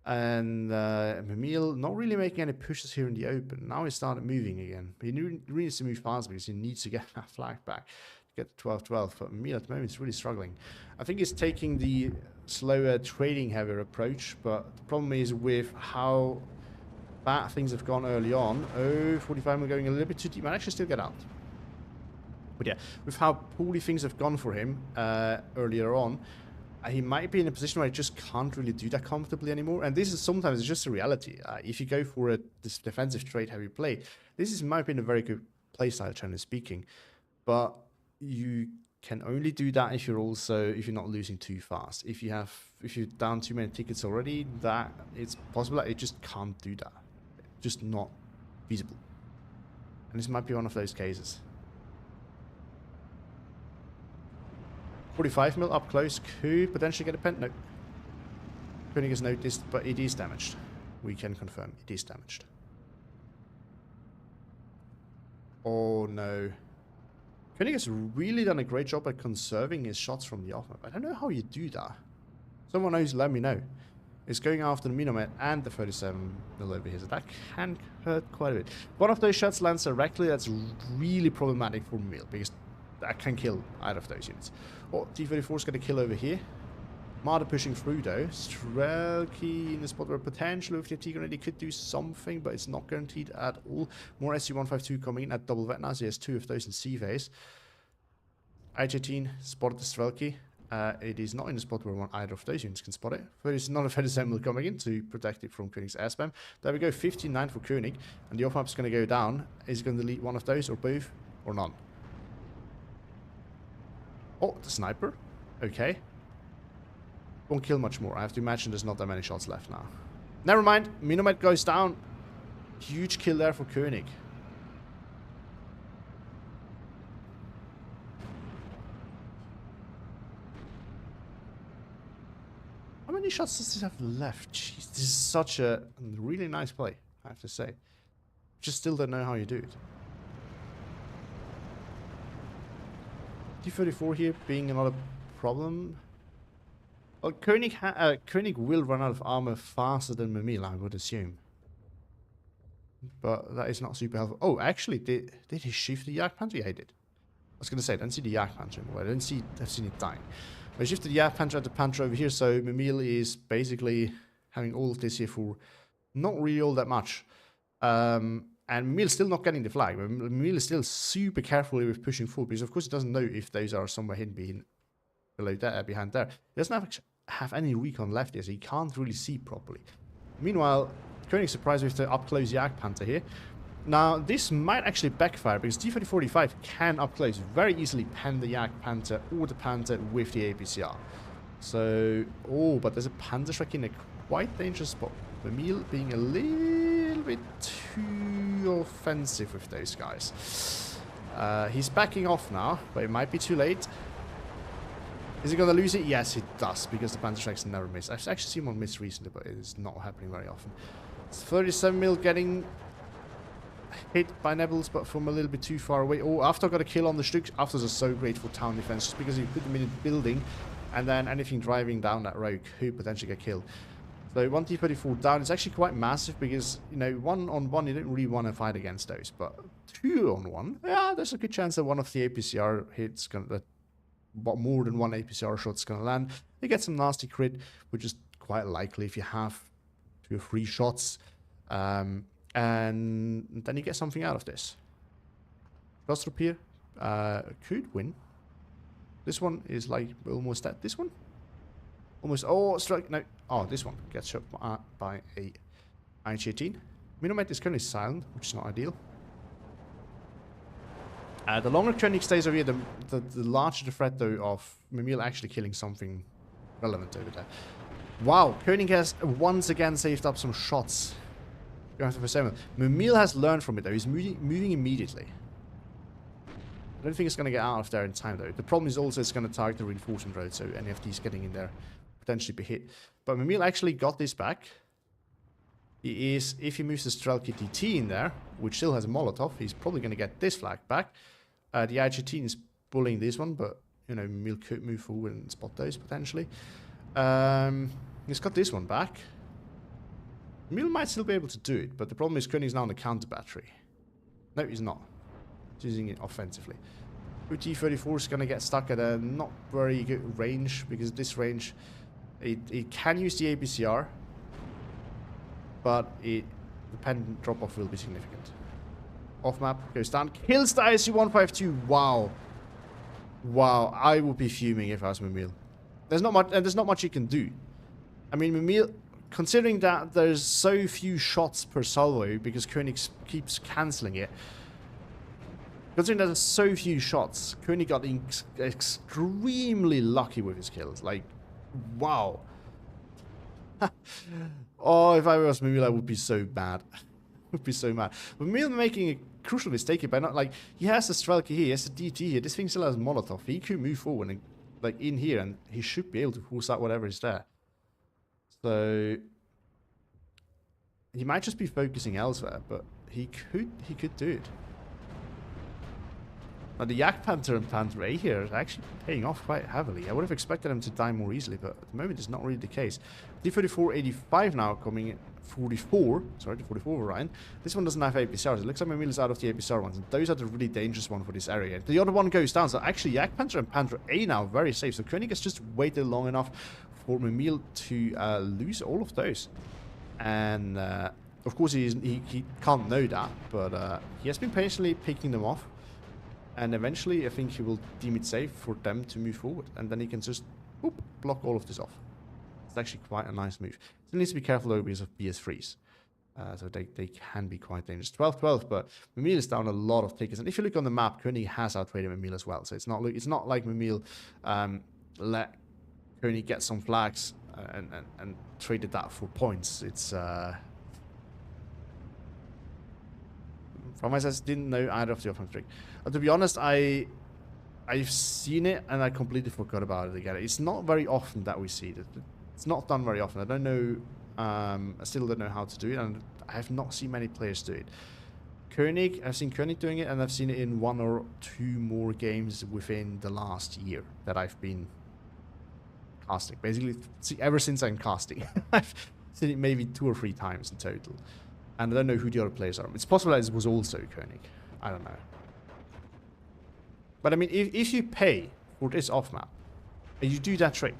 And Mimile not really making any pushes here in the open. Now he started moving again. He really needs to move fast because he needs to get that flag back. Get 12-12, but Mimile at the moment is really struggling. I think he's taking the slower, trading heavier approach, but the problem is with how bad things have gone early on. Oh, 45 are going a little bit too deep. Might actually still get out. But yeah, with how poorly things have gone for him earlier on, he might be in a position where he just can't really do that comfortably anymore. And this is sometimes just a reality. If you go for this defensive trade heavy play, this might be a very good playstyle, generally speaking. But you can only do that if you're not losing too fast. If you're down too many tickets already, that it's possible that you just can't do that. Just not feasible. And this might be one of those cases. 45 mil up close could potentially get a pen. No. Koenig has noticed, but it is damaged. We can confirm it is damaged. Oh no. Koenig has really done a great job at conserving his shots from the off-map. I don't know how you do that. Someone knows, let me know. It's going after the Mimile and the 37 mil over here, so that can hurt quite a bit. One of those shots lands directly. That's really problematic for Mimile, because that can kill either of those units. Oh, T-34 is going to kill over here. Marder pushing through though. Strelky in the spot where potentially with the T-Grenade could do something, but it's not guaranteed at all. More SU-152 coming in at double vet now, so he has 2 of those in C phase. I-18 spotted the Strelky. It is not in the spot where either of those units can spot it. But it's not a Fed Assembly coming in to protect it from Koenig's air spam. There we go, 59 for Koenig. And the off-map is going to go down. Is he going to delete one of those, or both, or none? Oh, the sniper. Okay. Won't kill much more. I have to imagine there's not that many shots left now. Never mind. Minomet goes down. Huge kill there for Koenig. How many shots does he have left? Jeez, this is such a really nice play, I have to say. Just still don't know how you do it. T-34 here being another problem. Well, Koenig will run out of armor faster than Mimile, I would assume. But that is not super helpful. Oh, actually, did he shift the Yak Panther? Yeah, he did. I was going to say, I didn't see the Yak Panther anymore. I've seen it dying. I shifted the Yak Panther at the Panther over here, so Mimile is basically having all of this here for not really all that much. And Mimile's still not getting the flag. Mimile is still super careful with pushing forward, because of course he doesn't know if those are somewhere hidden behind there. He doesn't have any recon left here, so he can't really see properly. Meanwhile, Koenig surprised with the up-close Yak Panther here. Now, this might actually backfire, because T-3045 can up-close very easily pen the Yak Panther or the Panther with the APCR. So, oh, but there's a Panther Shrek in a quite dangerous spot. Mimile being a little bit too offensive with those guys. He's backing off now, but it might be too late. Is he going to lose it? Yes, it does, because the Panther Strikes never miss. I've actually seen one miss recently, but it's not happening very often. It's 37 mil getting hit by Nebels, but from a little bit too far away. Oh, After got a kill on the Stück. After's are so great for town defense, just because you put them in a building, and then anything driving down that road could potentially get killed. So 1 T-34 down is actually quite massive, because, you know, 1-on-1 you don't really want to fight against those, but 2-on-1, yeah, there's a good chance that one of the APCR hits that more than one APCR shot's gonna land. You get some nasty crit, which is quite likely if you have 2 or 3 shots, and then you get something out of this. Rostrup here could win. This one is like almost at this one. Almost. Oh, strike. No. Oh, this one gets shot by a IH-18. Minomet is currently silent, which is not ideal. The longer Koenig stays over here, the larger the threat, though, of Mimile actually killing something relevant over there. Wow, Koenig has once again saved up some shots. Mimile has learned from it, though. He's moving immediately. I don't think it's going to get out of there in time, though. The problem is also it's going to target the reinforcement road, so any of these getting in there potentially be hit. But Mimile actually got this back. He is, if he moves the Strelky DT in there, which still has a Molotov, he's probably going to get this flag back. The IH-18 is bullying this one, but, you know, Mimile could move forward and spot those, potentially. He's got this one back. Mimile might still be able to do it, but the problem is Koenig's now on the counter battery. No, he's not. He's using it offensively. T-34 is going to get stuck at a not very good range, because this range, it can use the APCR, but the pendant drop-off will be significant. Off-map, goes down, kills the IC-152. Wow. Wow, I would be fuming if I was Mimile. There's not much, and there's not much you can do. I mean, Mimile, considering that there's so few shots per salvo, because Koenig keeps cancelling it, considering there's so few shots, Koenig got extremely lucky with his kills. Like, wow. Oh, if I was Mimile, I would be so bad. Would be so mad. But Mimile making a crucial mistake here by not, like, he has the Strelky here, he has the DT here, this thing still has Molotov. He could move forward and, like, in here, and he should be able to force out whatever is there. So he might just be focusing elsewhere, but he could do it. Now the Yak Panther and Panther A here is actually paying off quite heavily. I would have expected him to die more easily, but at the moment it's not really the case. D3485 now coming in. 44, sorry, the 44 Orion. This one doesn't have APCRs. It looks like Mimile is out of the APCR ones, and those are the really dangerous one for this area. The other one goes down, so actually Yak Panther and Panther A now very safe. So Koenig has just waited long enough for Mimile to lose all of those. And of course he can't know that, but he has been patiently picking them off. And eventually I think he will deem it safe for them to move forward, and then he can just boop, block all of this off. It's actually quite a nice move. Still needs to be careful though because of BS3s. So they can be quite dangerous. 12-12, but Mimile is down a lot of tickets. And if you look on the map, Koenig has outraded Mimile as well. So it's not like Mimile let Koenig get some flags and traded that for points. It's from my sense, didn't know either of the offensive trick. To be honest, I've seen it and I completely forgot about it again. It's not very often that we see it. It's not done very often. I don't know. I still don't know how to do it, and I have not seen many players do it. Koenig, I've seen Koenig doing it, and I've seen it in 1 or 2 more games within the last year that I've been casting. Basically, ever since I'm casting, I've seen it maybe 2 or 3 times in total. And I don't know who the other players are. It's possible that it was also Koenig. I don't know. But I mean, if you pay for this off-map, and you do that trick,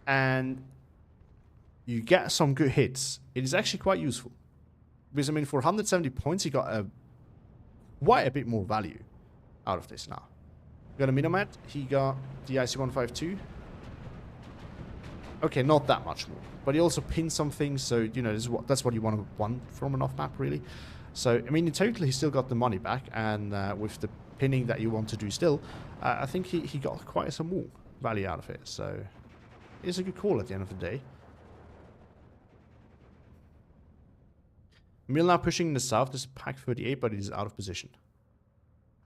and you get some good hits, it is actually quite useful. Because, I mean, for 170 points, you got quite a bit more value out of this now. You got a Minomet, he got the IC-152. Okay, not that much more. But he also pinned some things, so, you know, that's what you want from an off-map, really. So, I mean, in total, he still got the money back, and with the pinning that you want to do still, I think he got quite some more value out of it. So, it's a good call at the end of the day. Mimile now pushing in the south. There's a pack 38, but he's out of position.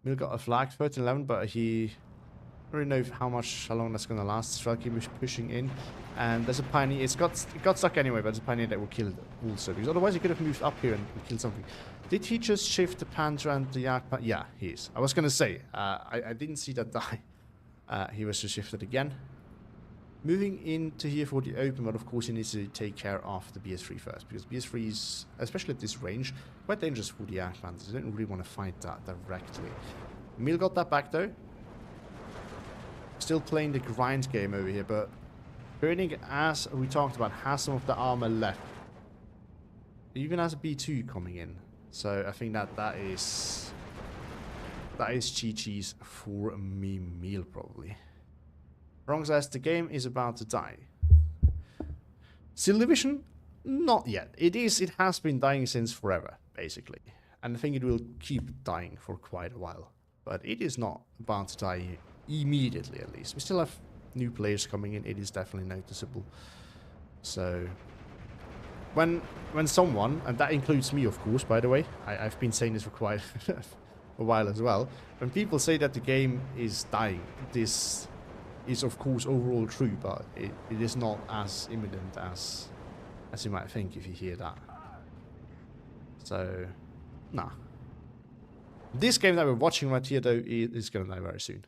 Mimile got a flag 13-11, but he... I don't really know how long that's gonna last. Strelky was pushing in, and there's a pioneer. It got stuck anyway, but there's a pioneer that will kill it also, because otherwise he could have moved up here and killed something. Did he just shift the Panther and the Yak? Yeah, he is. I was gonna say, I didn't see that die. He was just shifted again. Moving into here for the open, but of course he needs to take care of the BS3 first, because BS3 is, especially at this range, quite dangerous for the Yak Panthers. They don't really want to fight that directly. Mimile got that back though. Still playing the grind game over here, but Koenig, as we talked about, has some of the armor left. Even has a B2 coming in. So I think that is GG's for Mimile probably. Wrong says the game is about to die. Steel Division? Not yet. It has been dying since forever, basically. And I think it will keep dying for quite a while. But it is not about to die immediately, at least. We still have new players coming in. It is definitely noticeable. So when someone, and that includes me of course, by the way, I've been saying this for quite a while as well, when people say that the game is dying, this is of course overall true, but it is not as imminent as you might think if you hear that. So nah, this game that we're watching right here though is gonna die very soon.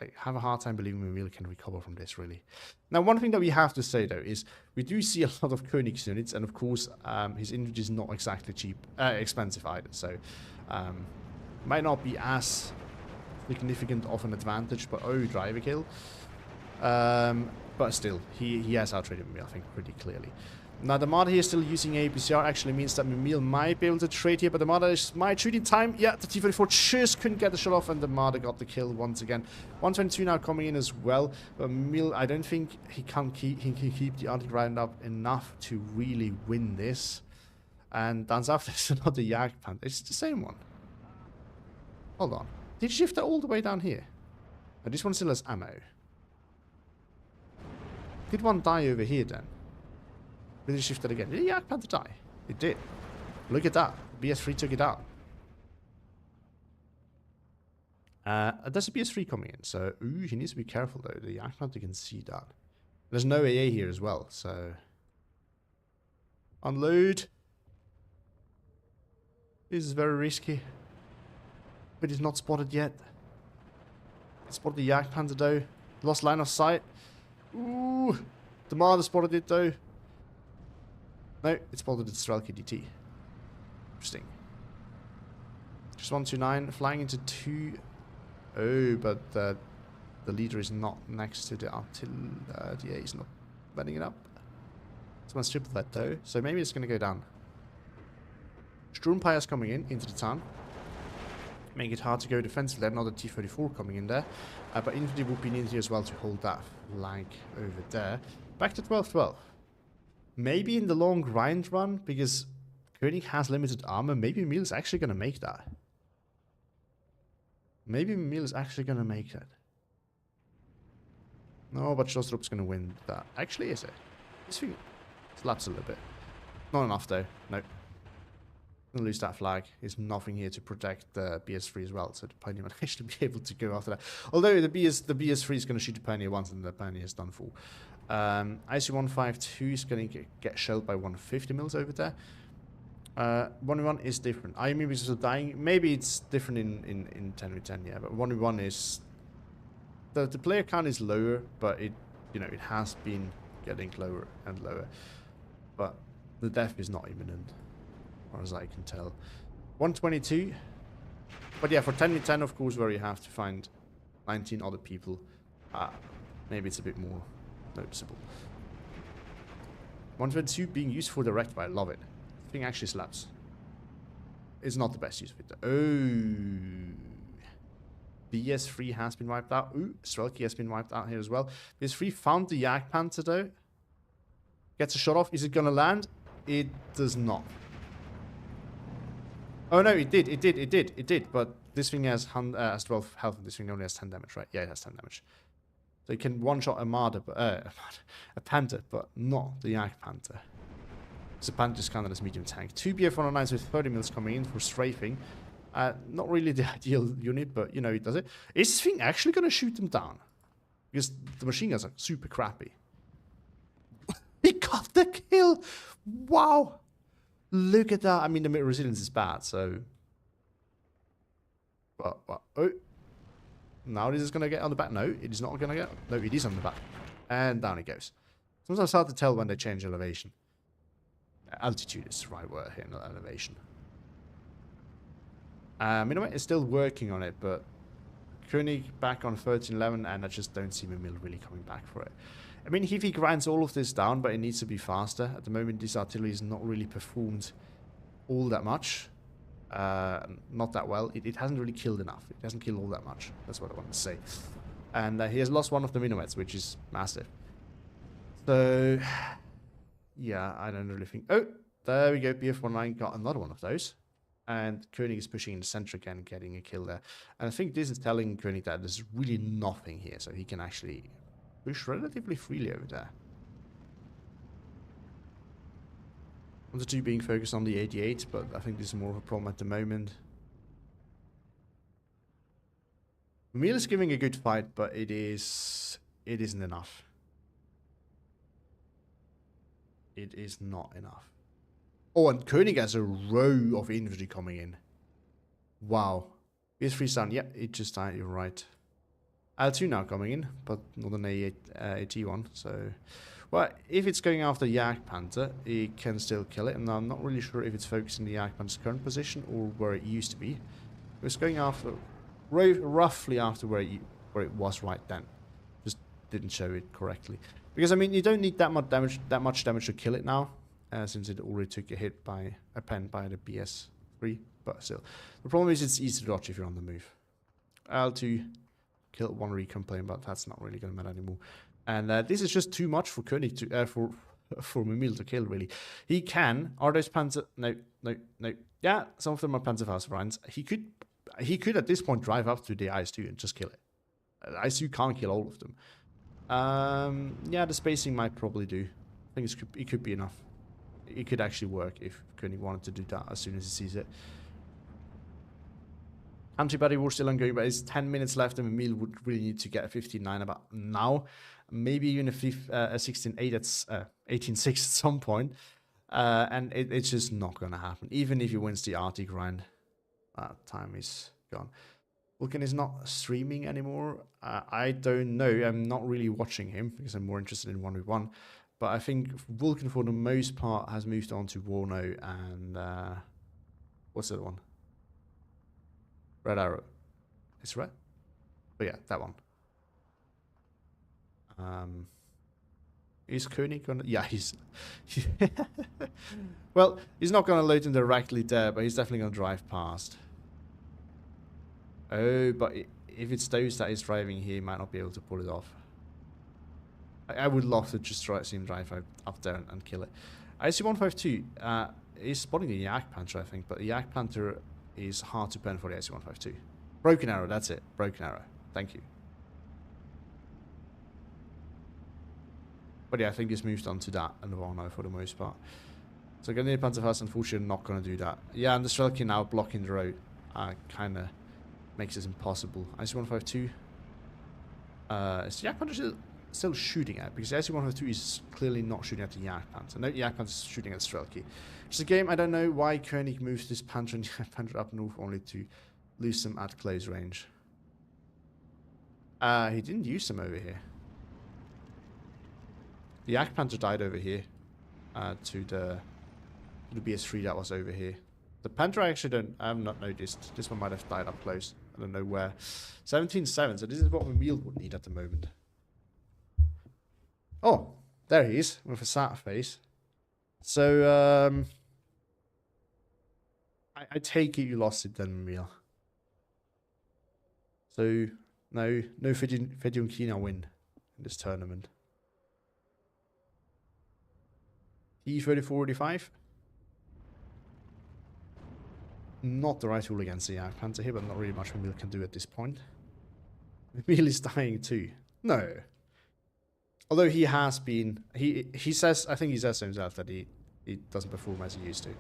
I have a hard time believing Mimile can recover from this, really. Now, one thing that we have to say, though, is we do see a lot of Koenig's units, and of course, his infantry is not exactly expensive either, so might not be as significant of an advantage, but oh, driver kill. But still, he has outtraded Mimile, I think, pretty clearly. Now, the Marder here still using APCR actually means that Mimile might be able to trade here, but the Marder might shoot in time. Yeah, the T-34 just couldn't get the shot off, and the Marder got the kill once again. 122 now coming in as well, but Mimile, I don't think he can keep the anti-ground up enough to really win this. And down south, there's another Yak Panther. It's the same one. Hold on. Did he shift that all the way down here? No, this one still has ammo. Did one die over here then? Did it shift it again? Did the Yak Panther die? It did. Look at that. BS3 took it out. There's a BS3 coming in, so ooh, he needs to be careful though. The Yak Panther can see that. There's no AA here as well, so unload. This is very risky, but he's not spotted yet. Spotted the Yak Panther though. Lost line of sight. Ooh, the Marder spotted it though. No, it spotted the Strelky DT. Interesting. Just 129, flying into 2. Oh, but the leader is not next to the artillery. The A is not bending it up. Someone's triple that though, so maybe it's going to go down. Sturmpires coming in into the town. Make it hard to go defensively. Another T-34 coming in there. But infantry would be needed here as well to hold that flank over there. Back to 12-12. Maybe in the long grind run, because Koenig has limited armor, maybe Mimile is actually going to make that. Maybe Mimile is actually going to make that. No, but Shostrop's going to win that. Actually, is it? This thing slaps a little bit. Not enough, though. Nope. Gonna lose that flag. There's nothing here to protect the BS3 as well, so the Pioneer might actually be able to go after that. Although the BS3 is going to shoot the Pioneer once, and the Pioneer is done for. IC-152 is going to get shelled by 150 mils over there. 1v1 is different. I mean, because of dying, maybe it's different in 10v10, yeah. But 1v1 is the player count is lower, but it it has been getting lower and lower. But the death is not imminent, as far as I can tell. 122. But yeah, for 10v10, of course, where you have to find 19 other people, maybe it's a bit more noticeable. 122 being used for direct, but I love it. The thing actually slaps. It's not the best use of it. Oh. BS3 has been wiped out. Ooh, Strelky has been wiped out here as well. BS3 found the Yak Panther though. Gets a shot off. Is it gonna land? It does not. Oh no, it did. But this thing has 12 health, and this thing only has 10 damage, right? Yeah, it has 10 damage. So you can one-shot a Marder, but, a Panther, but not the Yak Panther. The Panther is counted as medium tank. 2 BF-109s with 30 mils coming in for strafing. Not really the ideal unit, but, you know, it does it. Is this thing actually going to shoot them down? Because the machine guns are super crappy. He got the kill! Wow! Look at that. I mean, the resilience is bad, so... But, oh. Now this is going to get on the back. No, it is not going to get... No, it is on the back. And down it goes. Sometimes it's hard to tell when they change elevation. Altitude is the right word here, not elevation. Mimile is still working on it, but Koenig back on 1311, and I just don't see Mimile really coming back for it. I mean, if he grinds all of this down, but it needs to be faster. At the moment, this artillery is not really performed all that much. Not that well. It hasn't really killed enough. It hasn't killed all that much. That's what I want to say. And he has lost one of the minimets, which is massive. So, yeah, I don't really think... Oh, there we go. BF-19 got another one of those. And Koenig is pushing in the center again, getting a kill there. And I think this is telling Koenig that there's really nothing here, so he can actually push relatively freely over there. The two being focused on the 88, but I think this is more of a problem at the moment. Mimile is giving a good fight, but it isn't enough. It is not enough. Oh, and Koenig has a row of infantry coming in. Wow. BS3 sound, yeah, it just died, you're right. L2 now coming in, but not an AT1, so... Well, if it's going after Yak Panther, it can still kill it, and I'm not really sure if it's focusing the Yak Panther's current position or where it used to be. It was going after... roughly after where it was right then. Just didn't show it correctly. Because, I mean, you don't need that much damage to kill it now. Since it already took a hit by a pen by the BS3, but still. The problem is it's easy to dodge if you're on the move. L2 killed one recon plane, but that's not really going to matter anymore. And this is just too much for Koenig to for Mimile to kill, really. He can. Are those Panzer? No. Yeah, some of them are Panzerfaust rounds. He could at this point drive up to the IS-2 and just kill it. The IS-2 can't kill all of them. Yeah, the spacing might probably do. I think it could be enough. It could actually work if Koenig wanted to do that as soon as he sees it. Antibody war still ongoing, but it's 10 minutes left, and Mimile would really need to get a 15-9 about now. Maybe even a 16-8 at 18-6 at some point. And it's just not going to happen. Even if he wins the RT grind, that time is gone. Vulcan is not streaming anymore. I don't know. I'm not really watching him because I'm more interested in 1v1. But I think Vulcan, for the most part, has moved on to Warno and... what's the other one? Red Arrow. It's red? But yeah, that one. Is Koenig gonna... Yeah, he's... Well, he's not gonna load him directly there, but he's definitely gonna drive past. Oh, but if it's those that is driving here, he might not be able to pull it off. I would love to just see him drive up there and kill it. IC-152 is spotting the Yak Panther, I think, but the Yak Panther is hard to pen for the IC-152. Broken arrow, that's it. Broken arrow. Thank you. But yeah, I think he's moved on to that and the Warno for the most part. So Grenadier Panzerfaust, unfortunately, not going to do that. Yeah, and the Strelki now blocking the road kind of makes this impossible. IC-152 is the Yak Panther still shooting at? Because the IC-152 is clearly not shooting at the Yak Panther. No, Yak Panther is shooting at Strelki. It's a game, I don't know why Koenig moves this Panther and Yak Panther up north only to lose them at close range. He didn't use them over here. The Yak Panther died over here to the BS3 that was over here. The Panther I have not noticed. This one might have died up close. I don't know where. 17-7, so this is what Mimile would need at the moment. Oh, there he is, with a sad face. So, I take it you lost it then, Mimile. So, no Fedjunkina win in this tournament. E34-85. Not the right tool against the Yak Panther here, but not really much Mimile can do at this point. Mimile is dying too. No. Although he has been, he says, I think he says to himself that He doesn't perform as he used to.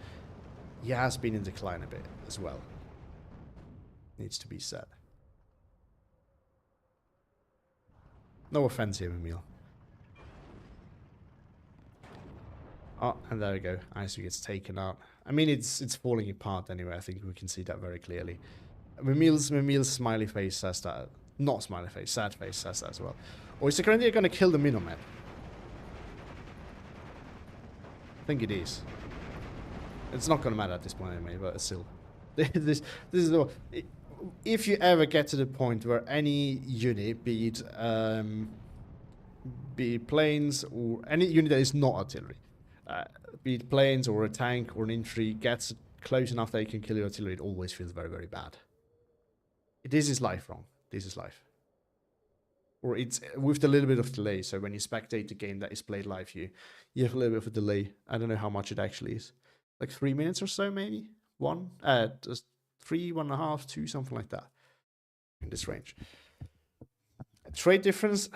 He has been in decline a bit as well. Needs to be said. No offense here, Mimile. Oh, and there we go. ISU gets taken out. I mean, it's falling apart anyway. I think we can see that very clearly. Mimile's smiley face says that. Not smiley face, sad face says that as well. Or is the Grenadier gonna kill the Minomet? I think it is. It's not gonna matter at this point anyway, but still. this is the... If you ever get to the point where any unit, be it planes or any unit that is not artillery, be it planes or a tank or an infantry, gets close enough that you can kill your artillery, it always feels very, very bad. This is life wrong. This is life. Or it's with a little bit of delay, so when you spectate the game that is played live, you have a little bit of a delay. I don't know how much it actually is. Like 3 minutes or so, maybe? Just 3, 1.5, 2, something like that. In this range. Trade difference,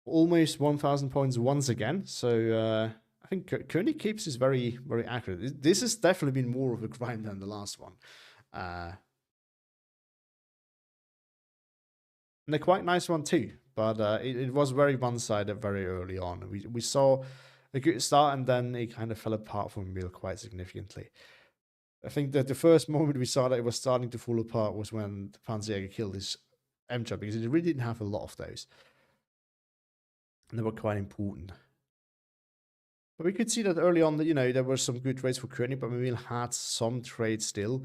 almost 1,000 points once again. So I think Koenig keeps is very, very accurate. This has definitely been more of a grind than the last one. And a quite nice one too. But it was very one-sided very early on. We saw a good start, and then it kind of fell apart for Mimile quite significantly. I think that the first moment we saw that it was starting to fall apart was when the Panzerjäger killed his MTRA, because it really didn't have a lot of those. And they were quite important. But we could see that early on that, you know, there were some good trades for Koenig, but Mimile had some trades still.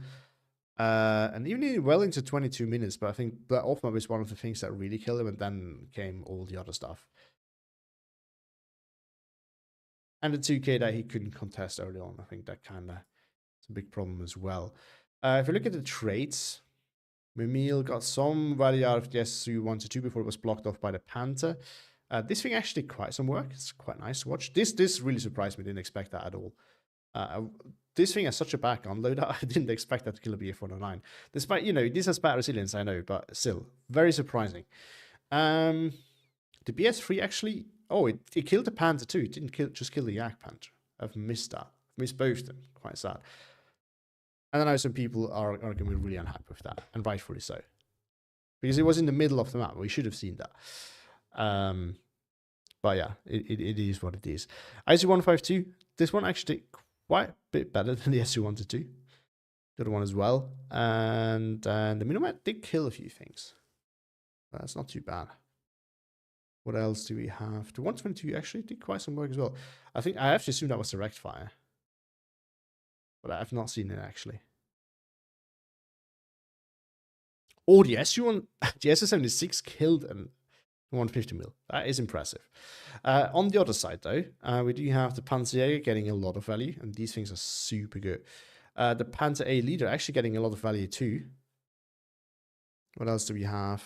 And even well into 22 minutes, but I think that off-map is one of the things that really killed him, and then came all the other stuff. And the 2K that he couldn't contest early on, I think that kind of is a big problem as well. If you look at the traits, Mimile got some value out of the SU-122 before it was blocked off by the Panther. This thing actually did quite some work. It's quite nice to watch. This really surprised me. Didn't expect that at all. This thing has such a back on load. I didn't expect that to kill a BF-109. Despite, you know, this has bad resilience, I know, but still, very surprising. The BS-3 actually... Oh, it killed the Panther too. It didn't just kill the Yak Panther. I've missed that. Missed both of them. Quite sad. And I know some people are going to be really unhappy with that, and rightfully so. Because it was in the middle of the map. We should have seen that. But yeah, it is what it is. ISU-152, this one actually did quite a bit better than the SU-122. The other one as well. And the Minomet did kill a few things. That's not too bad. What else do we have? The 122 actually did quite some work as well. I think I have to assume that was direct fire. But I have not seen it actually. Oh, the SS-76 killed an 150 mil. That is impressive. On the other side, though, we do have the Panzerjäger getting a lot of value, and these things are super good. The Panther A leader actually getting a lot of value too. What else do we have?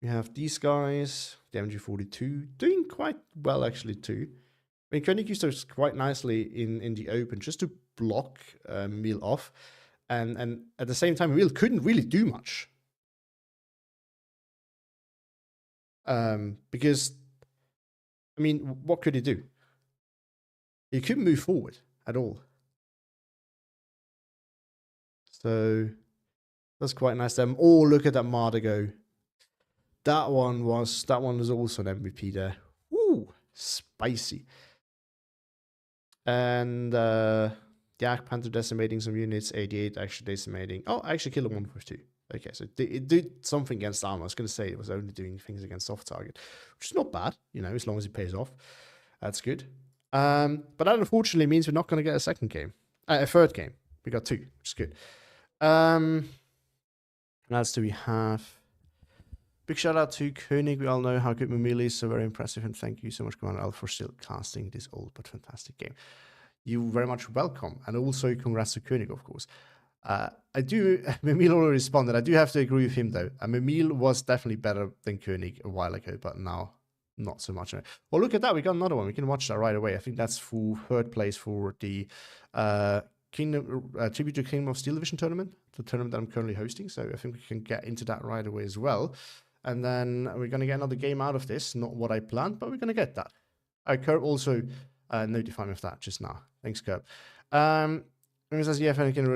We have these guys, the MG42, doing quite well actually too. I mean, Koenig used those quite nicely in the open just to block Mimile off. And at the same time, Mimile couldn't really do much. Because, I mean, what could he do? He couldn't move forward at all. So, that's quite nice. Oh, look at that Marder go. That one was also an MVP there. Ooh, spicy. And Yak Panther decimating some units, 88 actually decimating. Oh, I actually killed a 152. Okay, so it did something against armor. I was going to say it was only doing things against soft target, which is not bad, you know, as long as it pays off. That's good. But that unfortunately means we're not going to get a third game. We got 2, which is good. What else do we have? Big shout out to Koenig. We all know how good Mimile is, so very impressive. And thank you so much, Commander Al, for still casting this old but fantastic game. You're very much welcome. And also congrats to Koenig, of course. Mimile already responded. I do have to agree with him, though. Mimile was definitely better than Koenig a while ago, but now not so much. Well, look at that. We got another one. We can watch that right away. I think that's for third place for the Tribute to Kingdom of Steel Division tournament, the tournament that I'm currently hosting. So I think we can get into that right away as well. And then we're going to get another game out of this. Not what I planned, but we're going to get that. Curb also notified me of that just now. Thanks, Curb. It says, yeah, Fennekin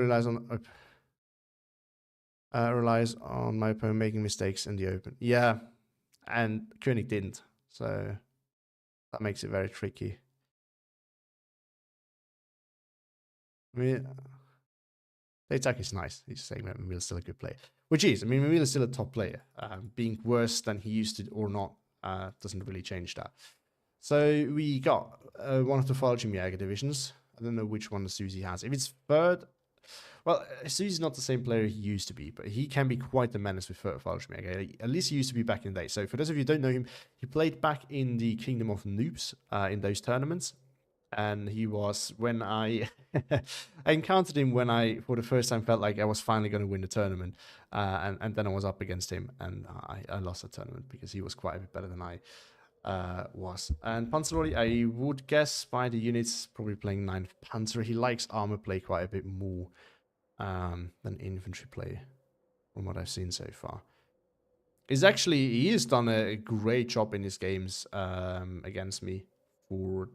relies on my opponent making mistakes in the open. Yeah, and Koenig didn't. So that makes it very tricky. I mean, the attack is nice. He's saying that Mimile's still a good player. Which is, I mean, Mimile is still a top player. Being worse than he used to or not doesn't really change that. So we got one of the Fallschirmjäger divisions. I don't know which one Susie has. If it's third, well, Susie's not the same player he used to be, but he can be quite the menace with third Fallschirmjäger. At least he used to be back in the day. So for those of you who don't know him, he played back in the Kingdom of Noobs in those tournaments. And he was, when I I encountered him when I, for the first time, felt like I was finally going to win the tournament. And then I was up against him, and I lost the tournament because he was quite a bit better than I was. And Panzeroli, I would guess by the units, probably playing 9th Panzer. He likes armor play quite a bit more than infantry play, from what I've seen so far. He has done a great job in his games against me for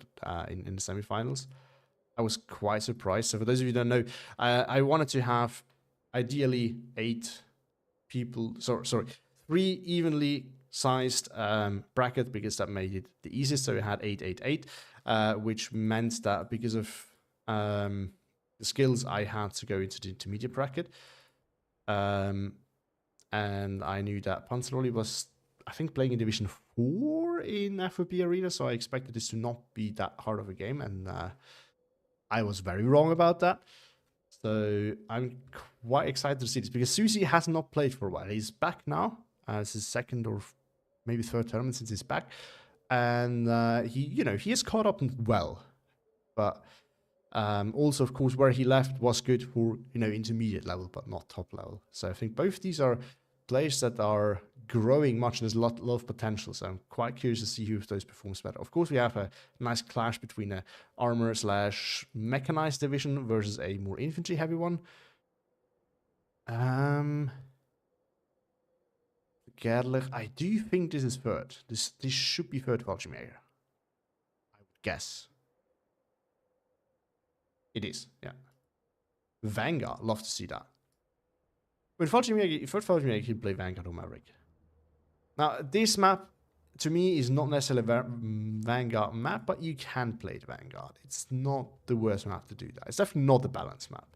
in the semifinals. I was quite surprised. So for those of you who don't know, I wanted to have ideally 8 people. Sorry, 3 evenly sized bracket, because that made it the easiest. So we had 8, which meant that because of the skills, I had to go into the intermediate bracket. And I knew that Panzeroli was, I think, playing in Division 4 in FOB Arena, so I expected this to not be that hard of a game, and I was very wrong about that. So I'm quite excited to see this, because Susie has not played for a while. He's back now. It's his 2nd or maybe 3rd tournament since he's back, and he has caught up well, but also, of course, where he left was good for intermediate level, but not top level. So I think both these are players that are growing much, and there's a lot of potential. So I'm quite curious to see who of those performs better. Of course, we have a nice clash between a armor/mechanized division versus a more infantry heavy one. Gerlich, I do think this is third. This should be third Fallschirmjäger, I would guess. It is, yeah. Vanguard, love to see that. With Fallschirmjäger, you can play Vanguard or Maverick. Now, this map, to me, is not necessarily a Vanguard map, but you can play the Vanguard. It's not the worst map to do that. It's definitely not the balanced map.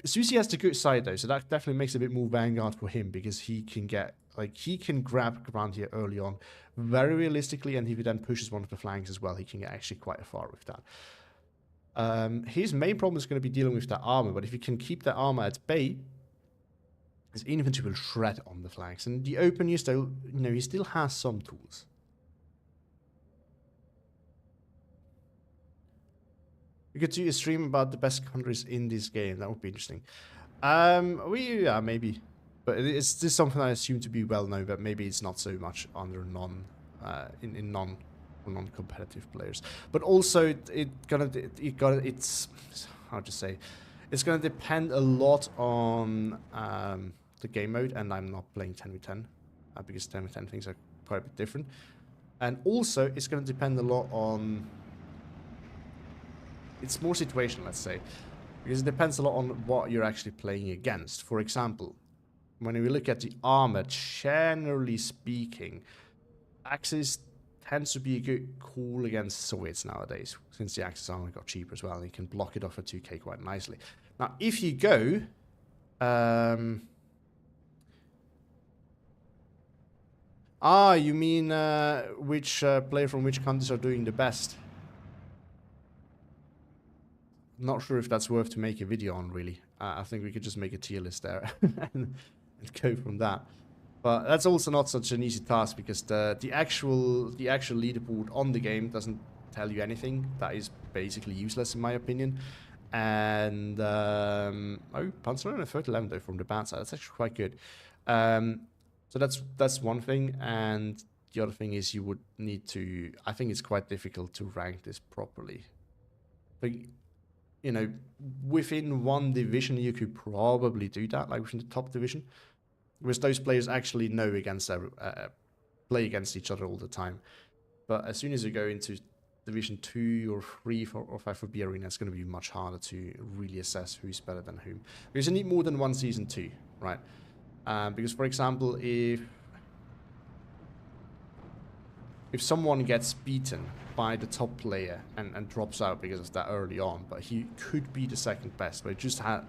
Susie has the good side, though, so that definitely makes it a bit more Vanguard for him, because he can get, he can grab ground here early on very realistically, and if he then pushes one of the flanks as well, he can get actually quite far with that. His main problem is going to be dealing with that armor, but if he can keep that armor at bay, his infantry will shred on the flanks. And the open, he still has some tools. We could do a stream about the best countries in this game. That would be interesting. Yeah, maybe. But it's just something I assume to be well known, but maybe it's not so much under non-competitive players. But also, it's how to say, it's gonna depend a lot on the game mode, and I'm not playing 10v10 because 10v10 things are quite a bit different. And also, it's gonna depend a lot on. It's more situational, let's say, because it depends a lot on what you're actually playing against. For example, when we look at the armor, generally speaking, Axis tends to be a good call against Soviets nowadays, since the Axis armor got cheaper as well, and you can block it off at 2k quite nicely. Now, if you go... you mean which player from which countries are doing the best? Not sure if that's worth to make a video on, really. I think we could just make a tier list there and go from that. But that's also not such an easy task, because the actual leaderboard on the game doesn't tell you anything. That is basically useless in my opinion. And oh, Panzer and a 311 though from the bad side. That's actually quite good. So that's one thing, and the other thing is you would need to. I think it's quite difficult to rank this properly. But, you know, within one division you could probably do that, like within the top division. Because those players actually know against play against each other all the time. But as soon as you go into Division 2 or 3 or 5 for B Arena, it's going to be much harder to really assess who's better than whom. Because you need more than one Season 2, right? Because, for example, if someone gets beaten by the top player and drops out because of that early on, but he could be the second best, but he just had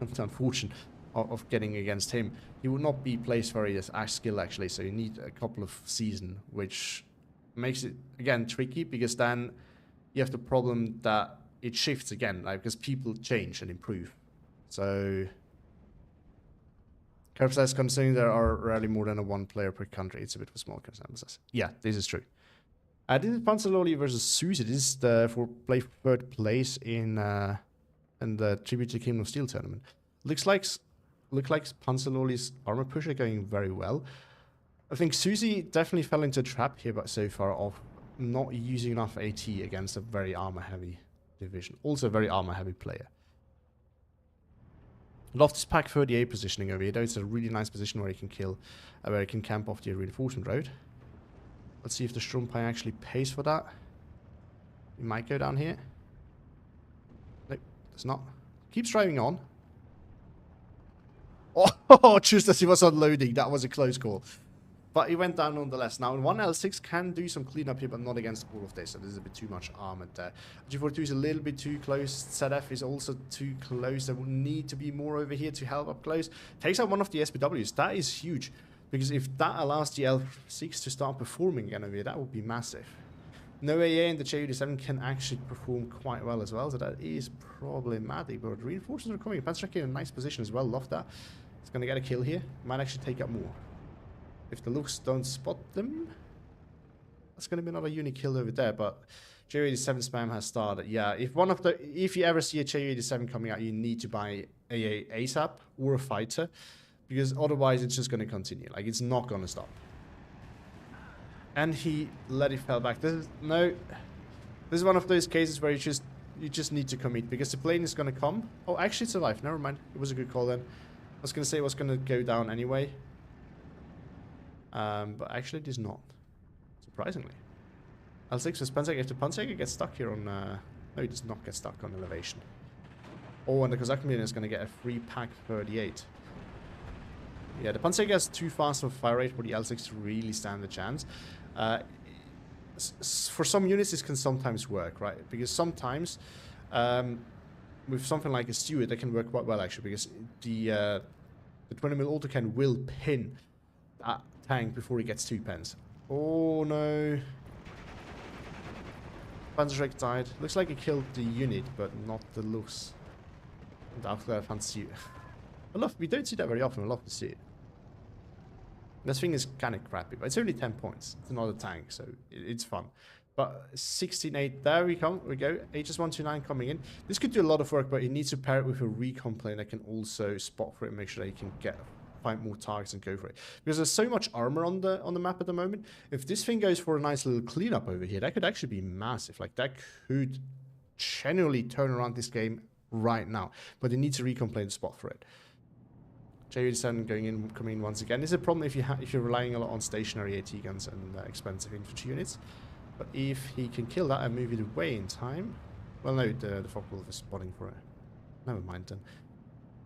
the unfortunate of getting against him, he would not be placed very as skilled actually, so you need a couple of seasons, which makes it again tricky, because then you have the problem that it shifts again, like, because people change and improve. So Curve says, considering there are rarely more than a one player per country, it's a bit of a small consensus. Yeah, this is true. This is Panzerloli versus Susie. This is for third place in the Tribute to Kingdom of Steel tournament. Looks like Panzerloli's armor pusher going very well. I think Susie definitely fell into a trap here, but so far of not using enough AT against a very armor-heavy division. Also a very armor-heavy player. Love this pack 38 positioning over here, though. It's a really nice position where he can kill, where he can camp off the reinforcement road. Let's see if the Strumpai actually pays for that. He might go down here. Nope, does not. Keeps driving on. Oh, just as he was unloading, that was a close call. But he went down nonetheless. Now, 1L6 can do some cleanup here, but not against all of this. So this is a bit too much armored there. G42 is a little bit too close. ZF is also too close. There will need to be more over here to help up close. Takes out one of the SPWs. That is huge. Because if that allows the L6 to start performing again over here, that would be massive. No AA and the JU-7 can actually perform quite well as well. So that is problematic. But reinforcements are coming. Panzerek in a nice position as well. Love that. It's going to get a kill here. Might actually take out more. If the looks don't spot them, that's going to be another unit kill over there. But JU-87 spam has started. Yeah, if you ever see a JU-87 coming out, you need to buy AA ASAP or a fighter, because otherwise it's just going to continue. Like, it's not going to stop. And he let it fall back. This is one of those cases where you just need to commit, because the plane is going to come. Oh, actually it's alive. Never mind. It was a good call then. I was going to say it was going to go down anyway. But actually it is not, surprisingly. L6 with Panzerek. If the Panzerek gets stuck here on... no, he does not get stuck on elevation. Oh, and the Cossack Million is going to get a free pack 38. Yeah, the Panzerek has too fast of a fire rate for the L6 to really stand a chance. For some units this can sometimes work, right? Because sometimes with something like a Steward, that can work quite well actually, because the 20mm autocannon will pin that tank before he gets 2 pens. Oh no. Panzerek died. Looks like he killed the unit, but not the looks. And after that, fancy. We don't see that very often. I love to see it. This thing is kind of crappy, but it's only 10 points. It's another tank, so it's fun. But 16-8, there we go. HS129 coming in. This could do a lot of work, but he needs to pair it with a recon plane that can also spot for it and make sure that he can find more targets and go for it. Because there's so much armor on the map at the moment. If this thing goes for a nice little cleanup over here, that could actually be massive. Like, that could genuinely turn around this game right now. But it needs a recon plane to spot for it. JU-7 coming in once again. This is a problem if you're relying a lot on stationary AT guns and expensive infantry units. But if he can kill that and move it away in time... Well, no, the Focke-Wulf is spotting for it. Never mind then.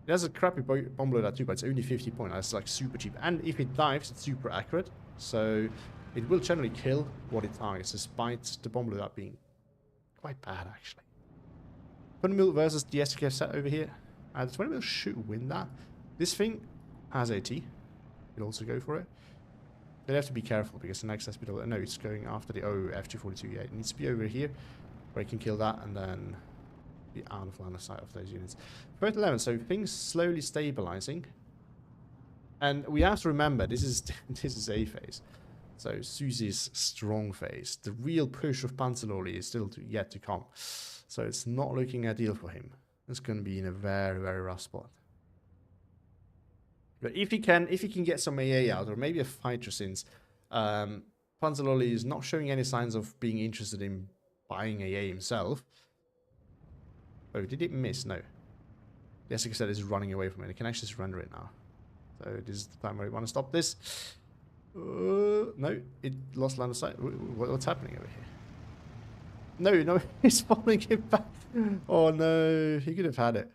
It has a crappy bomb loader too, but it's only 50 points. That's like super cheap. And if it dives, it's super accurate. So it will generally kill what it targets, despite the bomb loader being quite bad, actually. 20mm versus the SKF set over here. The 20mm should win that. This thing has AT. You'll also go for it. They have to be careful, because the next SPW... No, it's going after the... Oh, F242. Yeah, it needs to be over here, where it can kill that, and then... be out of line of sight of those units. 11, so things slowly stabilizing. And we have to remember, this is A phase. So Susie's strong phase. The real push of Panzerloli is still yet to come. So it's not looking ideal for him. It's going to be in a very, very rough spot. But if he can get some AA out, or maybe a fighter, since Panzerloli is not showing any signs of being interested in buying AA himself. Oh, did it miss? No. The SK set is running away from it. It can actually surrender it now. So this is the time where we want to stop this. No, it lost line of sight. What's happening over here? No, he's following it back. Oh no, he could have had it.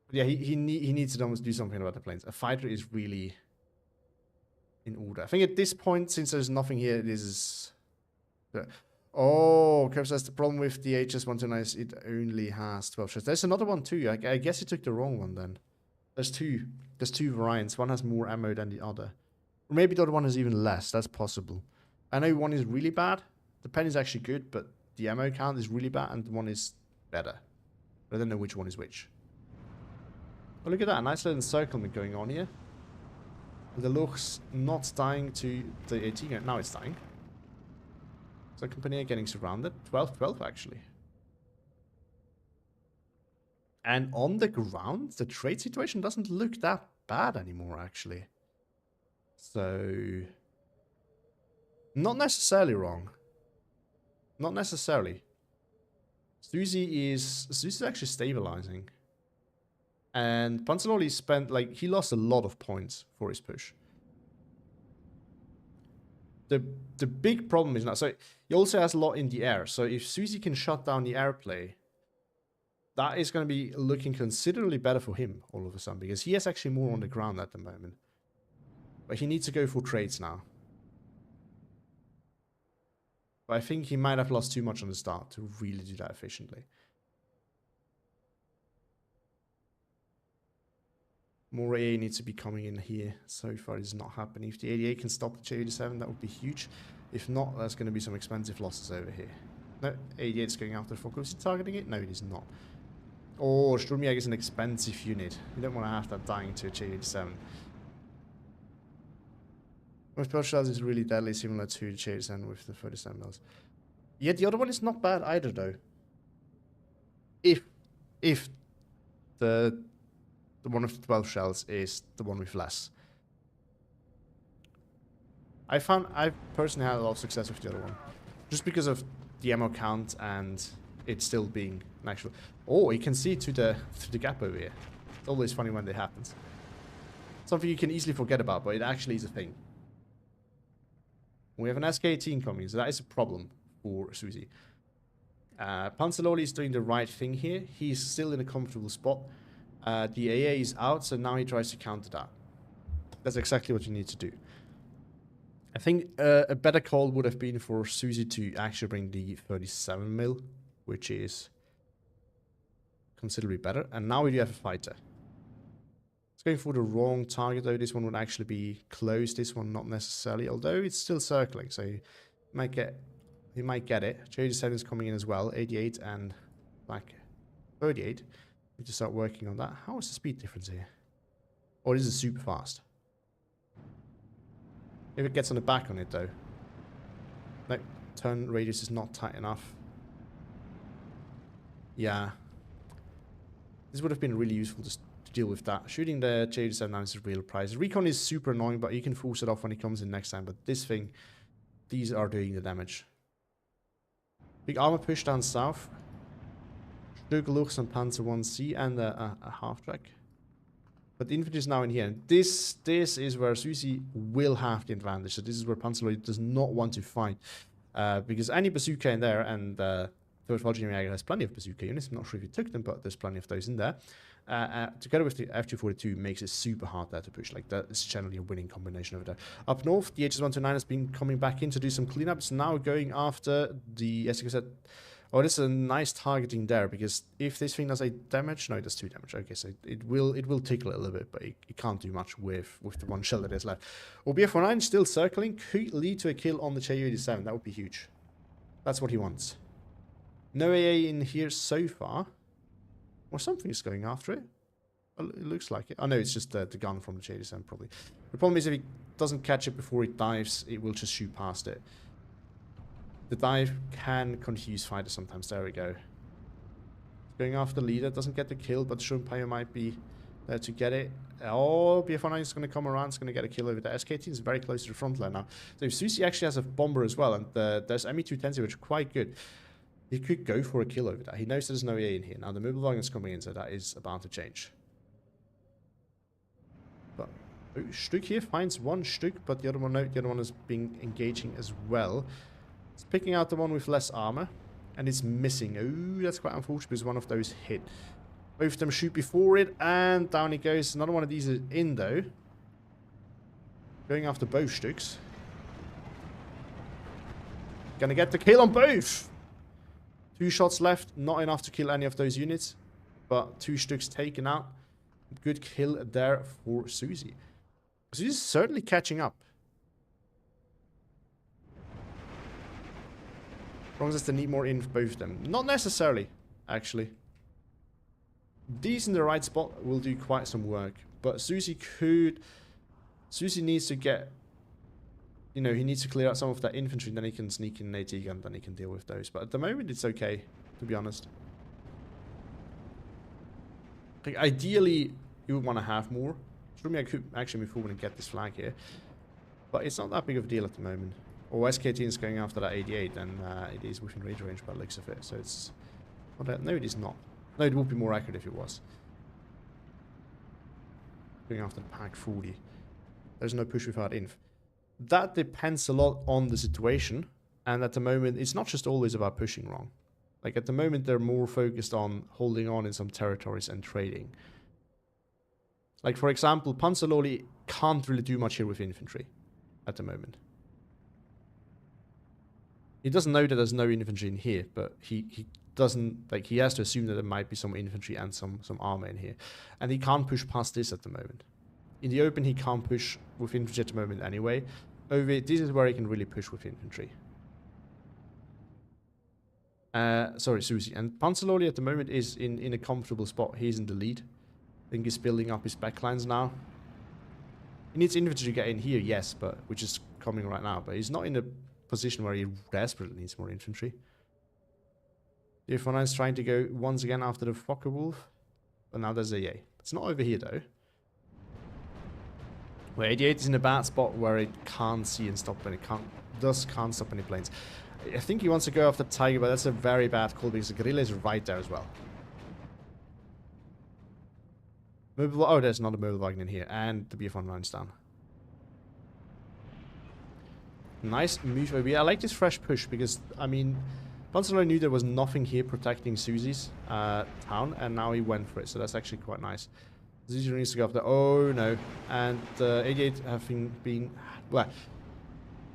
But yeah, he needs to almost do something about the planes. A fighter is really in order. I think at this point, since there's nothing here, this is... Oh, Curve says the problem with the HS-129 is it only has 12 shots. There's another one too. I guess he took the wrong one then. There's two variants. One has more ammo than the other. Or maybe the other one has even less. That's possible. I know one is really bad. The pen is actually good, but the ammo count is really bad and the one is better. But I don't know which one is which. Oh, look at that. A nice little encirclement going on here. And the Luchs not dying to the AT. Now it's dying. So Company getting surrounded. 12-12 actually. And on the ground, the trade situation doesn't look that bad anymore actually. So... Not necessarily wrong. Not necessarily. Susie is actually stabilizing. And Panzeroli spent, like, he lost a lot of points for his push. The big problem is now, so he also has a lot in the air. So if Susie can shut down the airplay, that is going to be looking considerably better for him all of a sudden, because he has actually more on the ground at the moment. But he needs to go for trades now. But I think he might have lost too much on the start to really do that efficiently. More AA needs to be coming in here. So far, it's not happening. If the 88 can stop the J87, that would be huge. If not, there's going to be some expensive losses over here. No, 88 is going after the Focus. Is he targeting it? No, it is not. Oh, Sturmjäger is an expensive unit. You don't want to have that dying to a J87. Most Purge Shells is really deadly, similar to the J87 with the 37 mils. Yet the other one is not bad either, though. If the one with the 12 shells is the one with less. I've personally had a lot of success with the other one. Just because of the ammo count and it still being an actual... Oh, you can see to the gap over here. It's always funny when that happens. Something you can easily forget about, but it actually is a thing. We have an SK-18 coming, so that is a problem for Susie. Panzeroli is doing the right thing here. He's still in a comfortable spot. The AA is out, so now he tries to counter that. That's exactly what you need to do. I think a better call would have been for Susie to actually bring the 37 mil, which is considerably better. And now we do have a fighter. It's going for the wrong target though. This one would actually be close. This one not necessarily, although it's still circling, so he might get it. J87 is coming in as well. 88 and like 38. We need to start working on that. How is the speed difference here? Oh, this is super fast. If it gets on the back on it though. No, turn radius is not tight enough. Yeah. This would have been really useful to deal with that. Shooting the J87 now is a real prize. Recon is super annoying, but you can force it off when it comes in next time. But this thing, these are doing the damage. Big armor push down south. Looks on Panzer 1C and a half-track. But the infantry is now in here. And this is where Susie will have the advantage. So this is where Panzer does not want to fight. Because any bazooka in there, and Third Volunteer Jäger has plenty of bazooka units. I'm not sure if you took them, but there's plenty of those in there. Together with the F242 makes it super hard there to push. Like, that is generally a winning combination over there. Up north, the HS-129 has been coming back in to do some cleanups. Now going after the, as you said, oh, this is a nice targeting there, because if this thing does a damage, no, it does 2 damage. Okay, so it will tickle it a little bit, but it can't do much with the one shell that is left. Or BF-19 still circling, could lead to a kill on the Ju-87. That would be huge. That's what he wants. No AA in here so far. Or something is going after it. Well, it looks like it. Oh no, it's just the gun from the Ju-87 probably. The problem is if he doesn't catch it before it dives, it will just shoot past it. The dive can confuse fighters sometimes. There we go. Going after the leader. Doesn't get the kill, but Schumpeyer might be there to get it. Oh, BF-19 is going to come around. It's going to get a kill over there. SK-18 is very close to the front line now. So if Susie actually has a bomber as well, and there's ME-210, which are quite good, he could go for a kill over there. He knows there's no A in here. Now the mobile volume is coming in, so that is about to change. But Oh, Stück here finds one Stück, but the other one, no, the other one is being engaging as well. It's picking out the one with less armor, and it's missing. Oh, that's quite unfortunate because one of those hit. Both of them shoot before it, and down it goes. Another one of these is in, though. Going after both Stücks. Gonna get the kill on both! 2 shots left, not enough to kill any of those units, but 2 Stücks taken out. Good kill there for Susie. Susie's certainly catching up. As long as they need more in for both of them. Not necessarily, actually. These in the right spot will do quite some work, but Susie needs to get... You know, he needs to clear out some of that infantry, then he can sneak in an AT gun, then he can deal with those. But at the moment, it's okay, to be honest. Like, ideally, you would want to have more. Sure, I could actually move forward and get this flag here. But it's not that big of a deal at the moment. Or SKT is going after that 88, and it is within range by the looks of it. So it's... Well, no, it is not. No, it would be more accurate if it was. Going after the Pack 40. There's no push without inf. That depends a lot on the situation, and at the moment it's not just always about pushing wrong. Like at the moment they're more focused on holding on in some territories and trading. Like for example, Panzerloli can't really do much here with infantry at the moment. He doesn't know that there's no infantry in here, but he doesn't, like, he has to assume that there might be some infantry and some armor in here, and he can't push past this at the moment. In the open, he can't push with infantry at the moment anyway. Over this is where he can really push with infantry. Sorry, Susie. And Panzerloli at the moment is in a comfortable spot. He's in the lead. I think he's building up his backlines now. He needs infantry to get in here, yes, but which is coming right now. But he's not in a position where he desperately needs more infantry. The F-19 is trying to go once again after the Fokker Wolf. But now there's a yay. It's not over here, though. Where 88 is in a bad spot where it can't see and stop, and it can't stop any planes. I think he wants to go after Tiger, but that's a very bad call because the guerrilla is right there as well. Mobile, oh, there's another mobile wagon in here, and the BF-19's down. Nice move over here. I like this fresh push because, I mean, Panzerloli knew there was nothing here protecting Susie's town, and now he went for it, so that's actually quite nice. Susie needs to go after. Oh no. And 88 having been. Well,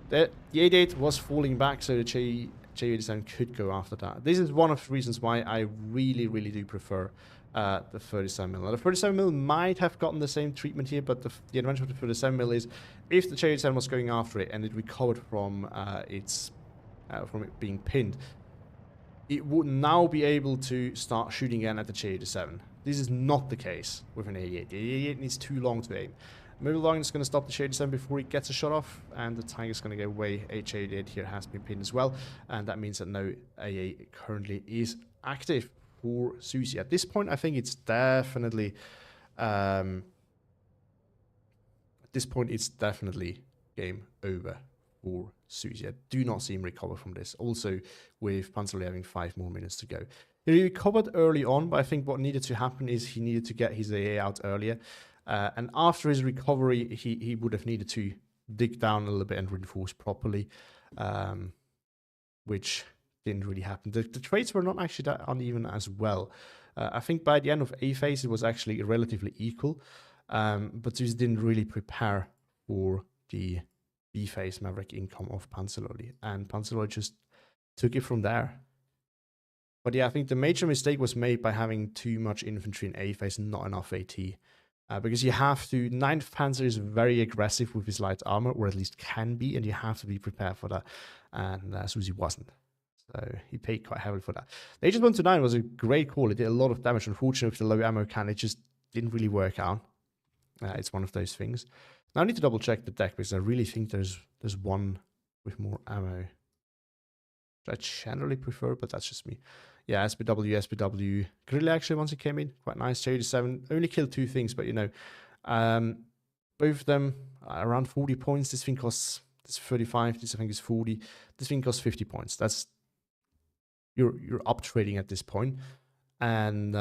the 88 was falling back, so the J87 could go after that. This is one of the reasons why I really, really do prefer the 37mm. Now, the 37mm might have gotten the same treatment here, but the advantage of the 37mm is if the J87 was going after it and it recovered from from it being pinned, it would now be able to start shooting again at the J87. This is not the case with an 88. The 88 needs too long to aim. Mobile Wagon is going to stop the J87 before he gets a shot off, and the Tiger is going to go away. H88 here has been pinned as well, and that means that no AA currently is active for Susie. At this point, I think it's definitely... at this point, it's definitely game over for Susie. I do not see him recover from this. Also, with Panzerloli having 5 more minutes to go. He recovered early on, but I think what needed to happen is he needed to get his AA out earlier. And after his recovery, he would have needed to dig down a little bit and reinforce properly, which didn't really happen. The trades were not actually that uneven as well. I think by the end of A phase, it was actually relatively equal, but Susie didn't really prepare for the B phase Maverick income of Panzerloli, and Panzerloli just took it from there. But yeah, I think the major mistake was made by having too much infantry in A phase and not enough AT. Because you have to... 9th Panzer is very aggressive with his light armor, or at least can be, and you have to be prepared for that. And Susie wasn't. So he paid quite heavily for that. The HS-129 was a great call. It did a lot of damage. Unfortunately, with the low ammo can, it just didn't really work out. It's one of those things. Now I need to double check the deck, because I really think there's one with more ammo. I generally prefer, but that's just me. Yeah, SPW. Guerrilla actually, once he came in, quite nice. J87 only killed 2 things, but you know, both of them around 40 points. This thing costs 35. This I think is 40. This thing costs 50 points. That's you're up trading at this point, and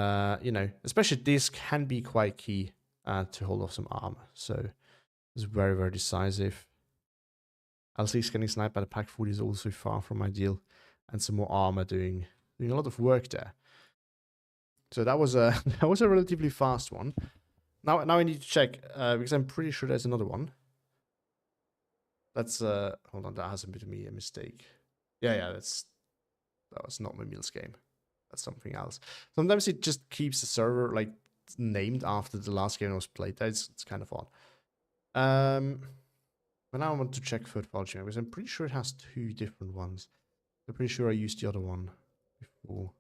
you know, especially this can be quite key to hold off some armor. So is very, very decisive. L6 getting sniped by the Pack 40 is also far from ideal. And some more armor doing a lot of work there. So that was a that was a relatively fast one. Now I need to check because I'm pretty sure there's another one. That's hold on, that hasn't been me a mistake. Yeah, that was not Mimile's game. That's something else. Sometimes it just keeps the server like named after the last game was played. It's kind of odd. But now I want to check third party because I'm pretty sure it has two different ones. I'm pretty sure I used the other one before.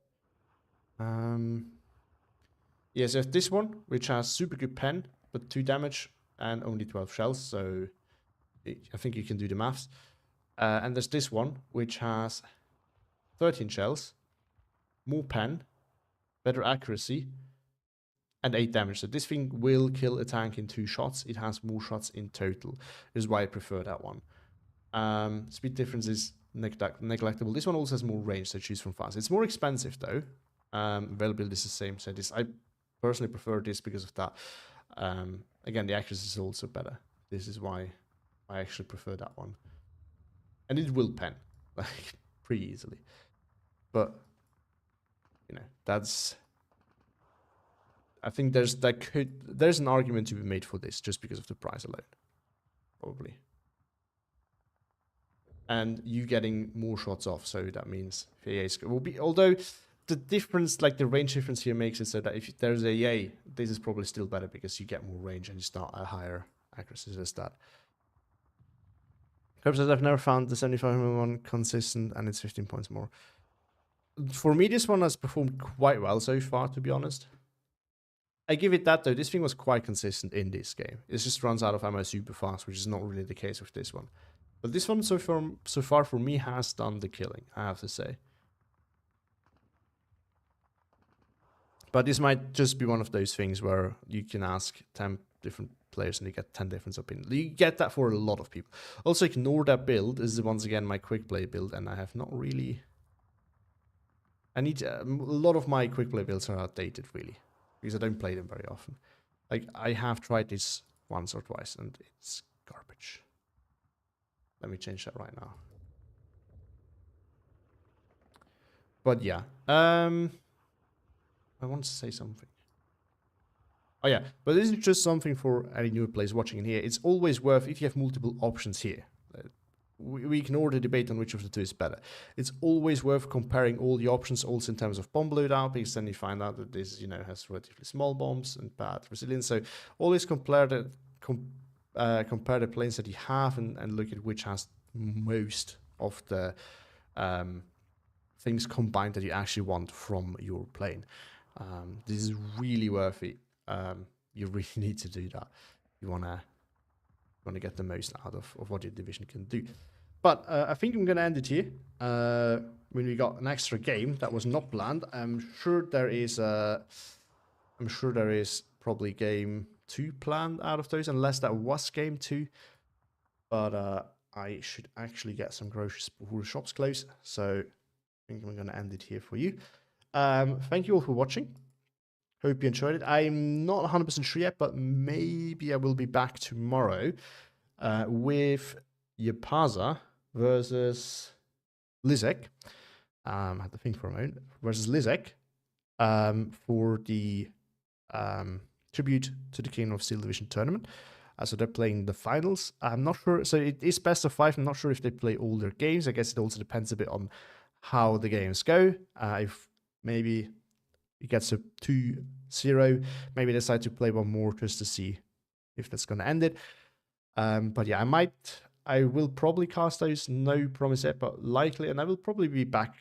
Yes, there's this one, which has super good pen, but 2 damage and only 12 shells, so I think you can do the maths. And there's this one, which has 13 shells, more pen, better accuracy, and 8 damage. So this thing will kill a tank in 2 shots. It has more shots in total. This is why I prefer that one. Speed difference is neglectable. This one also has more range, so choose from fast. It's more expensive though. Availability is the same. So I personally prefer this because of that. Again, the accuracy is also better. This is why I actually prefer that one. And it will pen, like, pretty easily. But, you know, that's... I think there's an argument to be made for this just because of the price alone. Probably. And you getting more shots off, so that means AA will be... Although... The difference, like the range difference here makes it so that if there's AA, this is probably still better because you get more range and you start a higher accuracy as that. Kirby says, I've never found the 75 one consistent and it's 15 points more. For me, this one has performed quite well so far, to be honest. I give it that though, this thing was quite consistent in this game. It just runs out of ammo super fast, which is not really the case with this one. But this one so far for me has done the killing, I have to say. But this might just be one of those things where you can ask 10 different players and you get 10 different opinions. You get that for a lot of people. Also, ignore that build. This is once again my quick play build, and I have not really... I need a lot of my quick play builds are outdated, really, because I don't play them very often. Like, I have tried this once or twice, and it's garbage. Let me change that right now. But yeah, I want to say something. Oh yeah, but this is just something for any new players watching in here. It's always worth, if you have multiple options here, we ignore the debate on which of the two is better. It's always worth comparing all the options also in terms of bomb loadout, because then you find out that this, you know, has relatively small bombs and bad resilience. So always compare the planes that you have and look at which has most of the things combined that you actually want from your plane. This is really worth it. You really need to do that. You wanna get the most out of what your division can do. But I think I'm gonna end it here. When we got an extra game that was not planned, I'm sure there is probably game 2 planned out of those, unless that was game 2. But I should actually get some groceries before the shops close. So I think I'm gonna end it here for you. Thank you all for watching. Hope you enjoyed it. I'm not 100% sure yet, but maybe I will be back tomorrow with Yapaza versus Lizek. I had to think for a moment. Versus Lizek for the tribute to the Kingdom of Steel Division tournament. So they're playing the finals. I'm not sure. So it is best of 5. I'm not sure if they play all their games. I guess it also depends a bit on how the games go. If maybe it gets a 2-0, maybe decide to play one more just to see if that's going to end it. But yeah, I will probably cast those, no promise yet, but likely, and I will probably be back,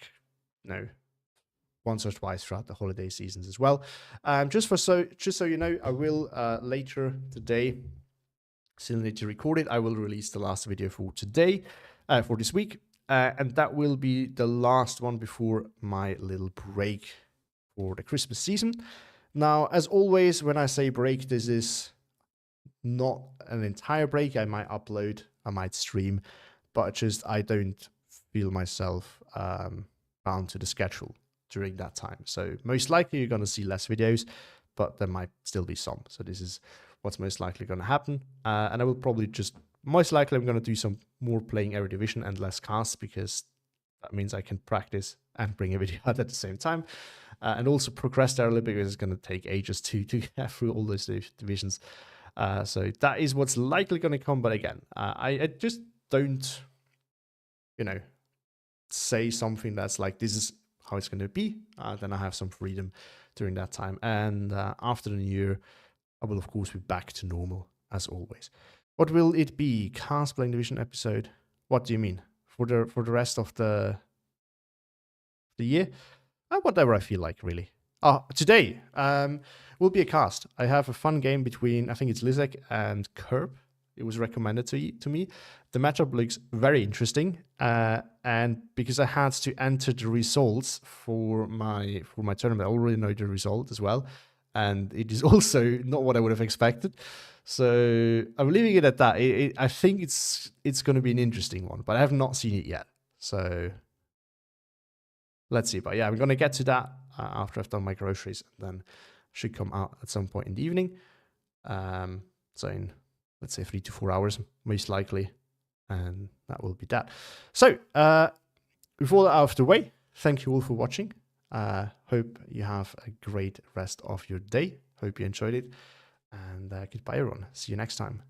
once or twice throughout the holiday seasons as well. Just so you know, I will later today, still need to record it, I will release the last video for today, for this week, and that will be the last one before my little break for the Christmas season. Now, as always, when I say break, this is not an entire break. I might upload, I might stream, but just I don't feel myself bound to the schedule during that time. So most likely you're going to see less videos, but there might still be some. So this is what's most likely going to happen. And I will probably most likely I'm going to do some more playing every division and less casts, because that means I can practice and bring a video out at the same time. And also progress there a little bit, because it's going to take ages to get through all those divisions. So that is what's likely going to come. But again, I just don't, say something that's like, this is how it's going to be. Then I have some freedom during that time. And after the new year, I will, of course, be back to normal, as always. What will it be? Cast playing division episode? What do you mean? For the rest of the year? Whatever I feel like, really. Today will be a cast. I have a fun game between, I think it's Lizek and Kerb. It was recommended to me. The matchup looks very interesting, and because I had to enter the results for my tournament, I already know the result as well, and it is also not what I would have expected. So I'm leaving it at that. I think it's going to be an interesting one, but I have not seen it yet. So let's see. But yeah, I'm going to get to that after I've done my groceries, and then should come out at some point in the evening. So in, let's say, 3 to 4 hours, most likely. And that will be that. So before that out of the way, thank you all for watching. Hope you have a great rest of your day. Hope you enjoyed it. And goodbye, everyone. See you next time.